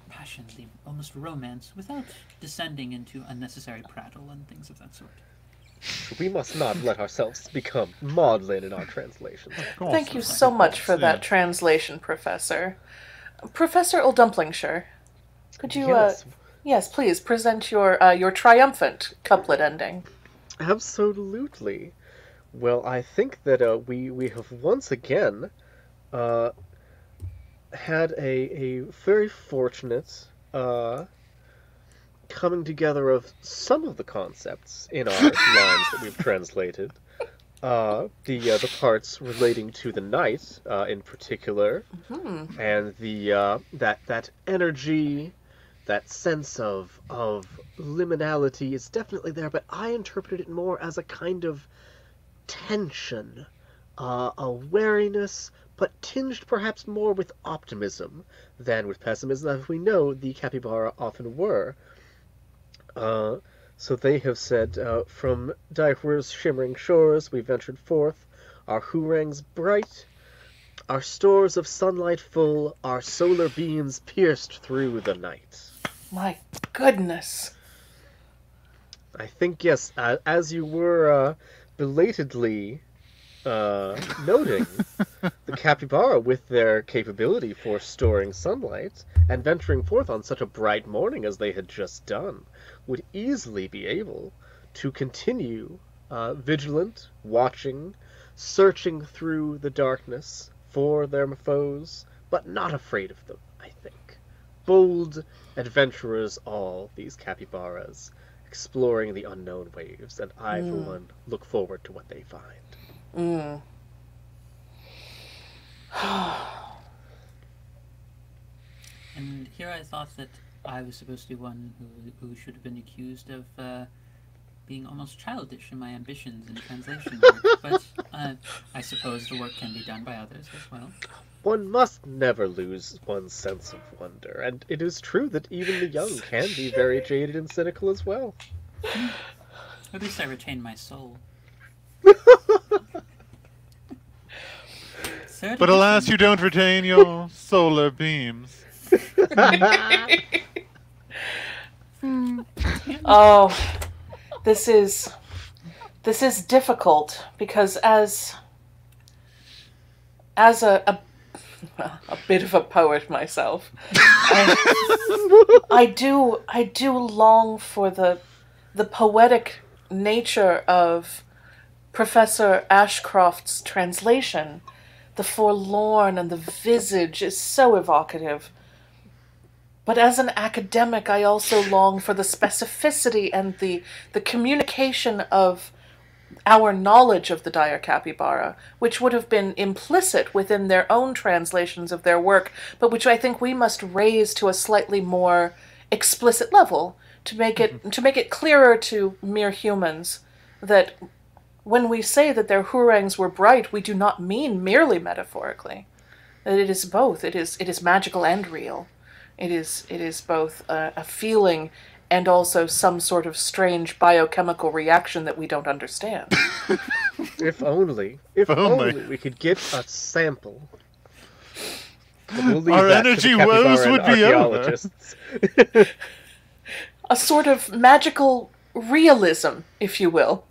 Speaker 4: passion, the almost romance, without descending into unnecessary prattle and things of that sort.
Speaker 2: We must not let ourselves become maudlin in our translations.
Speaker 3: Thank you so much for that translation, Professor. Professor Dumplingshire, could you, yes, please present your triumphant couplet ending.
Speaker 2: Absolutely. Well, I think that we have once again had a very fortunate coming together of some of the concepts in our lines that we've translated. The parts relating to the night, in particular, and the that energy, that sense of liminality is definitely there. But I interpreted it more as a kind of tension, a wariness, but tinged perhaps more with optimism than with pessimism, as we know the capybara often were. So they have said, from Daihua's shimmering shores we ventured forth, our hoorangs bright, our stores of sunlight full, our solar beams pierced through the night.
Speaker 3: My goodness.
Speaker 2: I think, yes, as you were belatedly noting, the capybara, with their capability for storing sunlight and venturing forth on such a bright morning as they had just done, would easily be able to continue vigilant, watching, searching through the darkness for their foes, but not afraid of them, I think. Bold adventurers all, these capybaras, exploring the unknown waves, and I, for one, look forward to what they find.
Speaker 4: And here I thought that I was supposed to be one who should have been accused of being almost childish in my ambitions in translation work, but I suppose the work can be done by others as well.
Speaker 2: One must never lose one's sense of wonder, and it is true that even the young can be very jaded and cynical as well.
Speaker 4: At least I retain my soul. Third
Speaker 1: But alas,
Speaker 4: edition.
Speaker 1: you don't retain your solar beams.
Speaker 3: Oh, this is difficult because as a bit of a poet myself, I do long for the poetic nature of Professor Ashcroft's translation. The forlorn and the visage is so evocative. But as an academic, I also long for the specificity and the communication of our knowledge of the dire capybara, which would have been implicit within their own translations of their work, but which I think we must raise to a slightly more explicit level to make it clearer to mere humans that when we say that their hourangs were bright, we do not mean merely metaphorically. That it is both. It is magical and real. It is both a feeling and also some sort of strange biochemical reaction that we don't understand.
Speaker 2: If only we could get a sample. But we'll leave
Speaker 1: Our
Speaker 2: that to
Speaker 1: energy
Speaker 2: the capybara
Speaker 1: woes
Speaker 2: and
Speaker 1: would be over.
Speaker 2: archaeologists.
Speaker 3: A sort of magical realism, if you will.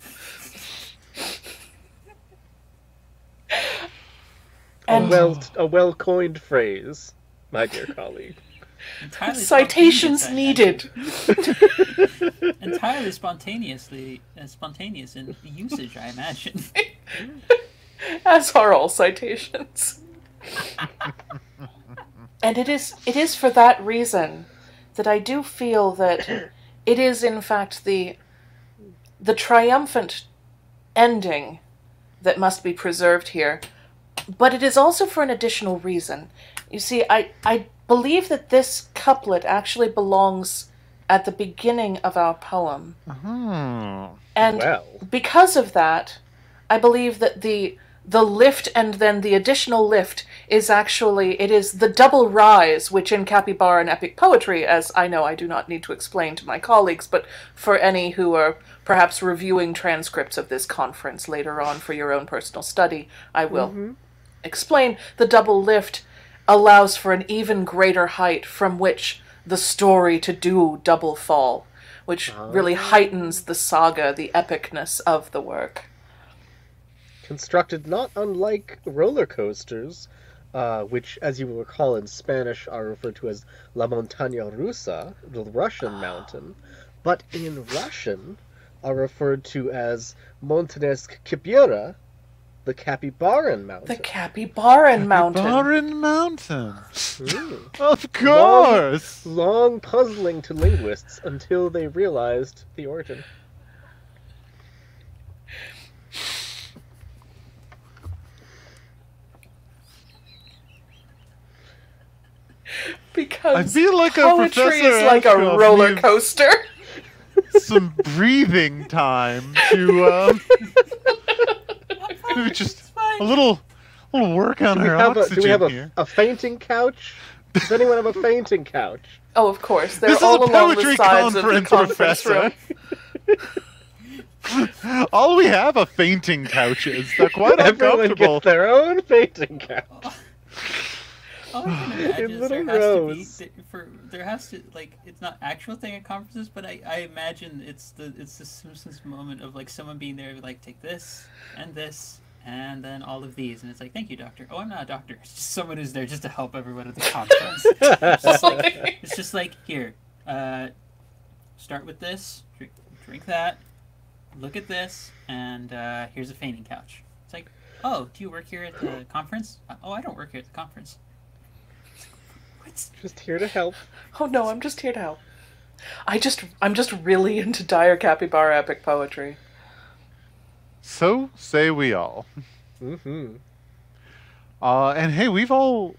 Speaker 3: And
Speaker 2: A well-coined phrase, my dear colleague.
Speaker 4: Entirely
Speaker 3: citations
Speaker 4: spontaneous, I
Speaker 3: needed.
Speaker 4: entirely spontaneous in usage, I imagine.
Speaker 3: As are all citations. And it is for that reason that I do feel that it is in fact the triumphant ending that must be preserved here. But it is also for an additional reason. You see, I believe that this couplet actually belongs at the beginning of our poem. And because of that, I believe that the lift and then the additional lift is actually, it is the double rise, which in Capybara and epic poetry, as I know I do not need to explain to my colleagues, but for any who are perhaps reviewing transcripts of this conference later on for your own personal study, I will explain. The double lift allows for an even greater height from which the story to do double fall, which really heightens the saga, the epicness of the work.
Speaker 2: Constructed not unlike roller coasters, which, as you will recall in Spanish, are referred to as La Montaña Rusa, the Russian mountain, but in Russian are referred to as Montanesk Capybaras, the Capybaran mountain.
Speaker 3: The Capybaran mountain.
Speaker 1: Capybaran mountain. Of course.
Speaker 2: Long puzzling to linguists until they realized the origin.
Speaker 3: Because
Speaker 1: I feel like
Speaker 3: poetry is like a
Speaker 1: Ashcroft
Speaker 3: roller
Speaker 1: needs
Speaker 3: coaster.
Speaker 1: some breathing time to maybe just a little work on her oxygen
Speaker 2: do we have
Speaker 1: here.
Speaker 2: a fainting couch? Does anyone have a fainting couch?
Speaker 3: Oh, of course. They're
Speaker 1: This is
Speaker 3: all
Speaker 1: a
Speaker 3: along the
Speaker 1: poetry
Speaker 3: sides of the
Speaker 1: conference,
Speaker 3: conference room.
Speaker 1: Professor. All we have are fainting couches. They're quite
Speaker 2: Everyone
Speaker 1: uncomfortable.
Speaker 2: gets their own fainting couch.
Speaker 4: All I can imagine
Speaker 2: In
Speaker 4: is
Speaker 2: little
Speaker 4: there has
Speaker 2: rows.
Speaker 4: to be there has to, like, it's not actual thing at conferences, but I imagine it's the Simpsons moment of like someone being there like, take this and then all of these, and it's like, thank you, doctor. Oh, I'm not a doctor. It's just someone who's there just to help everyone at the conference. It's just like here, start with this, drink that, look at this, and here's a fainting couch. It's like, oh, do you work here at the conference? Oh, I don't work here at the conference. What?
Speaker 2: Just here to help.
Speaker 3: Oh no, I'm just here to help. I'm just really into dire capybara epic poetry.
Speaker 1: So say we all.
Speaker 2: Mm-hmm.
Speaker 1: And hey, we've all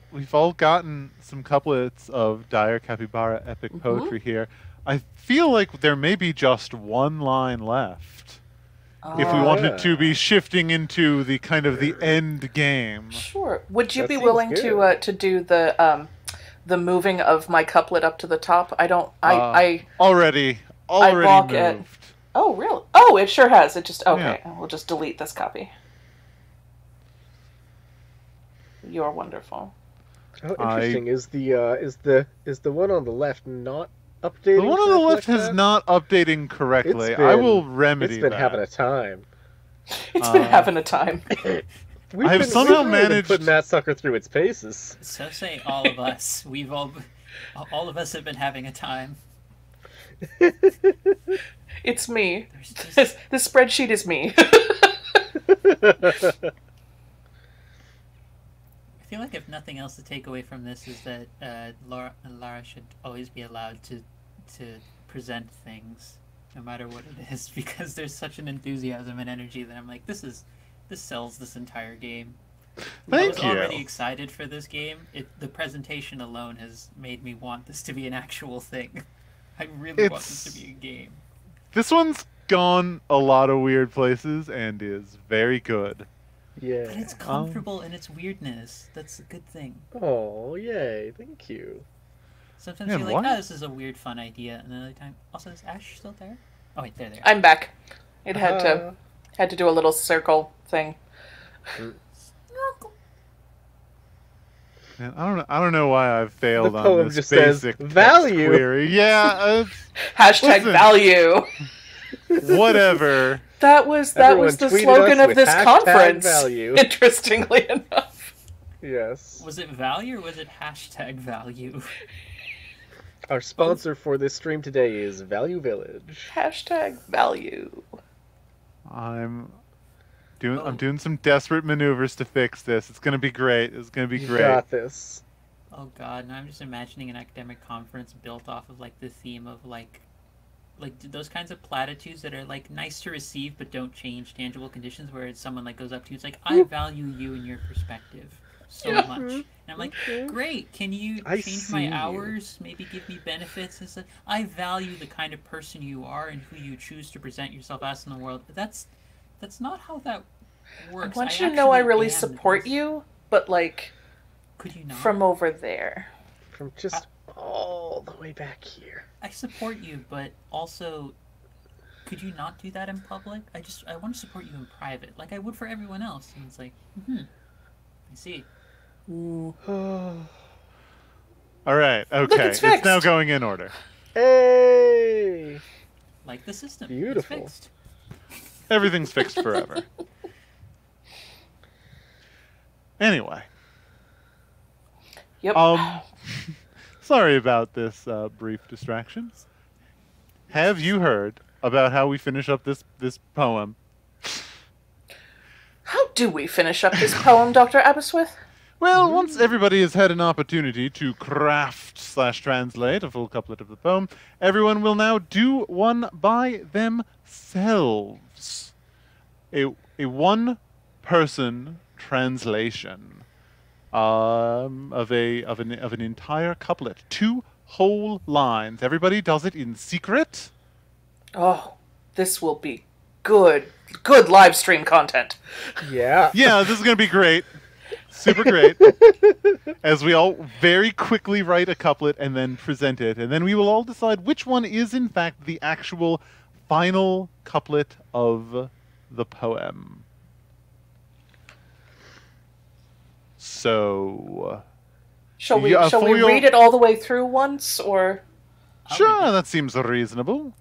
Speaker 1: gotten some couplets of dire capybara epic poetry here. I feel like there may be just one line left. If we wanted to be shifting into the kind of the end game.
Speaker 3: Sure. Would you
Speaker 2: That
Speaker 3: be
Speaker 2: seems
Speaker 3: willing
Speaker 2: good.
Speaker 3: to do the moving of my couplet up to the top? I
Speaker 1: already
Speaker 3: walk
Speaker 1: moved.
Speaker 3: at- Oh, really? Oh, it sure has. It just okay. We'll just delete this copy. You're wonderful.
Speaker 2: Oh, interesting. Is the one on the left not updating?
Speaker 1: The one on the left is not updating correctly. I will remedy that.
Speaker 2: It's been having a time.
Speaker 3: It's been having a time.
Speaker 1: I've somehow managed
Speaker 2: putting that sucker through its paces.
Speaker 4: So say all of us. We've all of us have been having a time.
Speaker 3: It's me. The spreadsheet is me.
Speaker 4: I feel like if nothing else to take away from this is that Lara should always be allowed to present things, no matter what it is, because there's such an enthusiasm and energy that I'm like, this sells this entire game. I was already excited for this game. The presentation alone has made me want this to be an actual thing. I really want this to be a game.
Speaker 1: This one's gone a lot of weird places and is very good.
Speaker 2: Yeah.
Speaker 4: But it's comfortable in its weirdness. That's a good thing.
Speaker 2: Oh, yay. Thank you.
Speaker 4: Sometimes you're like, this is a weird, fun idea. And another time, also, is Ash still there? Oh, wait, there.
Speaker 3: I'm back. It had to do a little circle thing.
Speaker 1: Man, I don't know why I've failed
Speaker 2: the
Speaker 1: on
Speaker 2: poem
Speaker 1: this
Speaker 2: just
Speaker 1: basic
Speaker 2: says, value.
Speaker 1: Query. Yeah.
Speaker 3: Hashtag value.
Speaker 1: Whatever.
Speaker 3: That was the slogan of this conference.
Speaker 2: Value.
Speaker 3: Interestingly enough.
Speaker 2: Yes.
Speaker 4: Was it value or was it hashtag value?
Speaker 2: Our sponsor for this stream today is Value Village.
Speaker 3: Hashtag value.
Speaker 1: I'm doing some desperate maneuvers to fix this. It's gonna be great. It's gonna be great.
Speaker 2: You got this.
Speaker 4: Oh god, now I'm just imagining an academic conference built off of like the theme of like those kinds of platitudes that are like nice to receive but don't change tangible conditions, where it's someone like goes up to you, it's like, I value you and your perspective so much. And I'm like, great, can you change my hours, maybe give me benefits? It's like, I value the kind of person you are and who you choose to present yourself as in the world. But that's not how that works.
Speaker 3: I want you to know I really support you, but like,
Speaker 4: could you not? From
Speaker 3: over there.
Speaker 2: From just all the way back here.
Speaker 4: I support you, but also, could you not do that in public? I want to support you in private, like I would for everyone else. And it's like, I see.
Speaker 1: All right, okay. It's now going in order.
Speaker 2: Hey!
Speaker 4: Like the system.
Speaker 2: Beautiful.
Speaker 4: It's fixed.
Speaker 1: Everything's fixed forever. Anyway.
Speaker 3: Yep.
Speaker 1: Sorry about this brief distraction. Have you heard about how we finish up this poem?
Speaker 3: How do we finish up this poem, Dr. Aberystwyth?
Speaker 1: Well, once everybody has had an opportunity to craft/translate a full couplet of the poem, everyone will now do one by themselves. A one-person translation of an entire couplet, 2 whole lines. Everybody does it in secret.
Speaker 3: Oh, this will be good live stream content.
Speaker 2: Yeah.
Speaker 1: Yeah, this is gonna be great. Super great. As we all very quickly write a couplet and then present it, and then we will all decide which one is in fact the actual final couplet of the poem. So,
Speaker 3: shall we read it all the way through once, or?
Speaker 1: Sure, that seems reasonable.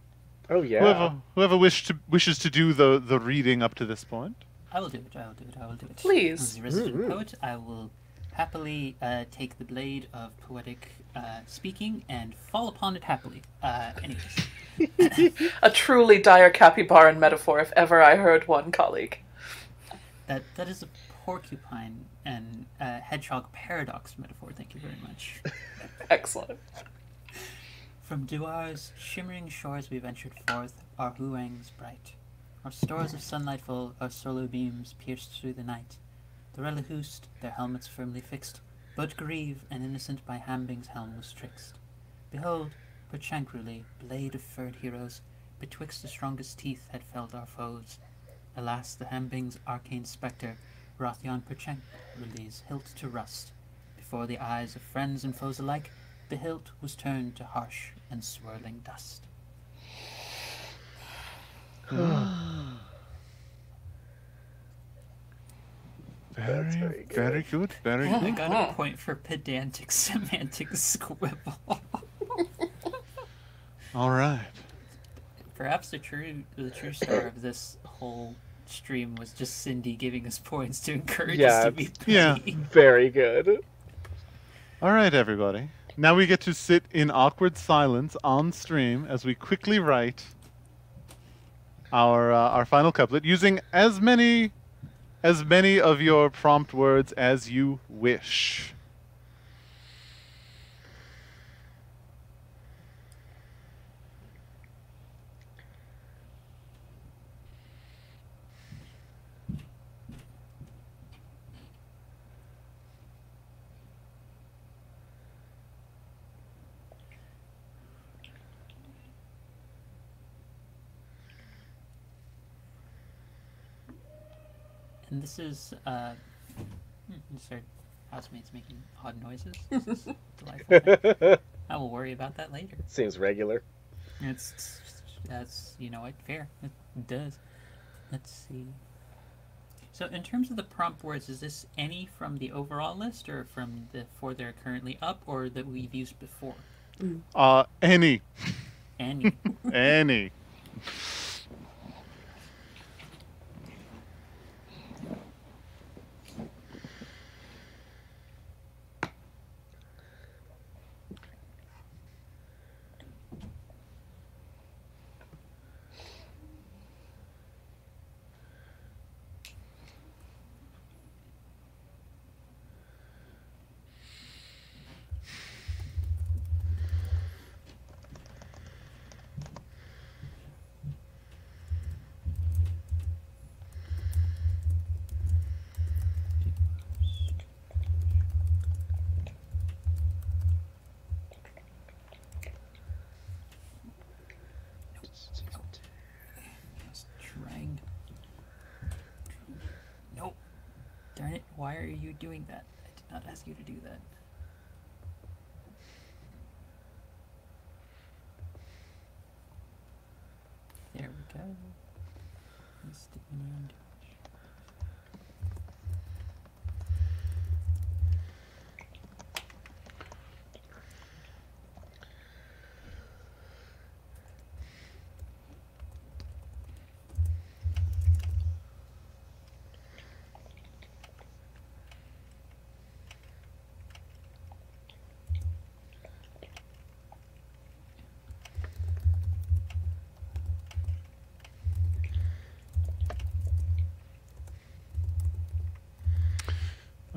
Speaker 2: Oh yeah.
Speaker 1: Whoever wishes to do the reading up to this point.
Speaker 4: I will do it.
Speaker 3: Please.
Speaker 4: As a resident poet, I will happily take the blade of poetic speaking and fall upon it happily. Anyways.
Speaker 3: A truly dire capybaran metaphor, if ever I heard one, colleague.
Speaker 4: That is a porcupine and hedgehog paradox metaphor. Thank you very much.
Speaker 3: Excellent.
Speaker 4: From Duar's shimmering shores we ventured forth, our huangs bright. Our stores of sunlight full, our solar beams pierced through the night. The Relahoost, their helmets firmly fixed, but grieve and innocent by Hambing's helm was trickst. Behold, perchancrally, blade of furred heroes, betwixt the strongest teeth had felled our foes. Alas, the Hambing's arcane spectre wrought yon perchancrally's hilt to rust. Before the eyes of friends and foes alike, the hilt was turned to harsh and swirling dust.
Speaker 2: That's very good.
Speaker 1: Very good. Very
Speaker 4: I
Speaker 1: good.
Speaker 4: got a point for pedantic semantic squibble.
Speaker 1: All right.
Speaker 4: Perhaps the true star of this whole stream was just Cindy giving us points to encourage us to be petty.
Speaker 2: Very good.
Speaker 1: All right, everybody. Now we get to sit in awkward silence on stream as we quickly write our final couplet using as many of your prompt words as you wish.
Speaker 4: And this is, sorry, housemates making odd noises. This is delightful. I will worry about that later.
Speaker 2: Seems regular.
Speaker 4: That's, you know what, fair. It does. Let's see. So in terms of the prompt words, is this any from the overall list or from the 4 that are currently up or that we've used before?
Speaker 1: Any.
Speaker 4: Any.
Speaker 1: Any.
Speaker 4: Nope. Darn it, why are you doing that? I did not ask you to do that. There we go. Stick me on.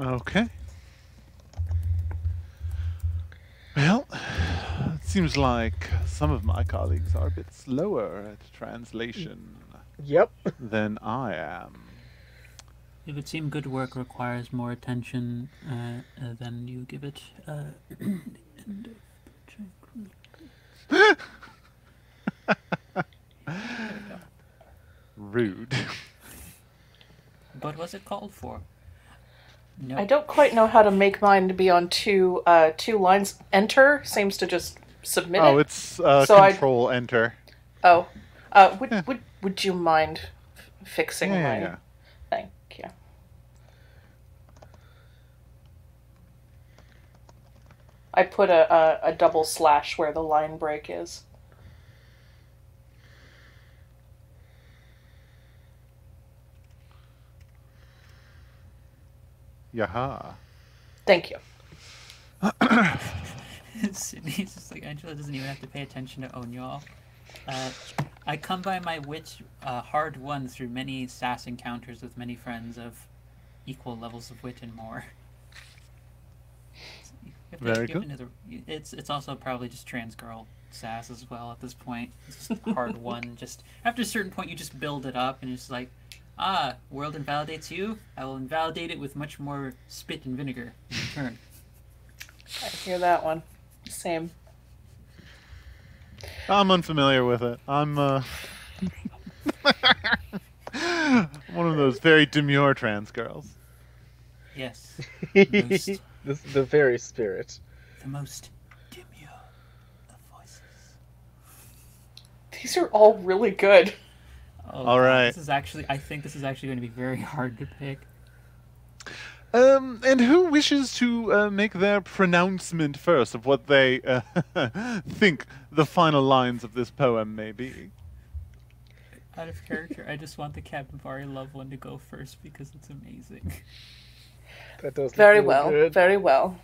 Speaker 1: Okay. Well, it seems like some of my colleagues are a bit slower at translation
Speaker 2: Yep.
Speaker 1: than I am.
Speaker 4: It would seem good work requires more attention than you give it.
Speaker 1: Rude.
Speaker 4: But was it called for? No.
Speaker 3: I don't quite know how to make mine to be on two lines. Enter seems to just submit
Speaker 1: Oh,
Speaker 3: it.
Speaker 1: it's
Speaker 3: So
Speaker 1: control enter.
Speaker 3: Oh, would you mind fixing mine?
Speaker 1: Yeah.
Speaker 3: Thank you. I put a double slash where the line break is.
Speaker 1: Yaha.
Speaker 3: Thank you.
Speaker 4: Sydney's just like, Angela doesn't even have to pay attention to own y'all. I come by my wit hard won through many sass encounters with many friends of equal levels of wit and more.
Speaker 1: Very good.
Speaker 4: It's also probably just trans girl sass as well at this point. It's just hard won. Just after a certain point, you just build it up, and it's like, world invalidates you. I will invalidate it with much more spit and vinegar in return.
Speaker 3: I hear that one. Same.
Speaker 1: I'm unfamiliar with it. I'm one of those very demure trans girls.
Speaker 4: Yes.
Speaker 2: The very spirit.
Speaker 4: The most demure of voices.
Speaker 3: These are all really good.
Speaker 4: Oh,
Speaker 1: all right.
Speaker 4: I think this is actually going to be very hard to pick.
Speaker 1: And who wishes to make their pronouncement first of what they think the final lines of this poem may be?
Speaker 4: Out of character, I just want the Capybara Love one to go first because it's amazing.
Speaker 2: That does look
Speaker 3: Very
Speaker 2: really
Speaker 3: well,
Speaker 2: good.
Speaker 3: very well.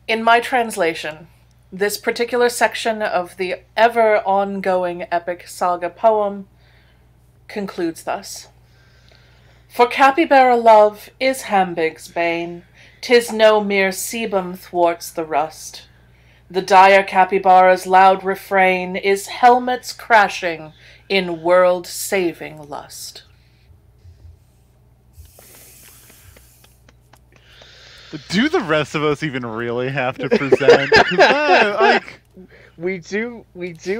Speaker 3: In my translation, this particular section of the ever ongoing epic saga poem concludes thus. For capybara love is Hambig's bane, 'tis no mere sebum thwarts the rust. The dire capybara's loud refrain is helmets crashing in world-saving lust.
Speaker 1: Do the rest of us even really have to present? 'Cause like,
Speaker 2: We do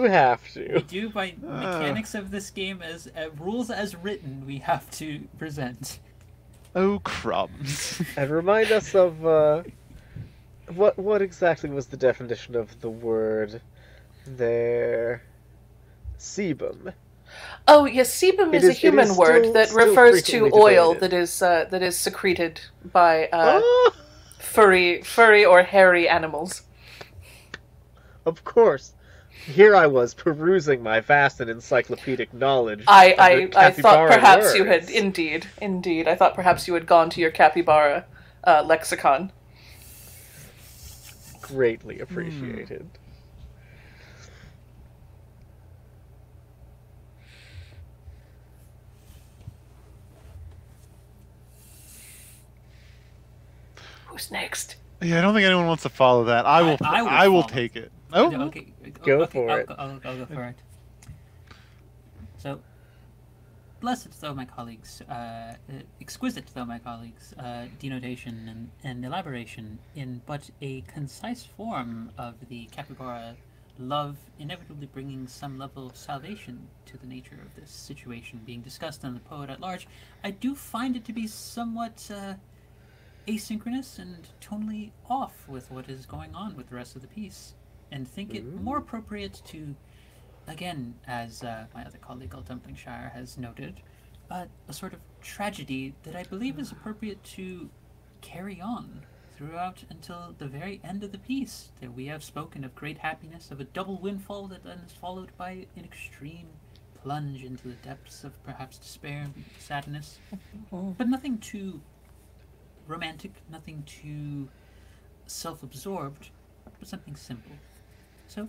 Speaker 2: have
Speaker 4: We
Speaker 2: to.
Speaker 4: do, by mechanics of this game, as rules as written, we have to present.
Speaker 1: oh crumbs.
Speaker 2: And remind us of what exactly was the definition of the word there? Sebum.
Speaker 3: Oh, yes, sebum
Speaker 2: It
Speaker 3: is a
Speaker 2: is
Speaker 3: human
Speaker 2: still-
Speaker 3: word that
Speaker 2: still
Speaker 3: refers to
Speaker 2: frequently
Speaker 3: oil
Speaker 2: debated.
Speaker 3: that is secreted by
Speaker 2: Oh,
Speaker 3: furry or hairy animals.
Speaker 2: of course. Here I was perusing my vast and encyclopedic knowledge.
Speaker 3: I
Speaker 2: of the
Speaker 3: thought
Speaker 2: capybara
Speaker 3: perhaps you had
Speaker 2: words.
Speaker 3: indeed. I thought perhaps you had gone to your capybara lexicon.
Speaker 2: Greatly appreciated.
Speaker 3: Who's next?
Speaker 1: Yeah, I don't think anyone wants to follow that. I will.
Speaker 4: I will
Speaker 1: I will
Speaker 4: follow.
Speaker 1: take it. Oh,
Speaker 4: Okay,
Speaker 2: Go
Speaker 4: okay,
Speaker 2: for it.
Speaker 4: I'll go for it. So, blessed though my colleagues, exquisite though my colleagues, denotation and elaboration in but a concise form of the capybara love, inevitably bringing some level of salvation to the nature of this situation being discussed in the poet at large, I do find it to be somewhat asynchronous and tonally off with what is going on with the rest of the piece, and think it more appropriate to, again, as my other colleague Dumplingshire has noted, a sort of tragedy that I believe is appropriate to carry on throughout until the very end of the piece. That we have spoken of great happiness, of a double windfall that then is followed by an extreme plunge into the depths of perhaps despair and sadness, but nothing too romantic, nothing too self-absorbed, but something simple. So,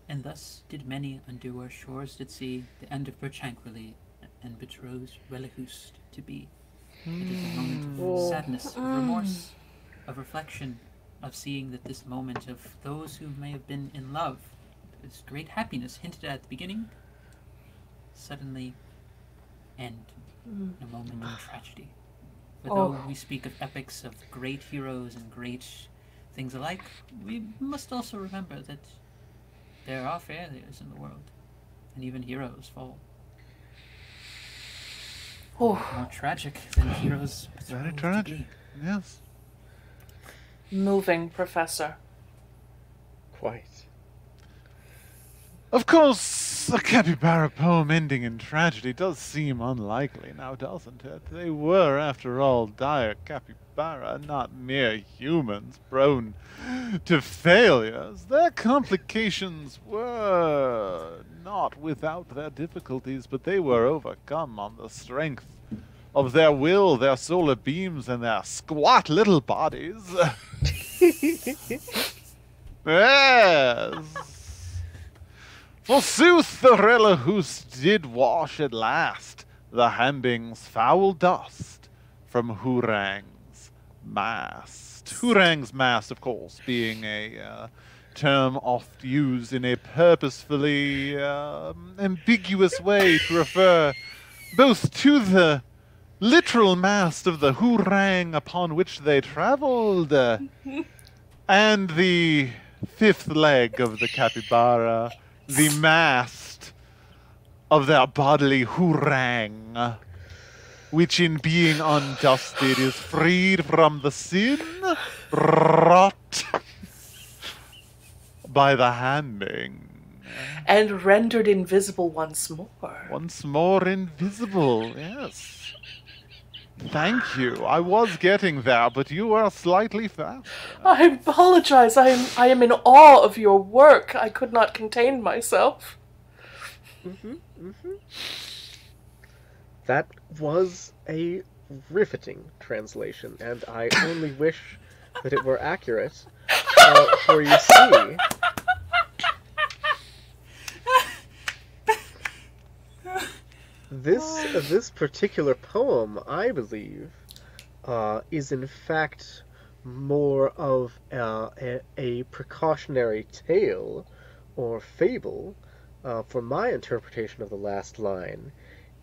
Speaker 4: and thus did many unto our shores did see the end of her tranquilly, and betroths relicust to be. It is a moment of sadness, of remorse, of reflection, of seeing that this moment of those who may have been in love, this great happiness hinted at the beginning, suddenly end in a moment of tragedy. For though we speak of epics of great heroes and great things alike, we must also remember that there are failures in the world, and even heroes fall. More tragic than heroes
Speaker 1: very
Speaker 4: betrothed to
Speaker 1: tragic.
Speaker 4: be.
Speaker 1: Yes.
Speaker 3: Moving, Professor.
Speaker 2: Quite.
Speaker 1: Of course, a capybara poem ending in tragedy does seem unlikely, now doesn't it? They were, after all, dire capybara, not mere humans prone to failures. Their complications were not without their difficulties, but they were overcome on the strength of their will, their solar beams, and their squat little bodies. Yes. Forsooth the Relahus did wash at last the Hambing's foul dust from Hurang's mast. Hurang's mast, of course, being a term oft used in a purposefully ambiguous way to refer both to the literal mast of the Hurang upon which they traveled and the fifth leg of the capybara, the mast of their bodily Hurang, which in being undusted is freed from the sin wrought by the handing.
Speaker 3: And rendered invisible once more.
Speaker 1: Once more invisible, yes. Thank you. I was getting there, but you are slightly faster.
Speaker 3: I apologize. I am in awe of your work. I could not contain myself.
Speaker 2: That was a riveting translation, and I only wish that it were accurate. For you see, this particular poem, I believe, is in fact more of a precautionary tale or fable. For my interpretation of the last line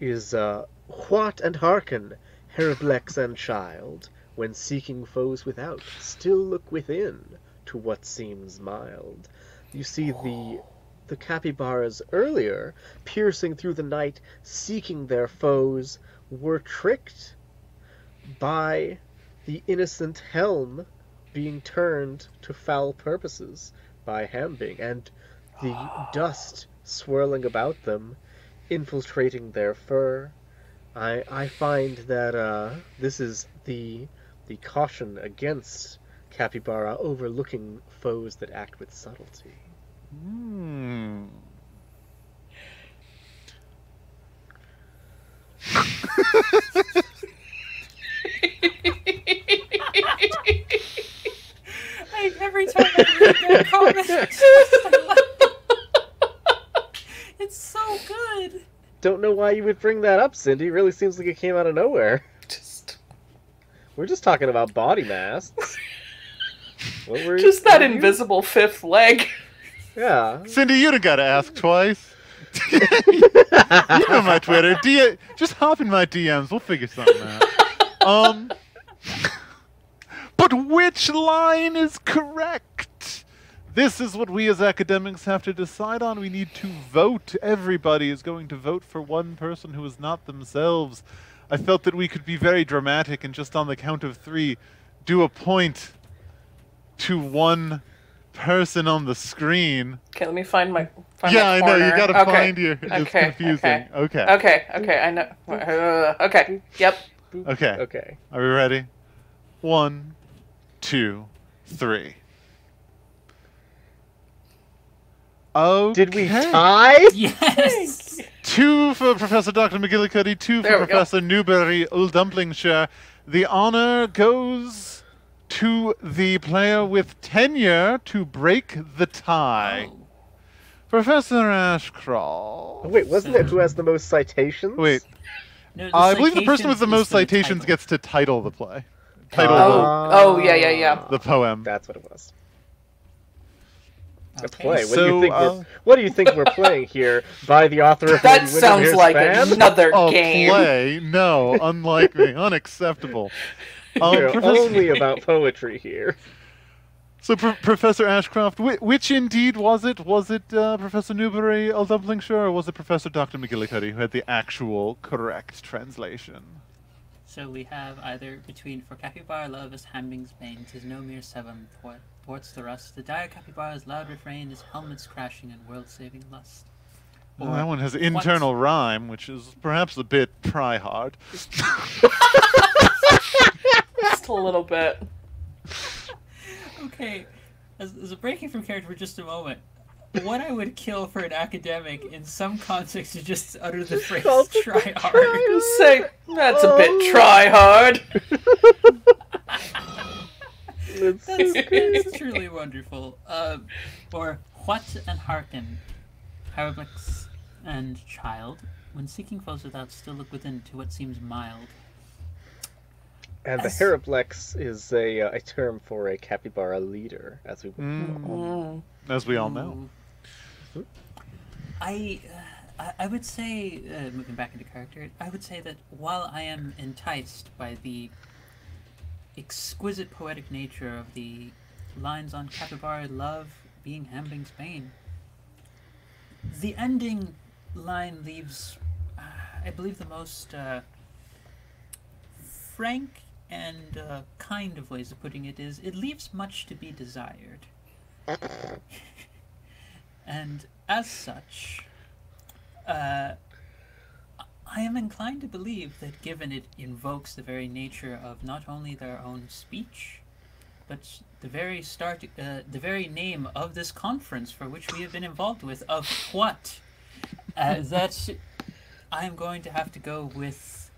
Speaker 2: is "What and hearken, Heroblex and child, when seeking foes without, still look within to what seems mild." You see, the capybaras earlier, piercing through the night, seeking their foes, were tricked by the innocent helm being turned to foul purposes by Hambing, and the dust swirling about them, infiltrating their fur. I find that this is the caution against capybara overlooking foes that act with subtlety.
Speaker 4: Every time I read that comment, it's so good.
Speaker 2: Don't know why you would bring that up, Cindy. It really seems like it came out of nowhere. We're just talking about body masks.
Speaker 3: Just that invisible fifth leg.
Speaker 2: Yeah.
Speaker 1: Cindy, you don't gotta ask twice. You know my Twitter. Just hop in my DMs. We'll figure something out. But which line is correct? This is what we as academics have to decide on. We need to vote. Everybody is going to vote for one person who is not themselves. I felt that we could be very dramatic and just on the count of 3 do a point to one person on the screen.
Speaker 3: Okay, let me find my
Speaker 1: I know, you gotta find your... It's
Speaker 3: Okay,
Speaker 1: confusing.
Speaker 3: Okay, I know. Okay, yep.
Speaker 1: Okay. Are we ready? 1, 2, 3. Okay.
Speaker 2: Did we tie?
Speaker 4: Yes.
Speaker 1: 2 for Professor Dr. McGillicuddy, 2 for Professor Newberry Uldumplingshire. The honor goes to the player with tenure to break the tie. Professor Ashcroft.
Speaker 2: Wait, wasn't it who has the most citations?
Speaker 1: Wait.
Speaker 4: No,
Speaker 1: I believe the person with the
Speaker 4: citations
Speaker 1: most
Speaker 4: is for the
Speaker 1: citations
Speaker 4: title.
Speaker 1: gets to title the play.
Speaker 3: Yeah.
Speaker 1: The poem.
Speaker 2: That's what it was. A
Speaker 4: Okay.
Speaker 2: play.
Speaker 1: So,
Speaker 2: What do you think we're playing here? By the author of
Speaker 3: That
Speaker 2: Lady
Speaker 3: sounds
Speaker 2: Windermere's
Speaker 3: like
Speaker 2: fan?
Speaker 3: another
Speaker 1: Oh,
Speaker 3: game.
Speaker 1: play? No, unlike me. Unacceptable.
Speaker 2: We're only about poetry here.
Speaker 1: So, Professor Ashcroft, which indeed was it? Was it Professor Newberry Uldumplingshire, or was it Professor Dr. McGillicuddy who had the actual correct translation?
Speaker 4: So we have either between "For capybara love is Hambing's bane, 'tis no mere seven ports the rust. The dire capybara's loud refrain is helmets crashing and world-saving lust."
Speaker 1: Well, that one has internal rhyme, which is perhaps a bit try-hard.
Speaker 3: Just a little bit.
Speaker 4: Okay, as a breaking from character for just a moment, what I would kill for an academic in some context is just utter the phrase "try hard."
Speaker 3: Just say, that's a bit try hard.
Speaker 4: It's truly wonderful. Or "What and hearken, Heroblex and child, when seeking foes without, still look within to what seems mild."
Speaker 2: And the Heroblex is a term for a capybara leader, as we
Speaker 1: As we all know.
Speaker 4: I would say, moving back into character, I would say that while I am enticed by the exquisite poetic nature of the lines on capybara love being Hambing's bane, the ending line leaves, I believe, the most frank and kind of ways of putting it is, it leaves much to be desired. And as such, I am inclined to believe that given it invokes the very nature of not only their own speech, but the very name of this conference for which we have been involved with, of HWAET, that I am going to have to go with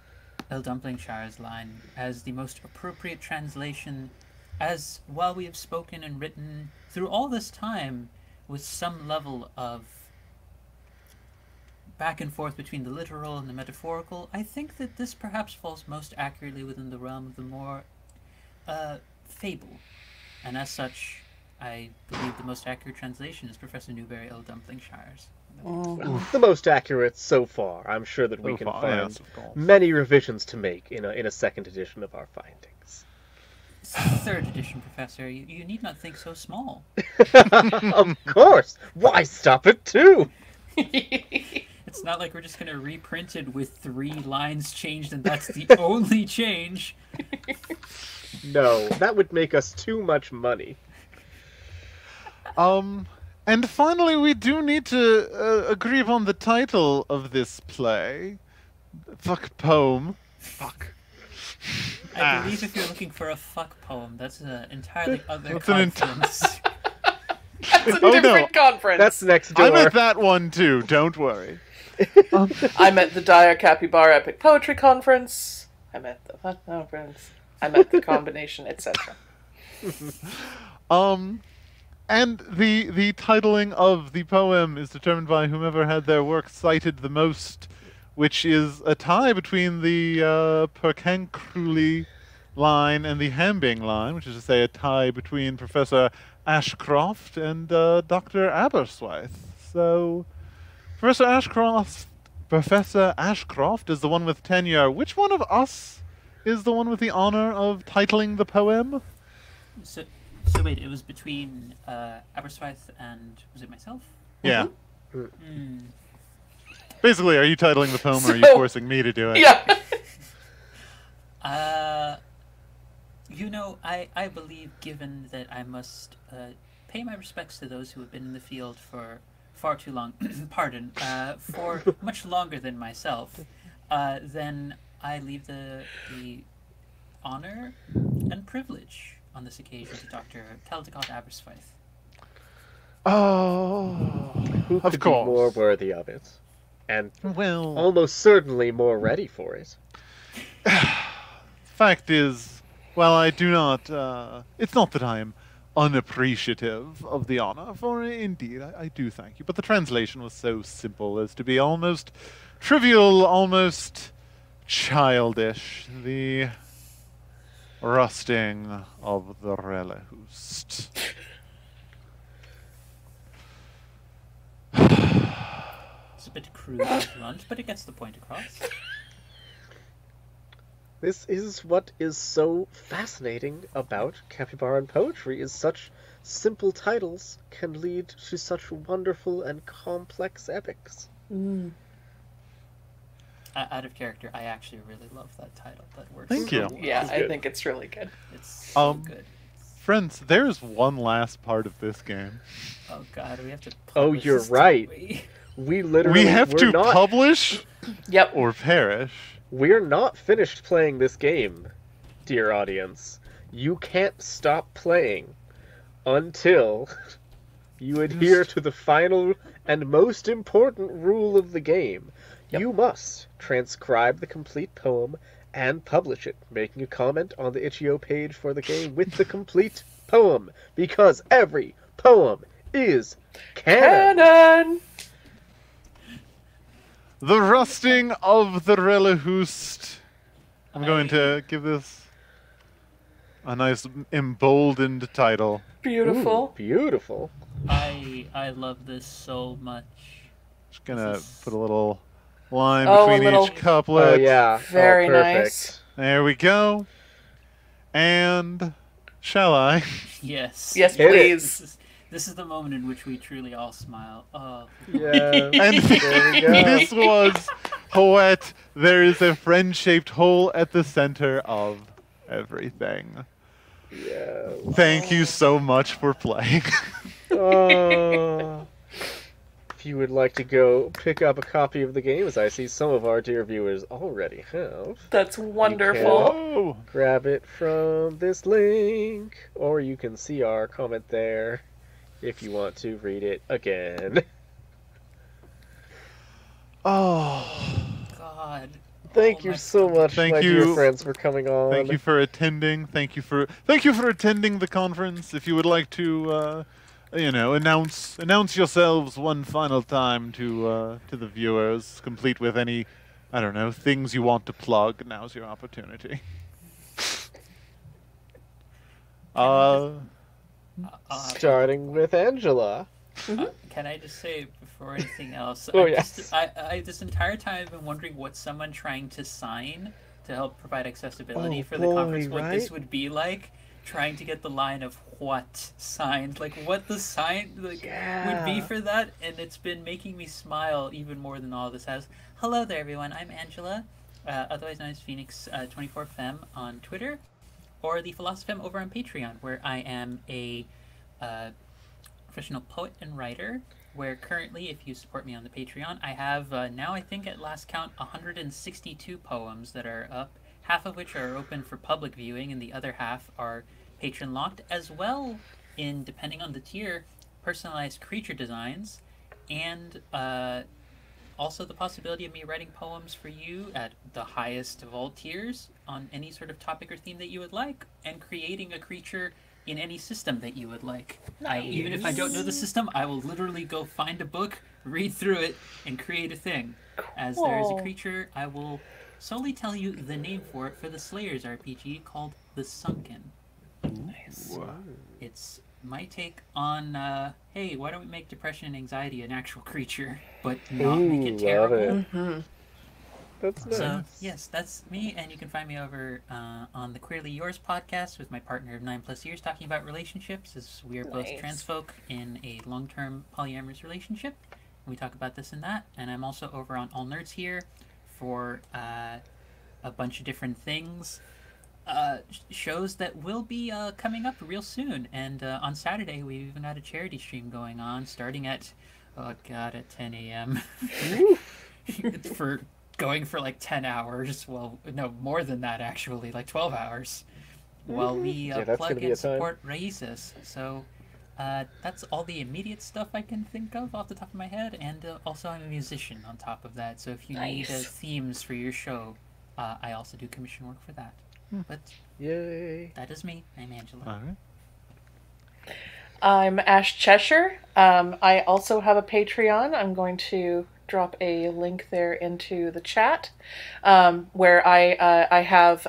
Speaker 4: El Dumplingshire's line as the most appropriate translation, as while we have spoken and written through all this time with some level of back and forth between the literal and the metaphorical, I think that this perhaps falls most accurately within the realm of the more fable. And as such, I believe the most accurate translation is Professor Newberry L. Dumplingshire's.
Speaker 2: The most accurate so far. I'm sure that we can find many revisions to make in a second edition of our findings.
Speaker 4: Third edition, Professor. You need not think so small.
Speaker 2: Of course! Why stop at 2?
Speaker 4: It's not like we're just going to reprint it with 3 lines changed and that's the only change.
Speaker 2: No, that would make us too much money.
Speaker 1: And finally, we do need to agree upon the title of this play. Fuck poem. Fuck.
Speaker 4: I believe if you're looking for a fuck poem, that's an entirely other
Speaker 1: That's
Speaker 4: conference.
Speaker 3: That's a different conference.
Speaker 2: That's next door.
Speaker 1: I'm at that one too, don't worry.
Speaker 3: I'm at the Dire Capybara Epic Poetry Conference. I'm at the fuck conference. I'm at the combination, etc.
Speaker 1: And the titling of the poem is determined by whomever had their work cited the most, which is a tie between the Percancruli line and the Hambing line, which is to say a tie between Professor Ashcroft and Dr. Aberystwyth. So, Professor Ashcroft is the one with tenure. Which one of us is the one with the honor of titling the poem?
Speaker 4: So wait, it was between Aberystwyth and, was it myself?
Speaker 1: Yeah.
Speaker 4: Mm.
Speaker 1: Basically, are you titling the poem or are you forcing me to do it?
Speaker 3: Yeah.
Speaker 4: I believe, given that I must pay my respects to those who have been in the field for far too long, for much longer than myself, then I leave the honor and privilege on this occasion to Dr. Caldecott Aberystwyth.
Speaker 1: Oh,
Speaker 2: Who could be more worthy of it? And almost certainly more ready for it.
Speaker 1: Fact is, well, I do not, it's not that I am unappreciative of the honor, for indeed, I do thank you, but the translation was so simple as to be almost trivial, almost childish. The rusting of the Relahoost.
Speaker 4: It's a bit crude and blunt, but it gets the point across.
Speaker 2: This is what is so fascinating about Capybaran poetry, is such simple titles can lead to such wonderful and complex epics.
Speaker 3: Mm.
Speaker 4: Out of character, I actually really love that title. That works.
Speaker 1: Thank you.
Speaker 3: Yeah, I think it's really good.
Speaker 4: It's so good.
Speaker 1: Friends, there's one last part of this game.
Speaker 4: Oh god, we have to
Speaker 2: Oh,
Speaker 4: publish
Speaker 2: you're
Speaker 4: this,
Speaker 2: right.
Speaker 4: don't we?
Speaker 2: We literally
Speaker 1: We have to
Speaker 2: not,
Speaker 1: publish
Speaker 3: Yep.
Speaker 1: or perish.
Speaker 2: We're not finished playing this game, dear audience. You can't stop playing until you adhere to the final and most important rule of the game.
Speaker 3: Yep.
Speaker 2: You must transcribe the complete poem and publish it, making a comment on the itch.io page for the game with the complete poem, because every poem is canon.
Speaker 3: Canon!
Speaker 1: The rusting of the Relahoost. I'm going to give this a nice emboldened title.
Speaker 3: Beautiful.
Speaker 2: Ooh, beautiful.
Speaker 4: I love this so much.
Speaker 1: Just gonna
Speaker 4: This is-
Speaker 1: put a little line
Speaker 3: Oh, a
Speaker 1: between
Speaker 3: little-
Speaker 1: each couplet.
Speaker 2: Oh, yeah.
Speaker 3: Very
Speaker 2: perfect.
Speaker 3: nice.
Speaker 1: There we go. And shall I?
Speaker 4: Yes.
Speaker 3: Yes,
Speaker 2: Hit it.
Speaker 3: please.
Speaker 4: This is the moment in which we truly all smile. Oh.
Speaker 2: Yeah.
Speaker 1: And
Speaker 2: There we go.
Speaker 1: this was HWAET. There is a friend-shaped hole at the center of everything.
Speaker 2: Yeah.
Speaker 1: Thank you so much for playing.
Speaker 2: Oh. if you would like to go pick up a copy of the game, as I see some of our dear viewers already have.
Speaker 3: That's
Speaker 2: You
Speaker 3: wonderful.
Speaker 1: Oh,
Speaker 2: can grab it from this link, or you can see our comment there if you want to read it again.
Speaker 1: oh.
Speaker 4: God.
Speaker 2: Thank
Speaker 4: Oh,
Speaker 2: you
Speaker 4: my
Speaker 2: so
Speaker 4: stomach.
Speaker 2: much,
Speaker 1: Thank
Speaker 2: my
Speaker 1: you.
Speaker 2: dear friends, for coming on.
Speaker 1: Thank you for attending. Thank you for attending the conference. If you would like to, announce yourselves one final time to the viewers, complete with any, I don't know, things you want to plug. Now's your opportunity.
Speaker 2: Starting with Angela.
Speaker 4: Can I just say before anything else?
Speaker 2: Oh,
Speaker 4: yes. I this entire time I've been wondering what someone trying to sign to help provide accessibility
Speaker 2: Oh,
Speaker 4: for the conference,
Speaker 2: boy,
Speaker 4: what
Speaker 2: right?
Speaker 4: this would be like. Trying to get the line of what signed, like what the sign would be
Speaker 2: Yeah.
Speaker 4: for that, and it's been making me smile even more than all this has. Hello there, everyone. I'm Angela, otherwise known as Phoenix 24fem on Twitter, or the Philosophem over on Patreon, where I am a professional poet and writer. Where currently, if you support me on the Patreon, I have now, I think at last count, 162 poems that are up, half of which are open for public viewing, and the other half are patron locked, as well in, depending on the tier, personalized creature designs, and also the possibility of me writing poems for you at the highest of all tiers on any sort of topic or theme that you would like, and creating a creature in any system that you would like. Even if I don't know the system, I will literally go find a book, read through it, and create a thing. As there is a
Speaker 3: Cool.
Speaker 4: creature, I will solely tell you the name for it for the Slayers RPG called The Sunken.
Speaker 3: Nice.
Speaker 4: It's my take on, hey, why don't we make depression and anxiety an actual creature, but not make it
Speaker 2: Ooh,
Speaker 4: terrible?
Speaker 2: love it.
Speaker 3: Mm-hmm.
Speaker 2: That's nice.
Speaker 4: So, yes, that's me, and you can find me over on the Queerly Yours podcast with my partner of 9+ years talking about relationships, as we are both
Speaker 3: Nice.
Speaker 4: trans folk in a long-term polyamorous relationship. We talk about this and that, and I'm also over on All Nerds Here for a bunch of different things, shows that will be coming up real soon, and on Saturday we even had a charity stream going on, starting at, oh god, at 10 a.m. for going for like 10 hours. Well, no, more than that actually, like 12 hours. While we
Speaker 2: Yeah, that's
Speaker 4: plug
Speaker 2: gonna be
Speaker 4: and
Speaker 2: a time.
Speaker 4: support Raices. So that's all the immediate stuff I can think of off the top of my head. And also, I'm a musician on top of that. So if you need
Speaker 3: Nice.
Speaker 4: themes for your show, I also do commission work for that. But
Speaker 2: Yay.
Speaker 4: that is me. I'm Angela.
Speaker 1: All right.
Speaker 3: I'm Ash Cheshire. I also have a Patreon. I'm going to drop a link there into the chat, where I have,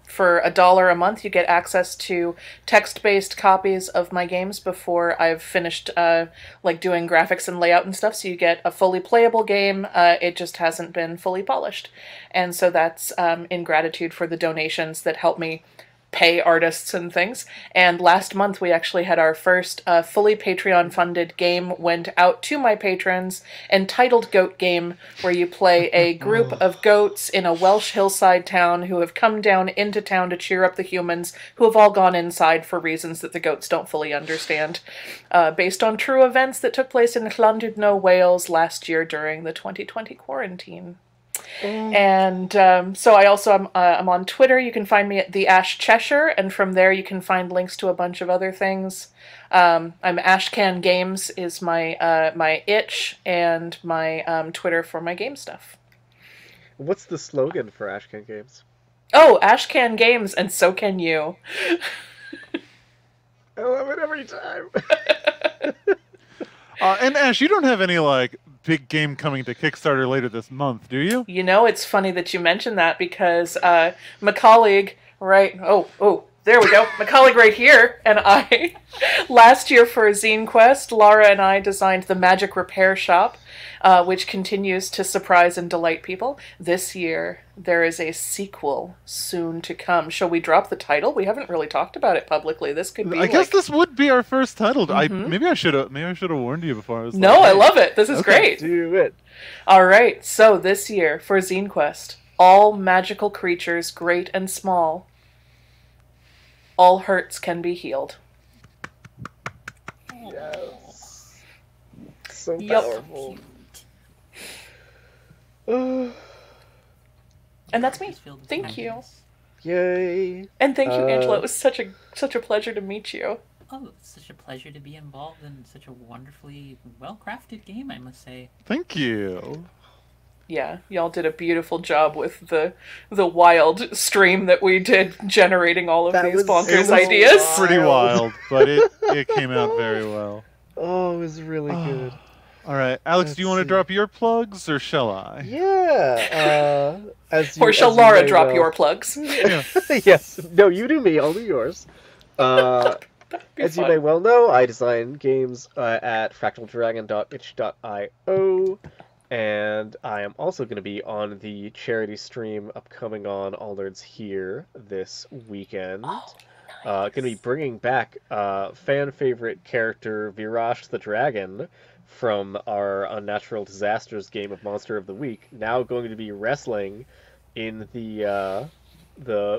Speaker 3: for $1 a month, you get access to text-based copies of my games before I've finished like doing graphics and layout and stuff. So you get a fully playable game. It just hasn't been fully polished, and so that's in gratitude for the donations that help me pay artists and things. And last month we actually had our first fully Patreon funded game went out to my patrons, entitled Goat Game, where you play a group of goats in a Welsh hillside town who have come down into town to cheer up the humans who have all gone inside for reasons that the goats don't fully understand, based on true events that took place in Llandudno, Wales last year during the 2020 quarantine. And so I also I'm on Twitter. You can find me at the Ash Cheshire, and from there you can find links to a bunch of other things. I'm Ashcan Games is my my itch and my Twitter for my game stuff.
Speaker 2: What's the slogan for Ashcan Games?
Speaker 3: Oh, Ashcan Games, and so can you.
Speaker 2: I love it every time.
Speaker 1: And Ash, you don't have any like big game coming to Kickstarter later this month, do you?
Speaker 3: You know, it's funny that you mentioned that because my colleague, right? Oh, there we go. My colleague right here and I, last year for Zine Quest, Lara and I designed the Magic Repair Shop, which continues to surprise and delight people. This year, there is a sequel soon to come. Shall we drop the title? We haven't really talked about it publicly. This could be.
Speaker 1: I guess
Speaker 3: like...
Speaker 1: this would be our first title. Maybe I should have warned you before. I was
Speaker 3: No,
Speaker 1: like,
Speaker 3: I love it. This is great.
Speaker 2: Do it.
Speaker 3: All right, so this year for Zine Quest, all magical creatures, great and small, all hurts can be healed.
Speaker 2: Yes. so
Speaker 3: Yup.
Speaker 2: powerful.
Speaker 3: And that's me.
Speaker 4: It's filled with
Speaker 3: Thank you.
Speaker 4: happiness.
Speaker 2: Yay!
Speaker 3: And thank you, Angela. It was such a pleasure to meet you.
Speaker 4: Oh, it's such a pleasure to be involved in such a wonderfully well-crafted game, I must say.
Speaker 1: Thank you.
Speaker 3: Yeah, y'all did a beautiful job with the wild stream that we did, generating all of these bonkers ideas.
Speaker 1: Pretty wild, but it came out very well.
Speaker 2: Oh, it was really good.
Speaker 1: All right, Alex, do you want to
Speaker 2: see.
Speaker 1: drop your plugs, or shall I?
Speaker 2: Yeah.
Speaker 3: Or shall Lara drop your plugs?
Speaker 1: Yeah.
Speaker 2: Yes. No, you do me. I'll do yours. As you may well know, I design games at fractaldragon.itch.io, and I am also going to be on the charity stream upcoming on All Nerds Here this weekend.
Speaker 3: Oh,
Speaker 2: Going to be bringing back fan favorite character Virash the Dragon from our Unnatural Disasters game of Monster of the Week, now going to be wrestling in the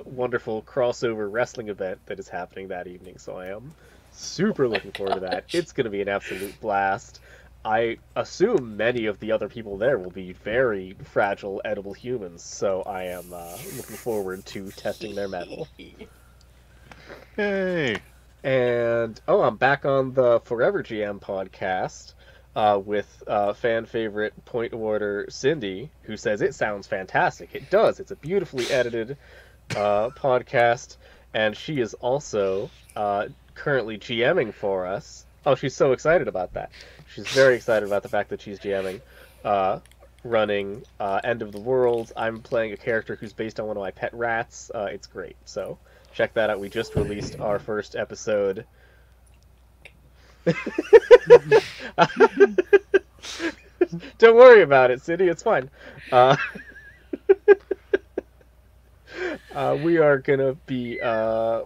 Speaker 2: wonderful crossover wrestling event that is happening that evening. So I am super looking forward to that. It's going to be an absolute blast. I assume many of the other people there will be very fragile edible humans, so I am looking forward to testing their mettle.
Speaker 1: Yay!
Speaker 2: And I'm back on the Forever GM podcast with fan favorite point awarder Cindy, who says it sounds fantastic. It does. It's a beautifully edited podcast, and she is also currently GMing for us. Oh, she's so excited about that. She's very excited about the fact that she's GMing, running End of the World. I'm playing a character who's based on one of my pet rats. It's great. So check that out. We just released our first episode. Don't worry about it, Cindy. It's fine. We are gonna be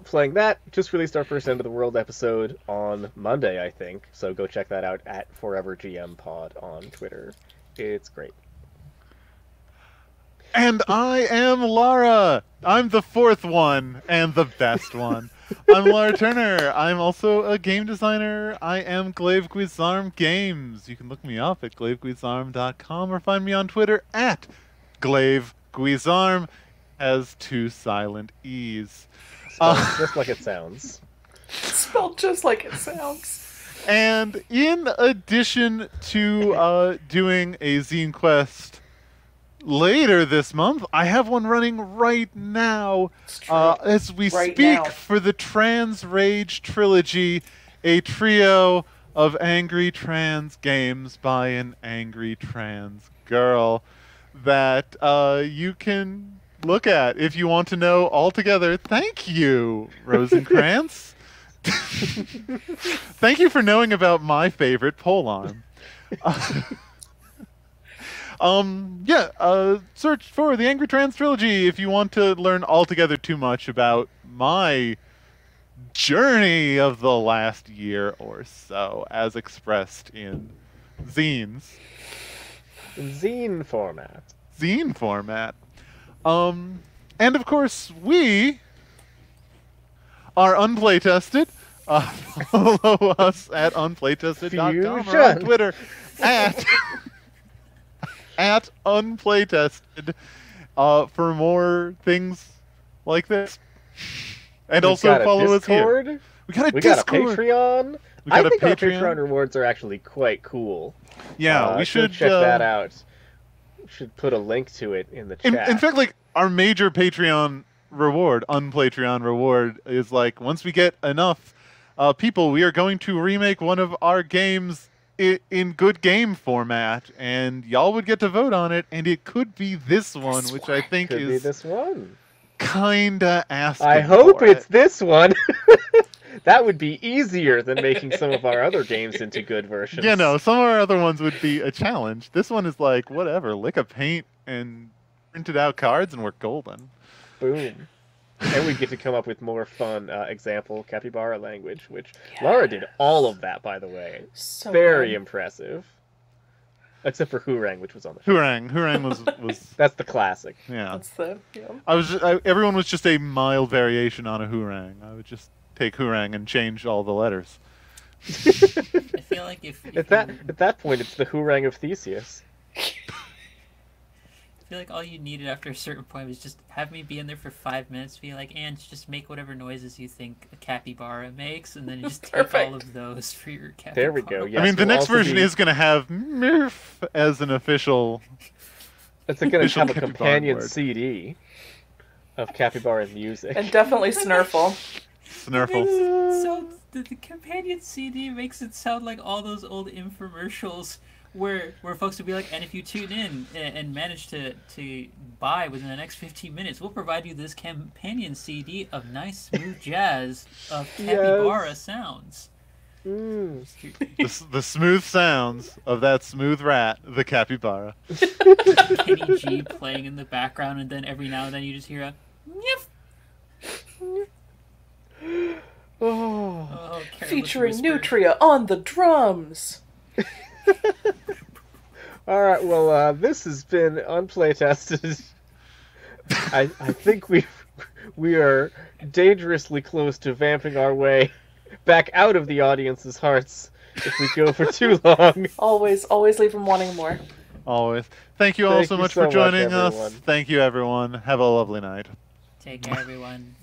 Speaker 2: playing that. Just released our first End of the World episode on Monday, I think. So go check that out at ForeverGMPod on Twitter. It's great.
Speaker 1: And I am Lara. I'm the fourth one and the best one. I'm Lara Turner. I'm also a game designer. I am Glaive Guizarm Games. You can look me up at glaiveguizarm.com or find me on Twitter at Glaive Guizarm. Has two silent E's.
Speaker 2: Just like it sounds.
Speaker 3: Spelled just like it sounds.
Speaker 1: And in addition to doing a zine quest later this month, I have one running right now as we speak for the Trans Rage Trilogy, a trio of angry trans games by an angry trans girl that you can look at if you want to know altogether. Thank you, Rosencrantz. Thank you for knowing about my favorite polearm. Search for the Angry Trans Trilogy if you want to learn altogether too much about my journey of the last year or so, as expressed in zines.
Speaker 2: Zine format.
Speaker 1: Zine format. And of course, we are Unplaytested. Follow us at unplaytested.com or on Twitter at Unplaytested for more things like this. And also follow us here. We got a Discord.
Speaker 2: Got a Patreon. I think our Patreon rewards are actually quite cool.
Speaker 1: Yeah, we should
Speaker 2: check that out. Should put a link to it in the chat.
Speaker 1: In fact, like, our major Patreon reward, Unplaytreon reward, is like, once we get enough people, we are going to remake one of our games in good game format, and y'all would get to vote on it, and it could be this one, which I think
Speaker 2: could
Speaker 1: is
Speaker 2: be this one.
Speaker 1: Kinda asking.
Speaker 2: I hope
Speaker 1: for
Speaker 2: it's
Speaker 1: it.
Speaker 2: this one. That would be easier than making some of our other games into good versions.
Speaker 1: You know, some of our other ones would be a challenge. This one is like, whatever, lick a paint and printed out cards and we're golden.
Speaker 2: Boom. And we get to come up with more fun example Capybara language, which Lara did all of that, by the way.
Speaker 3: So
Speaker 2: very
Speaker 3: good.
Speaker 2: impressive. Except for Hurang, which was on the show.
Speaker 1: Hurang was
Speaker 2: That's the classic.
Speaker 1: yeah.
Speaker 3: That's the
Speaker 1: Everyone was just a mild variation on a Hurang. I would just take Hurang and change all the letters.
Speaker 4: I feel like if
Speaker 2: At that point, it's the Hurang of Theseus.
Speaker 4: I feel like all you needed after a certain point was just have me be in there for 5 minutes, be like, and just make whatever noises you think a capybara makes, and then you just take all of those for your capybara.
Speaker 2: There we go. Yes,
Speaker 1: I mean, the next version
Speaker 2: be...
Speaker 1: is going to have Murph as an official.
Speaker 2: It's going to have a companion CD of capybara music.
Speaker 3: And definitely Snurfle.
Speaker 1: Snurfle.
Speaker 4: So the companion CD makes it sound like all those old infomercials where folks would be like, and if you tune in and manage to buy within the next 15 minutes, we'll provide you this companion CD of nice smooth jazz of capybara sounds.
Speaker 1: The smooth sounds of that smooth rat, the capybara.
Speaker 4: Kenny G playing in the background, and then every now and then you just hear a "Nif."
Speaker 2: Oh,
Speaker 3: featuring Nutria on the drums.
Speaker 2: All right, well, this has been Unplaytested. I think we are dangerously close to vamping our way back out of the audience's hearts if we go for too long.
Speaker 3: Always leave them wanting more.
Speaker 1: Always. Thank you all so much for joining us. Thank you, everyone. Have a lovely night.
Speaker 4: Take care, everyone.